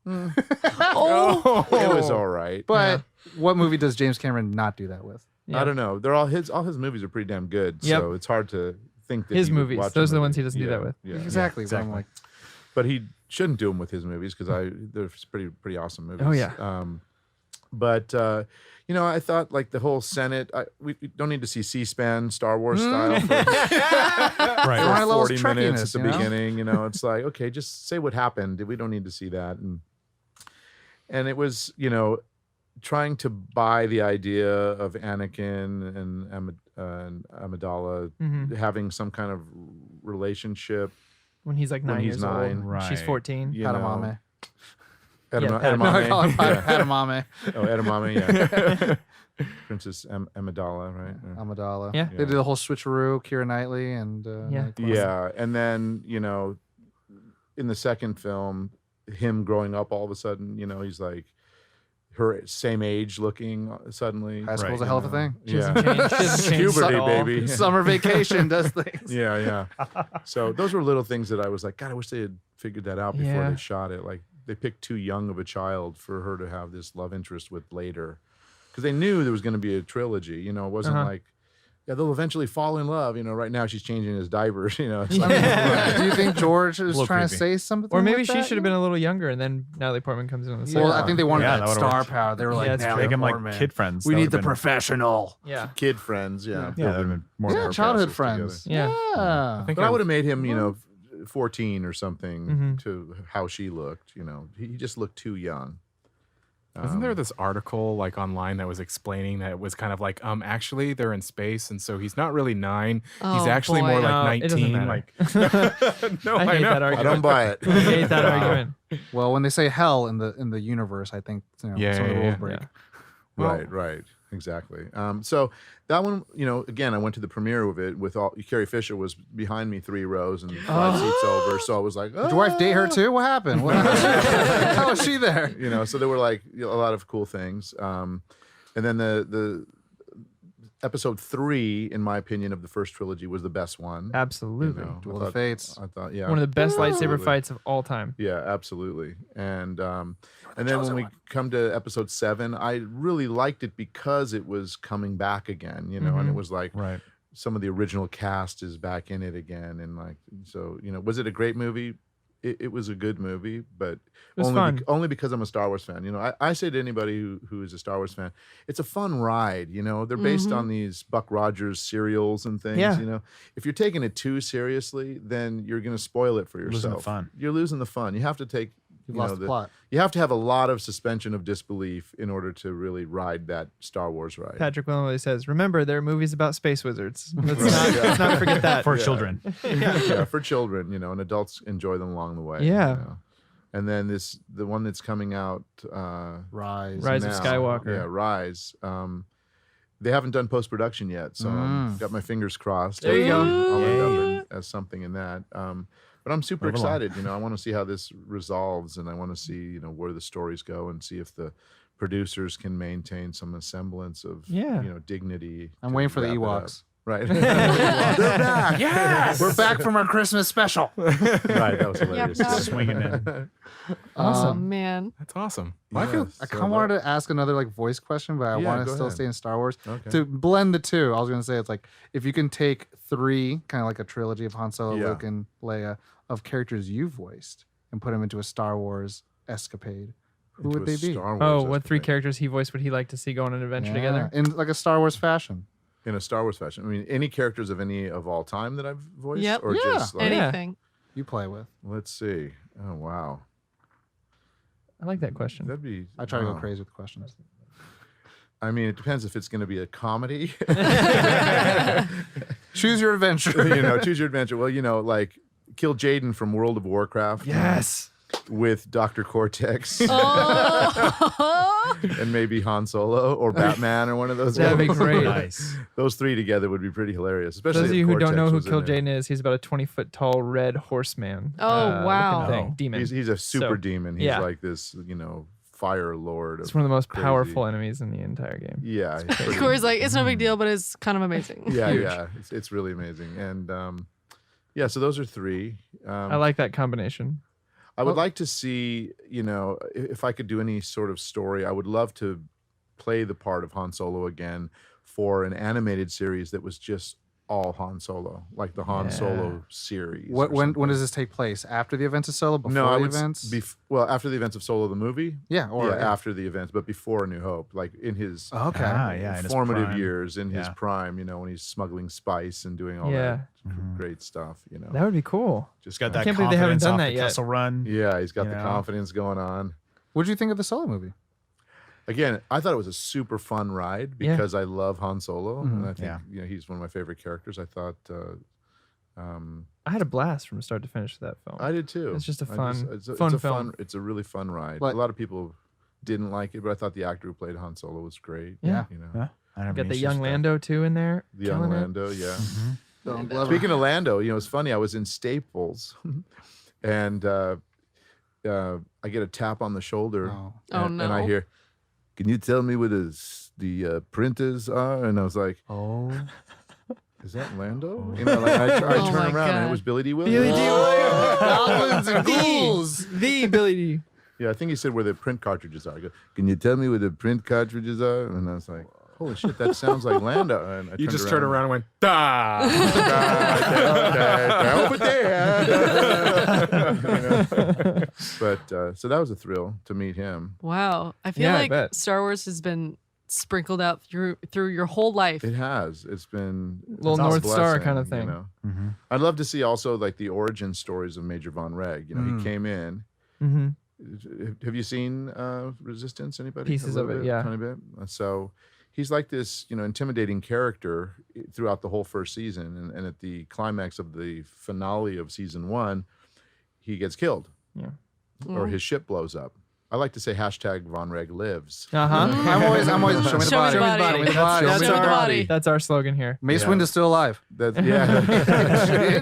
[SPEAKER 6] Oh,
[SPEAKER 1] it was all right.
[SPEAKER 5] But what movie does James Cameron not do that with?
[SPEAKER 4] Yeah.
[SPEAKER 1] I don't know. They're all his movies are pretty damn good.
[SPEAKER 4] Yep.
[SPEAKER 1] So it's hard to think that
[SPEAKER 4] His
[SPEAKER 1] he would
[SPEAKER 4] movies.
[SPEAKER 1] watch
[SPEAKER 4] Those
[SPEAKER 1] a
[SPEAKER 4] are the ones
[SPEAKER 1] movie.
[SPEAKER 4] he doesn't do that with.
[SPEAKER 1] Yeah.
[SPEAKER 5] Exactly. But I'm
[SPEAKER 7] exactly.
[SPEAKER 5] like,
[SPEAKER 1] But he shouldn't do them with his movies because they're pretty awesome movies.
[SPEAKER 4] Oh, yeah.
[SPEAKER 1] But you know, I thought like the whole Senate. We don't need to see C-SPAN Star Wars style for,
[SPEAKER 7] Right.
[SPEAKER 5] High
[SPEAKER 1] for
[SPEAKER 5] levels
[SPEAKER 1] 40 minutes at
[SPEAKER 5] trickiness,
[SPEAKER 1] the
[SPEAKER 5] you know?
[SPEAKER 1] beginning. You know, it's like, okay, just say what happened. We don't need to see that. And it was, you know, trying to buy the idea of Anakin and Amidala having some kind of relationship.
[SPEAKER 4] When he's like
[SPEAKER 1] When
[SPEAKER 4] 9
[SPEAKER 1] he's
[SPEAKER 4] years
[SPEAKER 1] 9.
[SPEAKER 4] old.
[SPEAKER 7] Right.
[SPEAKER 4] She's 14.
[SPEAKER 1] You know.
[SPEAKER 5] Padamame.
[SPEAKER 1] Edamame.
[SPEAKER 5] No, I call it
[SPEAKER 1] Yeah.
[SPEAKER 5] Padamame.
[SPEAKER 1] Oh, Edamame, yeah. Princess Amidala, right? Yeah.
[SPEAKER 5] Amidala.
[SPEAKER 4] Yeah.
[SPEAKER 5] They did the whole switcheroo, Keira Knightley, and
[SPEAKER 4] Yeah.
[SPEAKER 1] Yeah, and then, you know, in the second film, him growing up all of a sudden, you know, he's like her same age looking suddenly.
[SPEAKER 5] High school's
[SPEAKER 7] Right,
[SPEAKER 5] a hell of a thing.
[SPEAKER 4] She hasn't changed. She hasn't changed
[SPEAKER 1] Puberty,
[SPEAKER 4] at all.
[SPEAKER 1] baby.
[SPEAKER 5] Summer vacation does things.
[SPEAKER 1] Yeah. So those were little things that I was like, God, I wish they had figured that out before
[SPEAKER 4] Yeah.
[SPEAKER 1] they shot it. Like they picked too young of a child for her to have this love interest with later. Because they knew there was going to be a trilogy. You know, it wasn't like, yeah, they'll eventually fall in love. You know, right now she's changing his diapers. You know, it's like,
[SPEAKER 5] Do you think George was
[SPEAKER 7] little
[SPEAKER 5] trying to
[SPEAKER 7] creepy.
[SPEAKER 5] say something?
[SPEAKER 4] Or maybe
[SPEAKER 5] like
[SPEAKER 4] she
[SPEAKER 5] that?
[SPEAKER 4] should have been a little younger, and then Natalie Portman comes in on the
[SPEAKER 5] Well,
[SPEAKER 4] side.
[SPEAKER 5] I think they wanted
[SPEAKER 7] Yeah,
[SPEAKER 5] that
[SPEAKER 7] that would've
[SPEAKER 5] star
[SPEAKER 7] worked.
[SPEAKER 5] power. They were like,
[SPEAKER 4] that's
[SPEAKER 5] "Natalie
[SPEAKER 7] Make them like
[SPEAKER 5] Portman.
[SPEAKER 7] kid friends.
[SPEAKER 5] We
[SPEAKER 7] That
[SPEAKER 5] need
[SPEAKER 7] would've
[SPEAKER 5] the
[SPEAKER 7] been-
[SPEAKER 5] professional."
[SPEAKER 4] Yeah.
[SPEAKER 1] kid friends. Yeah.
[SPEAKER 7] Yeah, that'd been more.
[SPEAKER 5] Yeah,
[SPEAKER 1] more
[SPEAKER 5] childhood
[SPEAKER 1] impressive
[SPEAKER 5] friends.
[SPEAKER 1] together.
[SPEAKER 4] Yeah.
[SPEAKER 5] Yeah.
[SPEAKER 1] But I would have made him, you know, 14 or something
[SPEAKER 4] Mhm.
[SPEAKER 1] to how she looked. You know, he just looked too young.
[SPEAKER 3] Wasn't there this article like online that was explaining that it was kind of like, actually they're in space, and so he's not really 9. He's
[SPEAKER 6] Oh,
[SPEAKER 3] actually
[SPEAKER 6] boy.
[SPEAKER 3] more
[SPEAKER 4] No,
[SPEAKER 3] like
[SPEAKER 4] it doesn't
[SPEAKER 3] 19.
[SPEAKER 4] matter.
[SPEAKER 3] Like, no,
[SPEAKER 4] I
[SPEAKER 3] I
[SPEAKER 4] hate
[SPEAKER 3] know.
[SPEAKER 4] that
[SPEAKER 1] I
[SPEAKER 4] argument.
[SPEAKER 1] don't buy it.
[SPEAKER 4] I hate that argument.
[SPEAKER 5] Well, when they say hell in the universe, I think some of the
[SPEAKER 3] Yeah,
[SPEAKER 5] rules
[SPEAKER 3] yeah.
[SPEAKER 5] break.
[SPEAKER 4] Yeah.
[SPEAKER 1] Right, exactly. So that one, you know, again, I went to the premiere of it with all. Carrie Fisher was behind me 3 rows and 5 seats over, so I was like,
[SPEAKER 5] Did your wife date her too? What happened? How was she there?
[SPEAKER 1] You know, so there were like a lot of cool things. And then the episode 3, in my opinion, of the first trilogy was the best one.
[SPEAKER 4] Absolutely.
[SPEAKER 1] You know,
[SPEAKER 5] Duel
[SPEAKER 1] I
[SPEAKER 5] of the
[SPEAKER 1] thought-
[SPEAKER 5] Fates.
[SPEAKER 1] I thought, yeah,
[SPEAKER 4] One of the best lightsaber
[SPEAKER 1] Absolutely.
[SPEAKER 4] fights of all time.
[SPEAKER 1] Yeah, absolutely. And then when we come to episode 7, I really liked it because it was coming back again, you know, and it was like
[SPEAKER 7] Right.
[SPEAKER 1] some of the original cast is back in it again. And like, so, you know, was it a great movie? It was a good movie, but
[SPEAKER 4] was
[SPEAKER 1] only,
[SPEAKER 4] fun.
[SPEAKER 1] only because I'm a Star Wars fan. You know, I say to anybody who is a Star Wars fan, it's a fun ride. You know, they're based on these Buck Rogers serials and things.
[SPEAKER 4] Yeah.
[SPEAKER 1] You know, if you're taking it too seriously, then you're going to spoil it for yourself.
[SPEAKER 7] Losing the fun.
[SPEAKER 1] You're losing the fun. You have to take.
[SPEAKER 5] You've
[SPEAKER 1] You
[SPEAKER 5] lost
[SPEAKER 1] know,
[SPEAKER 5] the plot.
[SPEAKER 1] You have to have a lot of suspension of disbelief in order to really ride that Star Wars ride.
[SPEAKER 4] Patrick Williams says, "Remember, there are movies about space wizards. Let's not forget that."
[SPEAKER 7] For children.
[SPEAKER 1] Yeah, for children, you know, and adults enjoy them along the way.
[SPEAKER 4] Yeah.
[SPEAKER 1] You know. And then the one that's coming out,
[SPEAKER 5] Rise.
[SPEAKER 4] Rise of
[SPEAKER 1] now,
[SPEAKER 4] Skywalker.
[SPEAKER 1] Yeah, Rise. They haven't done post production yet, so got my fingers crossed.
[SPEAKER 4] There you go.
[SPEAKER 1] I'll end up as something in that. But I'm super
[SPEAKER 7] Move along.
[SPEAKER 1] excited. You know, I want to see how this resolves, and I want to see, you know, where the stories go, and see if the producers can maintain some semblance of,
[SPEAKER 4] Yeah.
[SPEAKER 1] you know, dignity.
[SPEAKER 5] I'm
[SPEAKER 1] to
[SPEAKER 5] waiting for the
[SPEAKER 1] wrap it up.
[SPEAKER 5] Ewoks.
[SPEAKER 1] Right. They're back.
[SPEAKER 5] Yes! We're back from our Christmas special.
[SPEAKER 1] Right. That was hilarious.
[SPEAKER 6] Yep.
[SPEAKER 7] Swinging in.
[SPEAKER 6] Oh man.
[SPEAKER 3] That's awesome.
[SPEAKER 5] I kind of wanted to ask another like voice question, but I
[SPEAKER 1] Yeah,
[SPEAKER 5] want
[SPEAKER 1] go
[SPEAKER 5] to still
[SPEAKER 1] ahead.
[SPEAKER 5] stay in Star Wars.
[SPEAKER 1] Okay.
[SPEAKER 5] To blend the two, I was going to say it's like if you can take 3, kind of like a trilogy of Han Solo,
[SPEAKER 1] Yeah.
[SPEAKER 5] Luke, and Leia, of characters you voiced and put them into a Star Wars escapade, who would they be?
[SPEAKER 4] Oh, what 3 characters he voiced would he like to see go on an adventure together?
[SPEAKER 5] in like a Star Wars fashion?
[SPEAKER 1] In a Star Wars fashion. I mean, any characters of any of all time that I've voiced?
[SPEAKER 6] Yep.
[SPEAKER 1] Or
[SPEAKER 5] Yeah.
[SPEAKER 1] just like,
[SPEAKER 6] Anything.
[SPEAKER 5] You play with.
[SPEAKER 1] let's see. Oh, wow.
[SPEAKER 4] I like that question.
[SPEAKER 1] That'd be.
[SPEAKER 5] I try to go
[SPEAKER 1] wow.
[SPEAKER 5] crazy with questions.
[SPEAKER 1] I mean, it depends if it's going to be a comedy.
[SPEAKER 5] Choose your adventure.
[SPEAKER 1] You know, choose your adventure. Well, you know, like kill Jaden from World of Warcraft.
[SPEAKER 4] Yes.
[SPEAKER 1] with Dr. Cortex
[SPEAKER 6] Oh.
[SPEAKER 1] and maybe Han Solo or Batman or one of those.
[SPEAKER 4] That'd be
[SPEAKER 1] guys.
[SPEAKER 4] great.
[SPEAKER 7] Nice.
[SPEAKER 1] Those three together would be pretty hilarious. Especially
[SPEAKER 4] Those of
[SPEAKER 1] if
[SPEAKER 4] you who don't
[SPEAKER 1] Cortex
[SPEAKER 4] know who
[SPEAKER 1] was in
[SPEAKER 4] Kill
[SPEAKER 1] there.
[SPEAKER 4] Jaden is, he's about a 20-foot tall red horseman.
[SPEAKER 6] Oh,
[SPEAKER 4] looking
[SPEAKER 6] wow.
[SPEAKER 4] thing, demon.
[SPEAKER 1] He's a super
[SPEAKER 4] So,
[SPEAKER 1] demon. He's
[SPEAKER 4] yeah.
[SPEAKER 1] like this, fire lord.
[SPEAKER 4] It's
[SPEAKER 1] of
[SPEAKER 4] one of the most
[SPEAKER 1] crazy-
[SPEAKER 4] powerful enemies in the entire game.
[SPEAKER 1] Yeah. he's pretty-
[SPEAKER 6] Corey's like, it's no big deal, but it's kind of amazing.
[SPEAKER 1] Yeah,
[SPEAKER 4] huge.
[SPEAKER 1] yeah. It's really amazing. And so those are three.
[SPEAKER 4] I like that combination.
[SPEAKER 1] I would like to see, if I could do any sort of story, I would love to play the part of Han Solo again for an animated series that was just all Han Solo, like the Han Solo series. or
[SPEAKER 5] When
[SPEAKER 1] something.
[SPEAKER 5] does this take place? After the events of Solo? Before
[SPEAKER 1] No, I
[SPEAKER 5] the
[SPEAKER 1] would
[SPEAKER 5] events?
[SPEAKER 1] after the events of Solo the movie.
[SPEAKER 5] Yeah, or
[SPEAKER 1] after the events, but before A New Hope, like in his
[SPEAKER 5] Okay.
[SPEAKER 7] in his
[SPEAKER 1] formative
[SPEAKER 7] prime.
[SPEAKER 1] years, in his
[SPEAKER 7] Yeah.
[SPEAKER 1] prime, when he's smuggling spice and doing all
[SPEAKER 4] Yeah.
[SPEAKER 1] that great stuff,
[SPEAKER 4] That would be cool.
[SPEAKER 1] just
[SPEAKER 7] Got
[SPEAKER 1] kinda-
[SPEAKER 7] that
[SPEAKER 4] can't believe they haven't
[SPEAKER 7] confidence
[SPEAKER 4] done
[SPEAKER 7] off
[SPEAKER 4] that
[SPEAKER 7] the
[SPEAKER 4] yet.
[SPEAKER 7] Kessel Run.
[SPEAKER 1] Yeah, he's got
[SPEAKER 7] You
[SPEAKER 1] the
[SPEAKER 7] know?
[SPEAKER 1] confidence going on.
[SPEAKER 5] What did you think of the Solo movie?
[SPEAKER 1] Again, I thought it was a super fun ride
[SPEAKER 4] Yeah.
[SPEAKER 1] because I love Han Solo, and I think
[SPEAKER 7] Yeah.
[SPEAKER 1] he's one of my favorite characters. I thought
[SPEAKER 4] I had a blast from start to finish with that film.
[SPEAKER 1] I did too.
[SPEAKER 4] It's just a
[SPEAKER 1] I
[SPEAKER 4] fun-
[SPEAKER 1] it's
[SPEAKER 4] fun
[SPEAKER 1] a
[SPEAKER 4] film.
[SPEAKER 1] It's a really fun ride.
[SPEAKER 5] But-
[SPEAKER 1] a lot of people didn't like it, but I thought the actor who played Han Solo was great.
[SPEAKER 4] Yeah.
[SPEAKER 7] Yeah. I don't have
[SPEAKER 4] Got
[SPEAKER 7] any
[SPEAKER 4] the
[SPEAKER 7] issues
[SPEAKER 4] young
[SPEAKER 7] with that.
[SPEAKER 4] Lando too in there.
[SPEAKER 1] The young
[SPEAKER 4] killing it.
[SPEAKER 1] Lando, yeah.
[SPEAKER 5] Don't
[SPEAKER 1] Speaking of Lando, it's funny. I was in Staples, and I get a tap on the shoulder,
[SPEAKER 5] Oh.
[SPEAKER 6] Oh,
[SPEAKER 1] and I
[SPEAKER 6] no.
[SPEAKER 1] hear, "Can you tell me where the printers are?" And I was like,
[SPEAKER 5] Oh.
[SPEAKER 1] "Is that Lando?" I turn
[SPEAKER 6] Oh my
[SPEAKER 1] around, and it
[SPEAKER 6] God.
[SPEAKER 1] was Billy D. Williams.
[SPEAKER 4] Billy D. Williams.
[SPEAKER 5] Goblins and ghouls.
[SPEAKER 4] The Billy D.
[SPEAKER 1] Yeah, I think he said where the print cartridges are. I go, "Can you tell me where the print cartridges are?" And I was like, "Holy shit, that sounds like Lando." And I
[SPEAKER 3] You just turned around and went, "Da!"
[SPEAKER 1] over there. But so that was a thrill to meet him.
[SPEAKER 6] Wow. I feel
[SPEAKER 4] Yeah, I
[SPEAKER 6] like
[SPEAKER 4] bet.
[SPEAKER 6] Star Wars has been sprinkled out through your whole life.
[SPEAKER 1] It has. It's been
[SPEAKER 4] Little
[SPEAKER 1] it's a
[SPEAKER 4] North Star
[SPEAKER 1] blessing,
[SPEAKER 4] kind of thing.
[SPEAKER 7] Mhm.
[SPEAKER 1] I'd love to see also like the origin stories of Major Von Reg. He came in.
[SPEAKER 4] Mm-hmm.
[SPEAKER 1] Have you seen Resistance? Anybody?
[SPEAKER 4] Pieces
[SPEAKER 1] A
[SPEAKER 4] of
[SPEAKER 1] little
[SPEAKER 4] it,
[SPEAKER 1] bit,
[SPEAKER 4] yeah.
[SPEAKER 1] tiny bit. So he's like this, intimidating character throughout the whole first season, and at the climax of the finale of season 1, he gets killed, or his ship blows up. I like to say #Von Reg lives.
[SPEAKER 4] Uh huh.
[SPEAKER 5] I'm always show me the
[SPEAKER 6] Show me
[SPEAKER 5] body.
[SPEAKER 6] the body.
[SPEAKER 5] Show me the body.
[SPEAKER 6] That's
[SPEAKER 5] Show me
[SPEAKER 6] our
[SPEAKER 5] the
[SPEAKER 6] body.
[SPEAKER 4] That's our slogan here.
[SPEAKER 5] Mace
[SPEAKER 1] Yeah.
[SPEAKER 5] Windu's still alive.
[SPEAKER 1] That's yeah.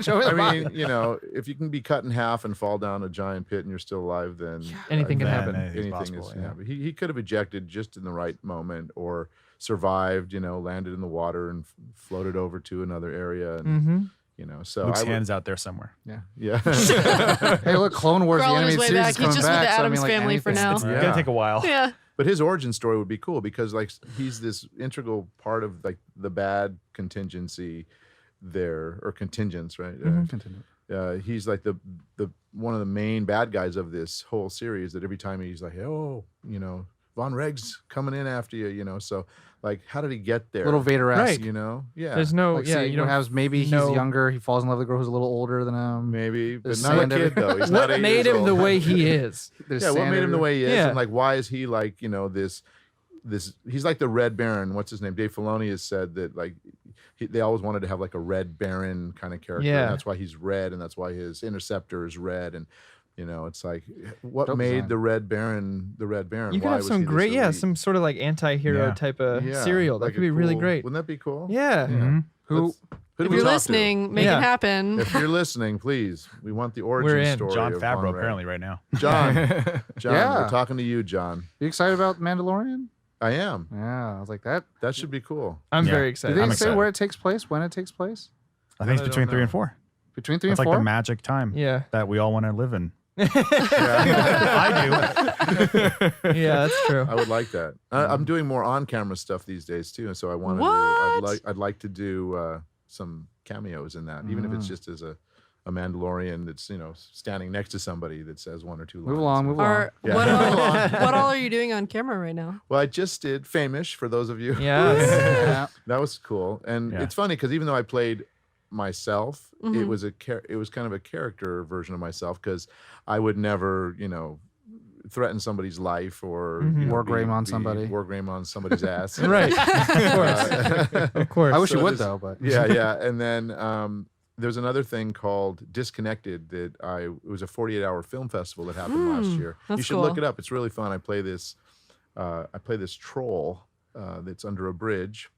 [SPEAKER 5] Show me the
[SPEAKER 1] I
[SPEAKER 5] body.
[SPEAKER 1] mean, if you can be cut in half and fall down a giant pit and you're still alive, then
[SPEAKER 4] Anything can
[SPEAKER 7] Then
[SPEAKER 4] happen.
[SPEAKER 7] anything's
[SPEAKER 1] anything
[SPEAKER 7] possible,
[SPEAKER 1] is.
[SPEAKER 7] yeah.
[SPEAKER 1] Yeah, but he could have ejected just in the right moment, or survived. Landed in the water and floated over to another area, and
[SPEAKER 4] Mm-hmm.
[SPEAKER 1] So
[SPEAKER 7] Luke's
[SPEAKER 1] I would,
[SPEAKER 7] hands out there somewhere.
[SPEAKER 1] yeah.
[SPEAKER 5] Hey, look, Clone Wars,
[SPEAKER 6] We're
[SPEAKER 5] the
[SPEAKER 6] all on his
[SPEAKER 5] animated
[SPEAKER 6] way
[SPEAKER 5] series
[SPEAKER 6] back.
[SPEAKER 5] is
[SPEAKER 6] He's
[SPEAKER 5] coming
[SPEAKER 6] just with the
[SPEAKER 5] back. So, I
[SPEAKER 6] Addams
[SPEAKER 5] mean, like,
[SPEAKER 6] family for
[SPEAKER 5] anything-
[SPEAKER 6] now.
[SPEAKER 7] It's
[SPEAKER 1] Yeah.
[SPEAKER 7] gonna take a while.
[SPEAKER 6] Yeah.
[SPEAKER 1] But his origin story would be cool because he's this integral part of the bad contingency there, or contingents, right?
[SPEAKER 5] Continue.
[SPEAKER 1] He's like the one of the main bad guys of this whole series. That every time he's like, "Oh, Von Reg's coming in after you," So how did he get there?
[SPEAKER 5] Little Vader-esque.
[SPEAKER 4] Right.
[SPEAKER 1] Yeah.
[SPEAKER 4] There's no,
[SPEAKER 5] Like,
[SPEAKER 4] yeah,
[SPEAKER 5] see,
[SPEAKER 4] you don't.
[SPEAKER 5] maybe he's
[SPEAKER 4] know-
[SPEAKER 5] younger. He falls in love with a girl who's a little older than him.
[SPEAKER 1] Maybe, but
[SPEAKER 5] There's
[SPEAKER 1] not a
[SPEAKER 5] sand
[SPEAKER 1] kid though. He's not
[SPEAKER 4] What
[SPEAKER 1] 8
[SPEAKER 4] made
[SPEAKER 1] years
[SPEAKER 4] him the
[SPEAKER 1] old.
[SPEAKER 4] way he is?
[SPEAKER 5] There's
[SPEAKER 1] Yeah, what
[SPEAKER 5] sand
[SPEAKER 1] made him the
[SPEAKER 5] everywhere.
[SPEAKER 1] way he is,
[SPEAKER 4] Yeah.
[SPEAKER 1] and why is he this? He's like the Red Baron. What's his name? Dave Filoni has said that they always wanted to have a Red Baron kind of character.
[SPEAKER 4] Yeah.
[SPEAKER 1] And that's why he's red, and that's why his interceptor is red, and it's like what
[SPEAKER 5] Dope
[SPEAKER 1] made
[SPEAKER 5] design.
[SPEAKER 1] the Red Baron the Red Baron?
[SPEAKER 4] You could
[SPEAKER 1] Why
[SPEAKER 4] have
[SPEAKER 1] was
[SPEAKER 4] some
[SPEAKER 1] he this
[SPEAKER 4] great,
[SPEAKER 1] elite?
[SPEAKER 4] some sort of anti-hero
[SPEAKER 7] Yeah.
[SPEAKER 4] type of
[SPEAKER 1] Yeah,
[SPEAKER 4] serial. That
[SPEAKER 1] like
[SPEAKER 4] could
[SPEAKER 1] a
[SPEAKER 4] be really
[SPEAKER 1] cool-
[SPEAKER 4] great.
[SPEAKER 1] Wouldn't that be cool?
[SPEAKER 4] Yeah.
[SPEAKER 7] Mhm.
[SPEAKER 5] Who?
[SPEAKER 1] Let's- who do
[SPEAKER 6] If
[SPEAKER 1] we
[SPEAKER 6] you're
[SPEAKER 1] talk to?
[SPEAKER 6] listening, make
[SPEAKER 4] Yeah.
[SPEAKER 6] it happen.
[SPEAKER 1] If you're listening, please, we want the origin
[SPEAKER 4] We're in.
[SPEAKER 1] story.
[SPEAKER 7] John
[SPEAKER 1] of
[SPEAKER 7] Favreau
[SPEAKER 1] Von Reg.
[SPEAKER 7] apparently right now.
[SPEAKER 1] John,
[SPEAKER 5] Yeah.
[SPEAKER 1] we're talking to you, John.
[SPEAKER 5] You excited about Mandalorian?
[SPEAKER 1] I am.
[SPEAKER 5] Yeah, I was like that.
[SPEAKER 1] That should be cool.
[SPEAKER 4] I'm
[SPEAKER 7] Yeah.
[SPEAKER 4] very
[SPEAKER 5] Did
[SPEAKER 4] excited.
[SPEAKER 5] they
[SPEAKER 7] I'm
[SPEAKER 5] say
[SPEAKER 7] excited.
[SPEAKER 5] where it takes place? When it takes place?
[SPEAKER 7] I think it's
[SPEAKER 1] I
[SPEAKER 7] between
[SPEAKER 1] don't
[SPEAKER 7] 3 and
[SPEAKER 1] know.
[SPEAKER 7] 4.
[SPEAKER 5] Between 3
[SPEAKER 7] It's
[SPEAKER 5] and
[SPEAKER 7] like
[SPEAKER 5] 4?
[SPEAKER 7] the magic time
[SPEAKER 4] Yeah.
[SPEAKER 7] that we all want to live in.
[SPEAKER 1] I
[SPEAKER 4] Yeah, that's true.
[SPEAKER 1] I would like that. I'm doing more on-camera stuff these days too, and so I want to.
[SPEAKER 6] What?
[SPEAKER 1] I'd like to do some cameos in that, even if it's just as a Mandalorian that's standing next to somebody that says one or two lines.
[SPEAKER 5] Move along, move along.
[SPEAKER 6] Or
[SPEAKER 1] Yeah.
[SPEAKER 6] what all are you doing on camera right now?
[SPEAKER 1] Well, I just did Famish for those of you.
[SPEAKER 4] Yes.
[SPEAKER 5] Yeah.
[SPEAKER 1] That was cool, and
[SPEAKER 7] Yeah.
[SPEAKER 1] it's funny because even though I played myself, it
[SPEAKER 6] Mhm.
[SPEAKER 1] was it was kind of a character version of myself because I would never threaten somebody's life or
[SPEAKER 5] Wargame on somebody.
[SPEAKER 1] wargame on somebody's ass.
[SPEAKER 4] Right. Of course. Of course.
[SPEAKER 5] I wish you
[SPEAKER 1] So
[SPEAKER 5] would
[SPEAKER 1] just-
[SPEAKER 5] though, but
[SPEAKER 1] yeah, and then there's another thing called Disconnected that it was a 48-hour film festival that happened last year. You
[SPEAKER 6] that's
[SPEAKER 1] should look
[SPEAKER 6] cool.
[SPEAKER 1] it up. It's really fun. I play this troll that's under a bridge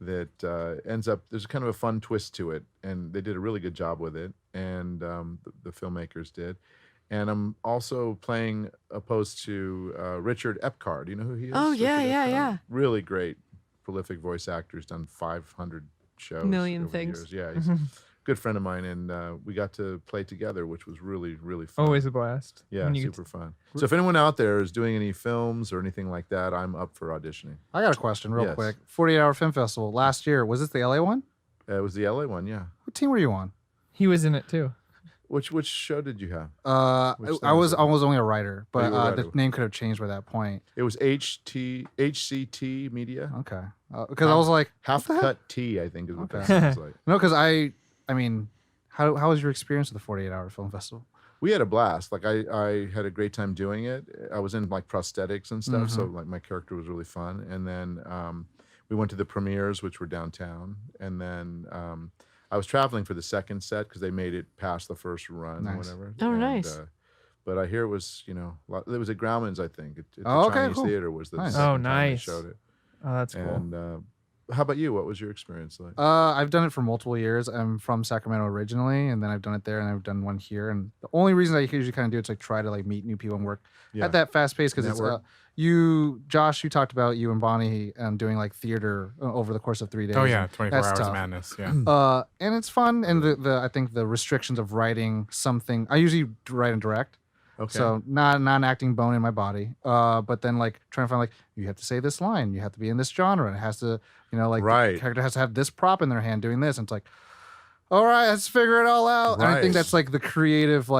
[SPEAKER 1] that ends up, there's kind of a fun twist to it, and they did a really good job with it, and the filmmakers did. And I'm also playing opposed to Richard Epcar. Do you know who he is?
[SPEAKER 6] Oh, yeah,
[SPEAKER 1] Richard
[SPEAKER 6] yeah,
[SPEAKER 1] Epcar?
[SPEAKER 6] yeah.
[SPEAKER 1] Really great, prolific voice actor. He's done 500 shows.
[SPEAKER 6] Million
[SPEAKER 1] over the
[SPEAKER 6] things.
[SPEAKER 1] years. Yeah, he's a good friend of mine, and we got to play together, which was really, really fun.
[SPEAKER 4] Always a blast.
[SPEAKER 1] Yeah,
[SPEAKER 4] when you get
[SPEAKER 1] super fun. So if anyone out there is doing any films or anything like that, I'm up for auditioning.
[SPEAKER 5] I got a question real
[SPEAKER 1] Yes.
[SPEAKER 5] quick. 48-hour film festival last year. Was this the LA one?
[SPEAKER 1] It was the LA one, yeah.
[SPEAKER 5] What team were you on?
[SPEAKER 4] He was in it too.
[SPEAKER 1] Which show did you have? Which
[SPEAKER 5] I
[SPEAKER 1] thing
[SPEAKER 5] was
[SPEAKER 1] was it?
[SPEAKER 5] almost only a writer, but
[SPEAKER 1] you were a
[SPEAKER 5] the
[SPEAKER 1] writer.
[SPEAKER 5] name could have changed by that point.
[SPEAKER 1] It was HCT Media.
[SPEAKER 5] Okay, because I was like,
[SPEAKER 1] Half
[SPEAKER 5] what the heck?
[SPEAKER 1] Cut T, I think is what that
[SPEAKER 5] Okay.
[SPEAKER 1] sounds like.
[SPEAKER 5] No, because I mean, how was your experience with the 48-hour film festival?
[SPEAKER 1] We had a blast. Like I had a great time doing it. I was in like prosthetics and stuff, so like my character was really fun. And then we went to the premieres, which were downtown, and then I was traveling for the second set because they made it past the first run or
[SPEAKER 5] Nice.
[SPEAKER 1] whatever.
[SPEAKER 6] Oh,
[SPEAKER 1] And,
[SPEAKER 6] nice.
[SPEAKER 1] But I hear it was, it was at Grauman's, I think. At the
[SPEAKER 5] Oh, okay,
[SPEAKER 1] Chinese
[SPEAKER 5] cool.
[SPEAKER 1] Theater was the
[SPEAKER 5] Nice.
[SPEAKER 1] second
[SPEAKER 4] Oh,
[SPEAKER 1] time they
[SPEAKER 4] nice.
[SPEAKER 1] showed it.
[SPEAKER 4] Oh, that's cool.
[SPEAKER 1] And how about you? What was your experience like?
[SPEAKER 5] I've done it for multiple years. I'm from Sacramento originally, and then I've done it there, and I've done one here. And the only reason I usually kind of do it is like try to like meet new people and work
[SPEAKER 1] Yeah.
[SPEAKER 5] at that fast pace because it's
[SPEAKER 1] Network.
[SPEAKER 5] Josh, you talked about you and Bonnie doing like theater over the course of 3 days.
[SPEAKER 3] Oh yeah,
[SPEAKER 5] and
[SPEAKER 3] 24
[SPEAKER 5] that's
[SPEAKER 3] hours
[SPEAKER 5] tough.
[SPEAKER 3] of madness. Yeah.
[SPEAKER 5] And it's fun, and the I think the restrictions of writing something. I usually write and direct.
[SPEAKER 1] Okay.
[SPEAKER 5] So not an acting bone in my body. But then like trying to find like you have to say this line, you have to be in this genre, and it has to, like
[SPEAKER 1] Right.
[SPEAKER 5] the character has to have this prop in their hand doing this, and it's like, all right, let's figure it all out. And I
[SPEAKER 1] Right.
[SPEAKER 5] think that's like the creative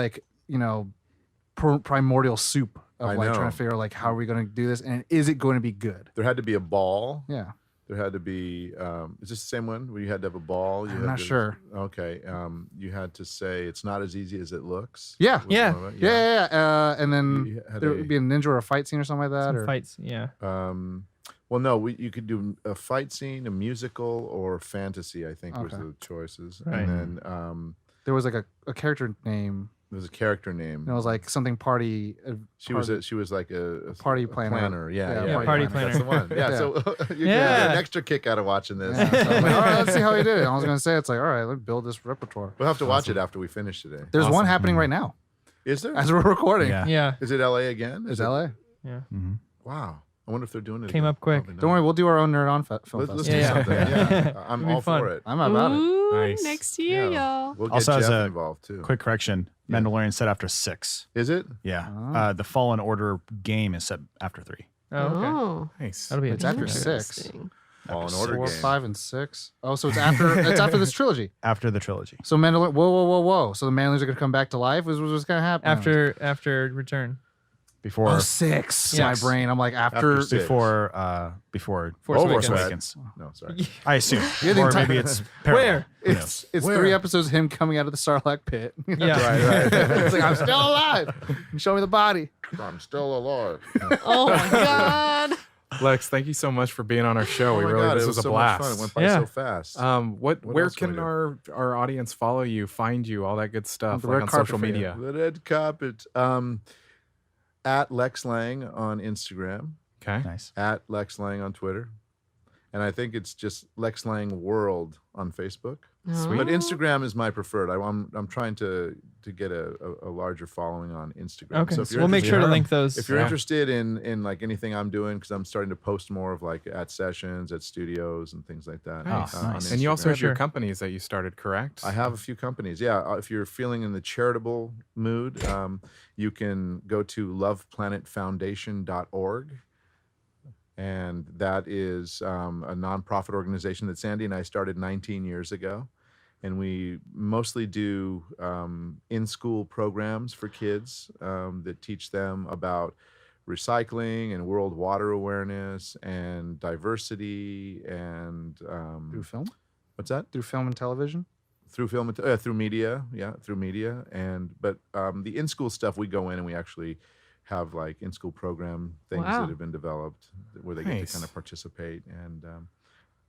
[SPEAKER 5] primordial soup of
[SPEAKER 1] I
[SPEAKER 5] like
[SPEAKER 1] know.
[SPEAKER 5] trying to figure out like how are we going to do this, and is it going to be good?
[SPEAKER 1] There had to be a ball.
[SPEAKER 5] Yeah.
[SPEAKER 1] There had to be. Is this the same one where you had to have a ball? You
[SPEAKER 5] I'm
[SPEAKER 1] had
[SPEAKER 5] not
[SPEAKER 1] to-
[SPEAKER 5] sure.
[SPEAKER 1] Okay. You had to say it's not as easy as it looks.
[SPEAKER 5] Yeah.
[SPEAKER 1] was
[SPEAKER 4] Yeah.
[SPEAKER 1] one of it?
[SPEAKER 5] Yeah. And then
[SPEAKER 1] You had
[SPEAKER 5] there
[SPEAKER 1] a-
[SPEAKER 5] would be a ninja or a fight scene or something like that.
[SPEAKER 4] Some
[SPEAKER 5] or
[SPEAKER 4] fights. Yeah.
[SPEAKER 1] Well, no. You could do a fight scene, a musical, or fantasy. I think was
[SPEAKER 5] Okay.
[SPEAKER 1] the choices.
[SPEAKER 4] Right.
[SPEAKER 1] And then
[SPEAKER 5] there was like a character name.
[SPEAKER 1] there was a character name.
[SPEAKER 5] And it was like something party.
[SPEAKER 1] She was like a
[SPEAKER 5] Party planner.
[SPEAKER 1] Yeah,
[SPEAKER 5] Yeah,
[SPEAKER 4] party
[SPEAKER 1] That's the one. Yeah.
[SPEAKER 5] Yeah.
[SPEAKER 1] So you
[SPEAKER 4] Yeah.
[SPEAKER 1] get an extra kick out of watching this.
[SPEAKER 5] Yeah, so I'm like, all right, let's see how he did it. I was going to say, it's like, all right, let's build this repertoire.
[SPEAKER 1] We'll have to watch it after we finish today.
[SPEAKER 5] There's one
[SPEAKER 3] Awesome.
[SPEAKER 5] happening right now
[SPEAKER 1] Is there?
[SPEAKER 5] as we're recording.
[SPEAKER 7] Yeah.
[SPEAKER 4] Yeah.
[SPEAKER 1] Is it LA again?
[SPEAKER 5] Is
[SPEAKER 1] it
[SPEAKER 5] LA?
[SPEAKER 4] Yeah.
[SPEAKER 1] Wow. I wonder if they're doing it.
[SPEAKER 4] Came
[SPEAKER 1] again.
[SPEAKER 4] up quick.
[SPEAKER 1] Probably
[SPEAKER 5] Don't
[SPEAKER 1] not.
[SPEAKER 5] worry, we'll do our own Nerd On film
[SPEAKER 1] Let's
[SPEAKER 5] festival.
[SPEAKER 1] do
[SPEAKER 4] Yeah.
[SPEAKER 1] something. Yeah. I'm
[SPEAKER 4] It'd be
[SPEAKER 1] all
[SPEAKER 4] fun.
[SPEAKER 1] for it.
[SPEAKER 5] I'm about it.
[SPEAKER 6] Ooh,
[SPEAKER 3] Nice.
[SPEAKER 6] next year, y'all.
[SPEAKER 1] We'll get
[SPEAKER 7] Also, as
[SPEAKER 1] Jeff
[SPEAKER 7] a
[SPEAKER 1] involved too.
[SPEAKER 7] Quick correction:
[SPEAKER 1] Yeah.
[SPEAKER 7] Mandalorian set after 6.
[SPEAKER 1] Is it?
[SPEAKER 7] Yeah.
[SPEAKER 5] Oh.
[SPEAKER 7] The Fallen Order game is set after 3.
[SPEAKER 4] Oh, okay.
[SPEAKER 6] Oh,
[SPEAKER 3] Nice.
[SPEAKER 4] That'll be
[SPEAKER 5] It's after
[SPEAKER 4] interesting.
[SPEAKER 5] 6.
[SPEAKER 6] interesting.
[SPEAKER 1] All in order
[SPEAKER 5] 4,
[SPEAKER 1] game.
[SPEAKER 5] 5, and 6. Oh, so it's after this trilogy.
[SPEAKER 7] After the trilogy.
[SPEAKER 5] So Mandalorian. Whoa. So the Mandalorians are going to come back to life? What's going to happen?
[SPEAKER 4] After Return.
[SPEAKER 7] Before
[SPEAKER 5] Oh, 6. My
[SPEAKER 4] Yes.
[SPEAKER 5] brain. I'm like after.
[SPEAKER 1] After 6.
[SPEAKER 7] before
[SPEAKER 4] Force
[SPEAKER 1] Force
[SPEAKER 4] Awakens.
[SPEAKER 7] Awakens.
[SPEAKER 1] No, sorry.
[SPEAKER 7] I assume.
[SPEAKER 5] You're the
[SPEAKER 7] Or
[SPEAKER 5] entire-
[SPEAKER 7] maybe it's
[SPEAKER 4] Where?
[SPEAKER 7] parallel. Who knows?
[SPEAKER 5] It's
[SPEAKER 1] Where?
[SPEAKER 5] 3 episodes of him coming out of the Sarlacc pit.
[SPEAKER 4] Yeah.
[SPEAKER 1] Right.
[SPEAKER 5] It's like, I'm still alive. Show me the body.
[SPEAKER 1] I'm still alive.
[SPEAKER 6] Oh my God.
[SPEAKER 3] Lex, thank you so much for being on our show.
[SPEAKER 1] Oh
[SPEAKER 3] we
[SPEAKER 1] my
[SPEAKER 3] really
[SPEAKER 1] God,
[SPEAKER 3] this
[SPEAKER 1] it
[SPEAKER 3] was a
[SPEAKER 1] so
[SPEAKER 3] blast.
[SPEAKER 1] much fun. It went by
[SPEAKER 4] Yeah.
[SPEAKER 1] so fast.
[SPEAKER 3] Where
[SPEAKER 1] else can I
[SPEAKER 3] can
[SPEAKER 1] do?
[SPEAKER 3] our audience follow you, find you, all that good stuff,
[SPEAKER 5] The
[SPEAKER 3] like
[SPEAKER 5] red
[SPEAKER 3] on
[SPEAKER 5] carpet
[SPEAKER 3] social
[SPEAKER 5] for you.
[SPEAKER 3] media?
[SPEAKER 1] The red carpet. At Lex Lang on Instagram.
[SPEAKER 3] Okay.
[SPEAKER 7] Nice.
[SPEAKER 1] At Lex Lang on Twitter. And I think it's just Lex Lang World on Facebook.
[SPEAKER 6] Sweet.
[SPEAKER 1] But Instagram is my preferred. I'm trying to get a larger following on Instagram.
[SPEAKER 4] Okay.
[SPEAKER 1] So if
[SPEAKER 4] So
[SPEAKER 1] you're
[SPEAKER 4] we'll make
[SPEAKER 1] interested-
[SPEAKER 4] sure to
[SPEAKER 3] Yeah.
[SPEAKER 4] link those.
[SPEAKER 1] If you're
[SPEAKER 3] Yeah.
[SPEAKER 1] interested in like anything I'm doing, because I'm starting to post more of like at sessions, at studios, and things like that.
[SPEAKER 3] Nice.
[SPEAKER 1] on
[SPEAKER 7] Nice.
[SPEAKER 3] And you also
[SPEAKER 1] Instagram.
[SPEAKER 3] have your
[SPEAKER 4] Sure.
[SPEAKER 3] companies that you started, correct?
[SPEAKER 1] I have a few companies. Yeah, if you're feeling in the charitable mood, you can go to loveplanetfoundation.org. And that is a nonprofit organization that Sandy and I started 19 years ago. And we mostly do in-school programs for kids that teach them about recycling and world water awareness and diversity and
[SPEAKER 5] Through film?
[SPEAKER 1] what's that?
[SPEAKER 5] Through film and television?
[SPEAKER 1] Through film and through media, through media. But the in-school stuff, we go in and we actually have like in-school program things
[SPEAKER 6] Wow.
[SPEAKER 1] that have been developed where they get
[SPEAKER 3] Nice.
[SPEAKER 1] to kind of participate and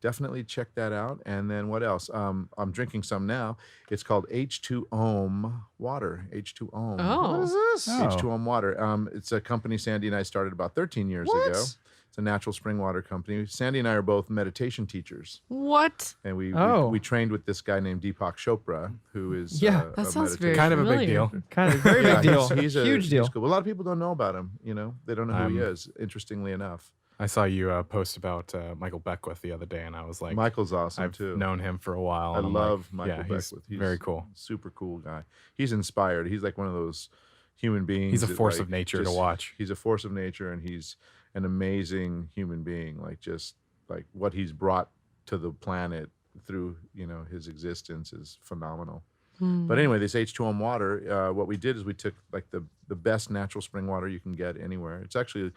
[SPEAKER 1] definitely check that out. And then what else? I'm drinking some now. It's called H2 Ohm water. H2 Ohm.
[SPEAKER 6] Oh.
[SPEAKER 5] What is this?
[SPEAKER 7] Oh.
[SPEAKER 1] H2 Ohm water. It's a company Sandy and I started about 13 years ago. It's a natural spring water company. Sandy and I are both meditation teachers,
[SPEAKER 6] What?
[SPEAKER 1] and we
[SPEAKER 4] Oh.
[SPEAKER 1] we trained with this guy named Deepak Chopra, who is
[SPEAKER 4] Yeah.
[SPEAKER 6] That sounds very
[SPEAKER 3] Kind of a big
[SPEAKER 6] familiar.
[SPEAKER 3] deal.
[SPEAKER 4] Kind of very
[SPEAKER 1] Yeah,
[SPEAKER 4] big deal.
[SPEAKER 1] He's a
[SPEAKER 4] Huge deal.
[SPEAKER 1] He's cool. A lot of people don't know about him. They don't know who he
[SPEAKER 3] Um,
[SPEAKER 1] is. Interestingly enough,
[SPEAKER 3] I saw you post about Michael Beckwith the other day, and I was like,
[SPEAKER 1] Michael's awesome
[SPEAKER 3] I've
[SPEAKER 1] too.
[SPEAKER 3] known him for a while.
[SPEAKER 1] I
[SPEAKER 3] and I'm like,
[SPEAKER 1] love Michael
[SPEAKER 3] yeah,
[SPEAKER 1] Beckwith. He's
[SPEAKER 3] very cool.
[SPEAKER 1] Super cool guy. He's inspired. He's like one of those human beings.
[SPEAKER 3] He's a
[SPEAKER 1] that,
[SPEAKER 3] force
[SPEAKER 1] like,
[SPEAKER 3] of nature to
[SPEAKER 1] just-
[SPEAKER 3] watch.
[SPEAKER 1] He's a force of nature, and he's an amazing human being. Like what he's brought to the planet through his existence is phenomenal. But anyway, this H2O water, what we did is we took like the best natural spring water you can get anywhere. It's actually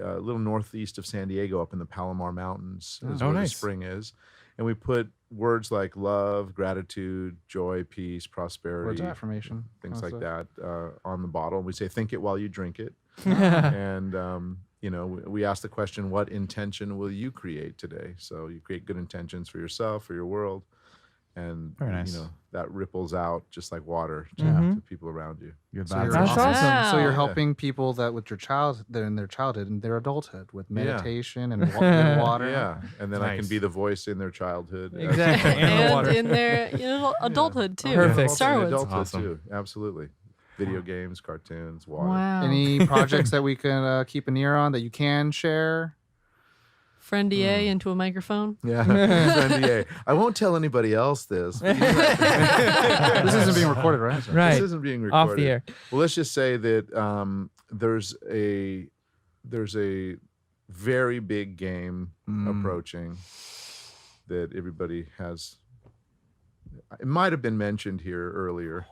[SPEAKER 1] a little northeast of San Diego, up in the Palomar Mountains, is
[SPEAKER 3] Oh,
[SPEAKER 1] where
[SPEAKER 3] nice.
[SPEAKER 1] the spring is. And we put words like love, gratitude, joy, peace, prosperity,
[SPEAKER 5] Words of affirmation.
[SPEAKER 1] things
[SPEAKER 5] kind
[SPEAKER 1] like
[SPEAKER 5] of
[SPEAKER 1] that on the bottle. We say, think it while you drink it. And we ask the question, what intention will you create today? So you create good intentions for yourself, for your world, and
[SPEAKER 7] Very nice.
[SPEAKER 1] that ripples out just like water to,
[SPEAKER 4] Mhm.
[SPEAKER 1] to people around you.
[SPEAKER 7] Good
[SPEAKER 5] So you're,
[SPEAKER 7] vibes.
[SPEAKER 4] That's awesome.
[SPEAKER 6] Wow.
[SPEAKER 5] so you're
[SPEAKER 1] Yeah.
[SPEAKER 5] helping people that with they're in their childhood and their adulthood with
[SPEAKER 1] Yeah.
[SPEAKER 5] meditation and good water.
[SPEAKER 1] Yeah, and then I can
[SPEAKER 3] Nice.
[SPEAKER 1] be the voice in their childhood.
[SPEAKER 4] Exactly. And the
[SPEAKER 6] And
[SPEAKER 4] water.
[SPEAKER 6] in their adulthood too.
[SPEAKER 4] Perfect.
[SPEAKER 6] Star
[SPEAKER 1] In
[SPEAKER 6] Wars.
[SPEAKER 1] adulthood
[SPEAKER 3] Awesome.
[SPEAKER 1] too. Absolutely. Video games, cartoons, water.
[SPEAKER 6] Wow.
[SPEAKER 5] Any projects that we can keep an ear on that you can share?
[SPEAKER 6] Friend EA into a microphone.
[SPEAKER 1] Yeah, NDA. I won't tell anybody else this. but
[SPEAKER 5] This isn't being recorded, right? So-
[SPEAKER 4] Right.
[SPEAKER 1] This isn't being recorded.
[SPEAKER 4] Off the air.
[SPEAKER 1] Well, let's just say that there's a very big game approaching that everybody has. It might have been mentioned here earlier,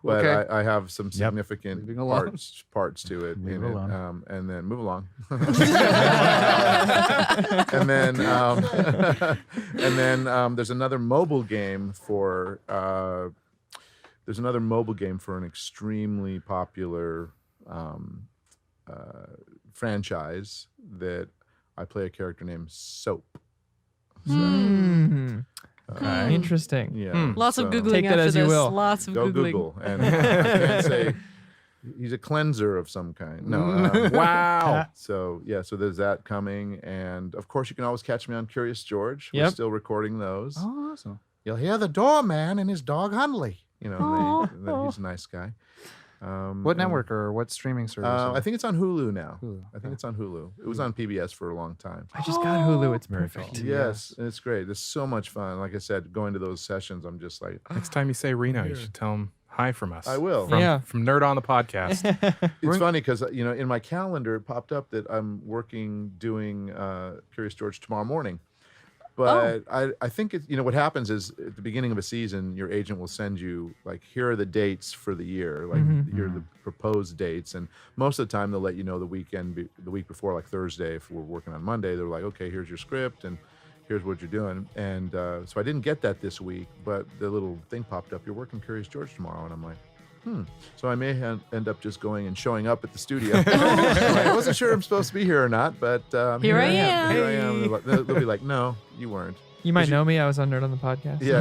[SPEAKER 1] but
[SPEAKER 5] Okay.
[SPEAKER 1] I have some significant
[SPEAKER 5] Leaving alone.
[SPEAKER 1] parts to it.
[SPEAKER 7] Leave
[SPEAKER 1] in
[SPEAKER 7] it
[SPEAKER 1] it.
[SPEAKER 7] alone.
[SPEAKER 1] And then move along. and then there's another mobile game for an extremely popular franchise that I play a character named Soap.
[SPEAKER 4] Mm.
[SPEAKER 7] Okay.
[SPEAKER 4] Interesting.
[SPEAKER 1] Yeah,
[SPEAKER 6] Lots of
[SPEAKER 1] so
[SPEAKER 6] Googling
[SPEAKER 4] Take that
[SPEAKER 6] after
[SPEAKER 4] as you
[SPEAKER 6] this.
[SPEAKER 4] will.
[SPEAKER 6] Lots of
[SPEAKER 1] Go
[SPEAKER 6] Googling.
[SPEAKER 1] Google, and I can't say he's a cleanser of some kind. No,
[SPEAKER 3] Wow.
[SPEAKER 1] So there's that coming, and of course you can always catch me on Curious George. We're
[SPEAKER 4] Yep.
[SPEAKER 1] still recording those.
[SPEAKER 5] Oh, awesome.
[SPEAKER 1] You'll hear the doorman and his dog Hundley.
[SPEAKER 6] Aw.
[SPEAKER 1] He's a nice guy.
[SPEAKER 5] What
[SPEAKER 1] and,
[SPEAKER 5] network or what streaming service?
[SPEAKER 1] I think it's on Hulu now.
[SPEAKER 5] Hulu,
[SPEAKER 1] I think it's on Hulu. It was on PBS for a long time.
[SPEAKER 4] I just got Hulu. It's
[SPEAKER 7] Very
[SPEAKER 4] perfect.
[SPEAKER 7] cool.
[SPEAKER 1] Yes, and it's great. It's so much fun. Like I said, going to those sessions, I'm just like,
[SPEAKER 3] Next time you say Reno, you should tell him hi from us.
[SPEAKER 1] I will.
[SPEAKER 3] From Nerd on the podcast.
[SPEAKER 1] It's funny because in my calendar it popped up that I'm doing Curious George tomorrow morning. But I think what happens is at the beginning of a season, your agent will send you like, here are the dates for the year, like here are the proposed dates, and most of the time they'll let you know the week before, like Thursday, if we're working on Monday, they're like, okay, here's your script and here's what you're doing, and so I didn't get that this week, but the little thing popped up, you're working Curious George tomorrow, and I'm like, so I may end up just going and showing up at the studio. I wasn't sure I'm supposed to be here or not, but
[SPEAKER 6] Here I am.
[SPEAKER 1] Here I am. They'll be like, no, you weren't.
[SPEAKER 4] You might know me. I was on Nerd on the podcast.
[SPEAKER 1] Yeah.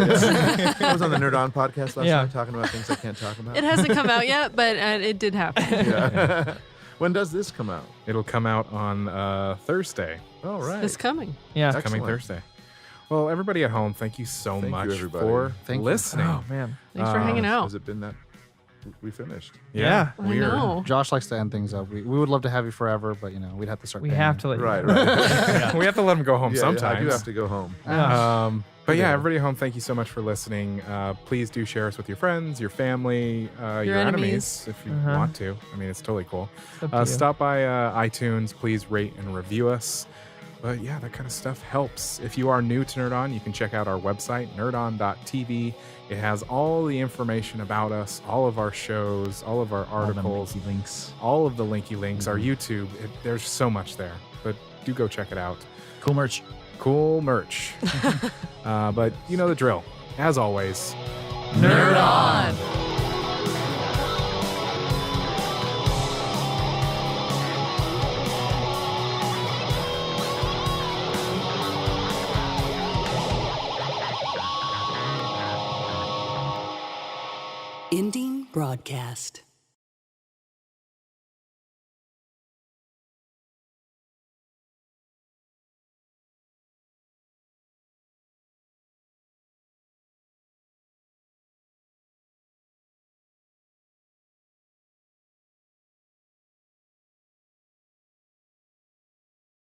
[SPEAKER 1] I was on the Nerd On podcast last night talking about things I can't talk about.
[SPEAKER 6] It hasn't come out yet, but it did happen.
[SPEAKER 1] Yeah. When does this come out?
[SPEAKER 3] It'll come out on Thursday.
[SPEAKER 1] Oh, right.
[SPEAKER 6] It's coming.
[SPEAKER 4] Yeah.
[SPEAKER 3] It's coming
[SPEAKER 1] Excellent.
[SPEAKER 3] Thursday. Well, everybody at home, thank you so
[SPEAKER 1] Thank you,
[SPEAKER 3] much
[SPEAKER 1] everybody.
[SPEAKER 3] for
[SPEAKER 5] Thank you.
[SPEAKER 3] listening.
[SPEAKER 4] Oh man.
[SPEAKER 6] Thanks for hanging out.
[SPEAKER 1] Has it been that we finished?
[SPEAKER 4] Yeah.
[SPEAKER 6] I
[SPEAKER 3] weird.
[SPEAKER 6] know.
[SPEAKER 5] Josh likes to end things up. We would love to have you forever, but we'd have to start.
[SPEAKER 4] We
[SPEAKER 5] paying
[SPEAKER 4] have
[SPEAKER 5] you.
[SPEAKER 4] to let you
[SPEAKER 1] Right,
[SPEAKER 4] know.
[SPEAKER 1] right.
[SPEAKER 3] We have to let them go home
[SPEAKER 1] Yeah,
[SPEAKER 3] sometimes.
[SPEAKER 1] I do have to go home.
[SPEAKER 3] But yeah,
[SPEAKER 1] Yeah.
[SPEAKER 3] everybody at home, thank you so much for listening. Please do share us with your friends, your family, your
[SPEAKER 6] enemies.
[SPEAKER 3] if you
[SPEAKER 4] Uh-huh.
[SPEAKER 3] want to. I mean, it's totally cool.
[SPEAKER 4] It's up to you.
[SPEAKER 3] Stop by iTunes. Please rate and review us. But yeah, that kind of stuff helps. If you are new to Nerd On, you can check out our website, nerdon.tv. It has all the information about us, all of our shows, all of our articles,
[SPEAKER 7] links.
[SPEAKER 3] all of the linky links, our YouTube. There's so much there. But do go check it out.
[SPEAKER 7] Cool merch.
[SPEAKER 3] Cool merch. But you know the drill. As always,
[SPEAKER 6] Nerd on.
[SPEAKER 2] Ending broadcast.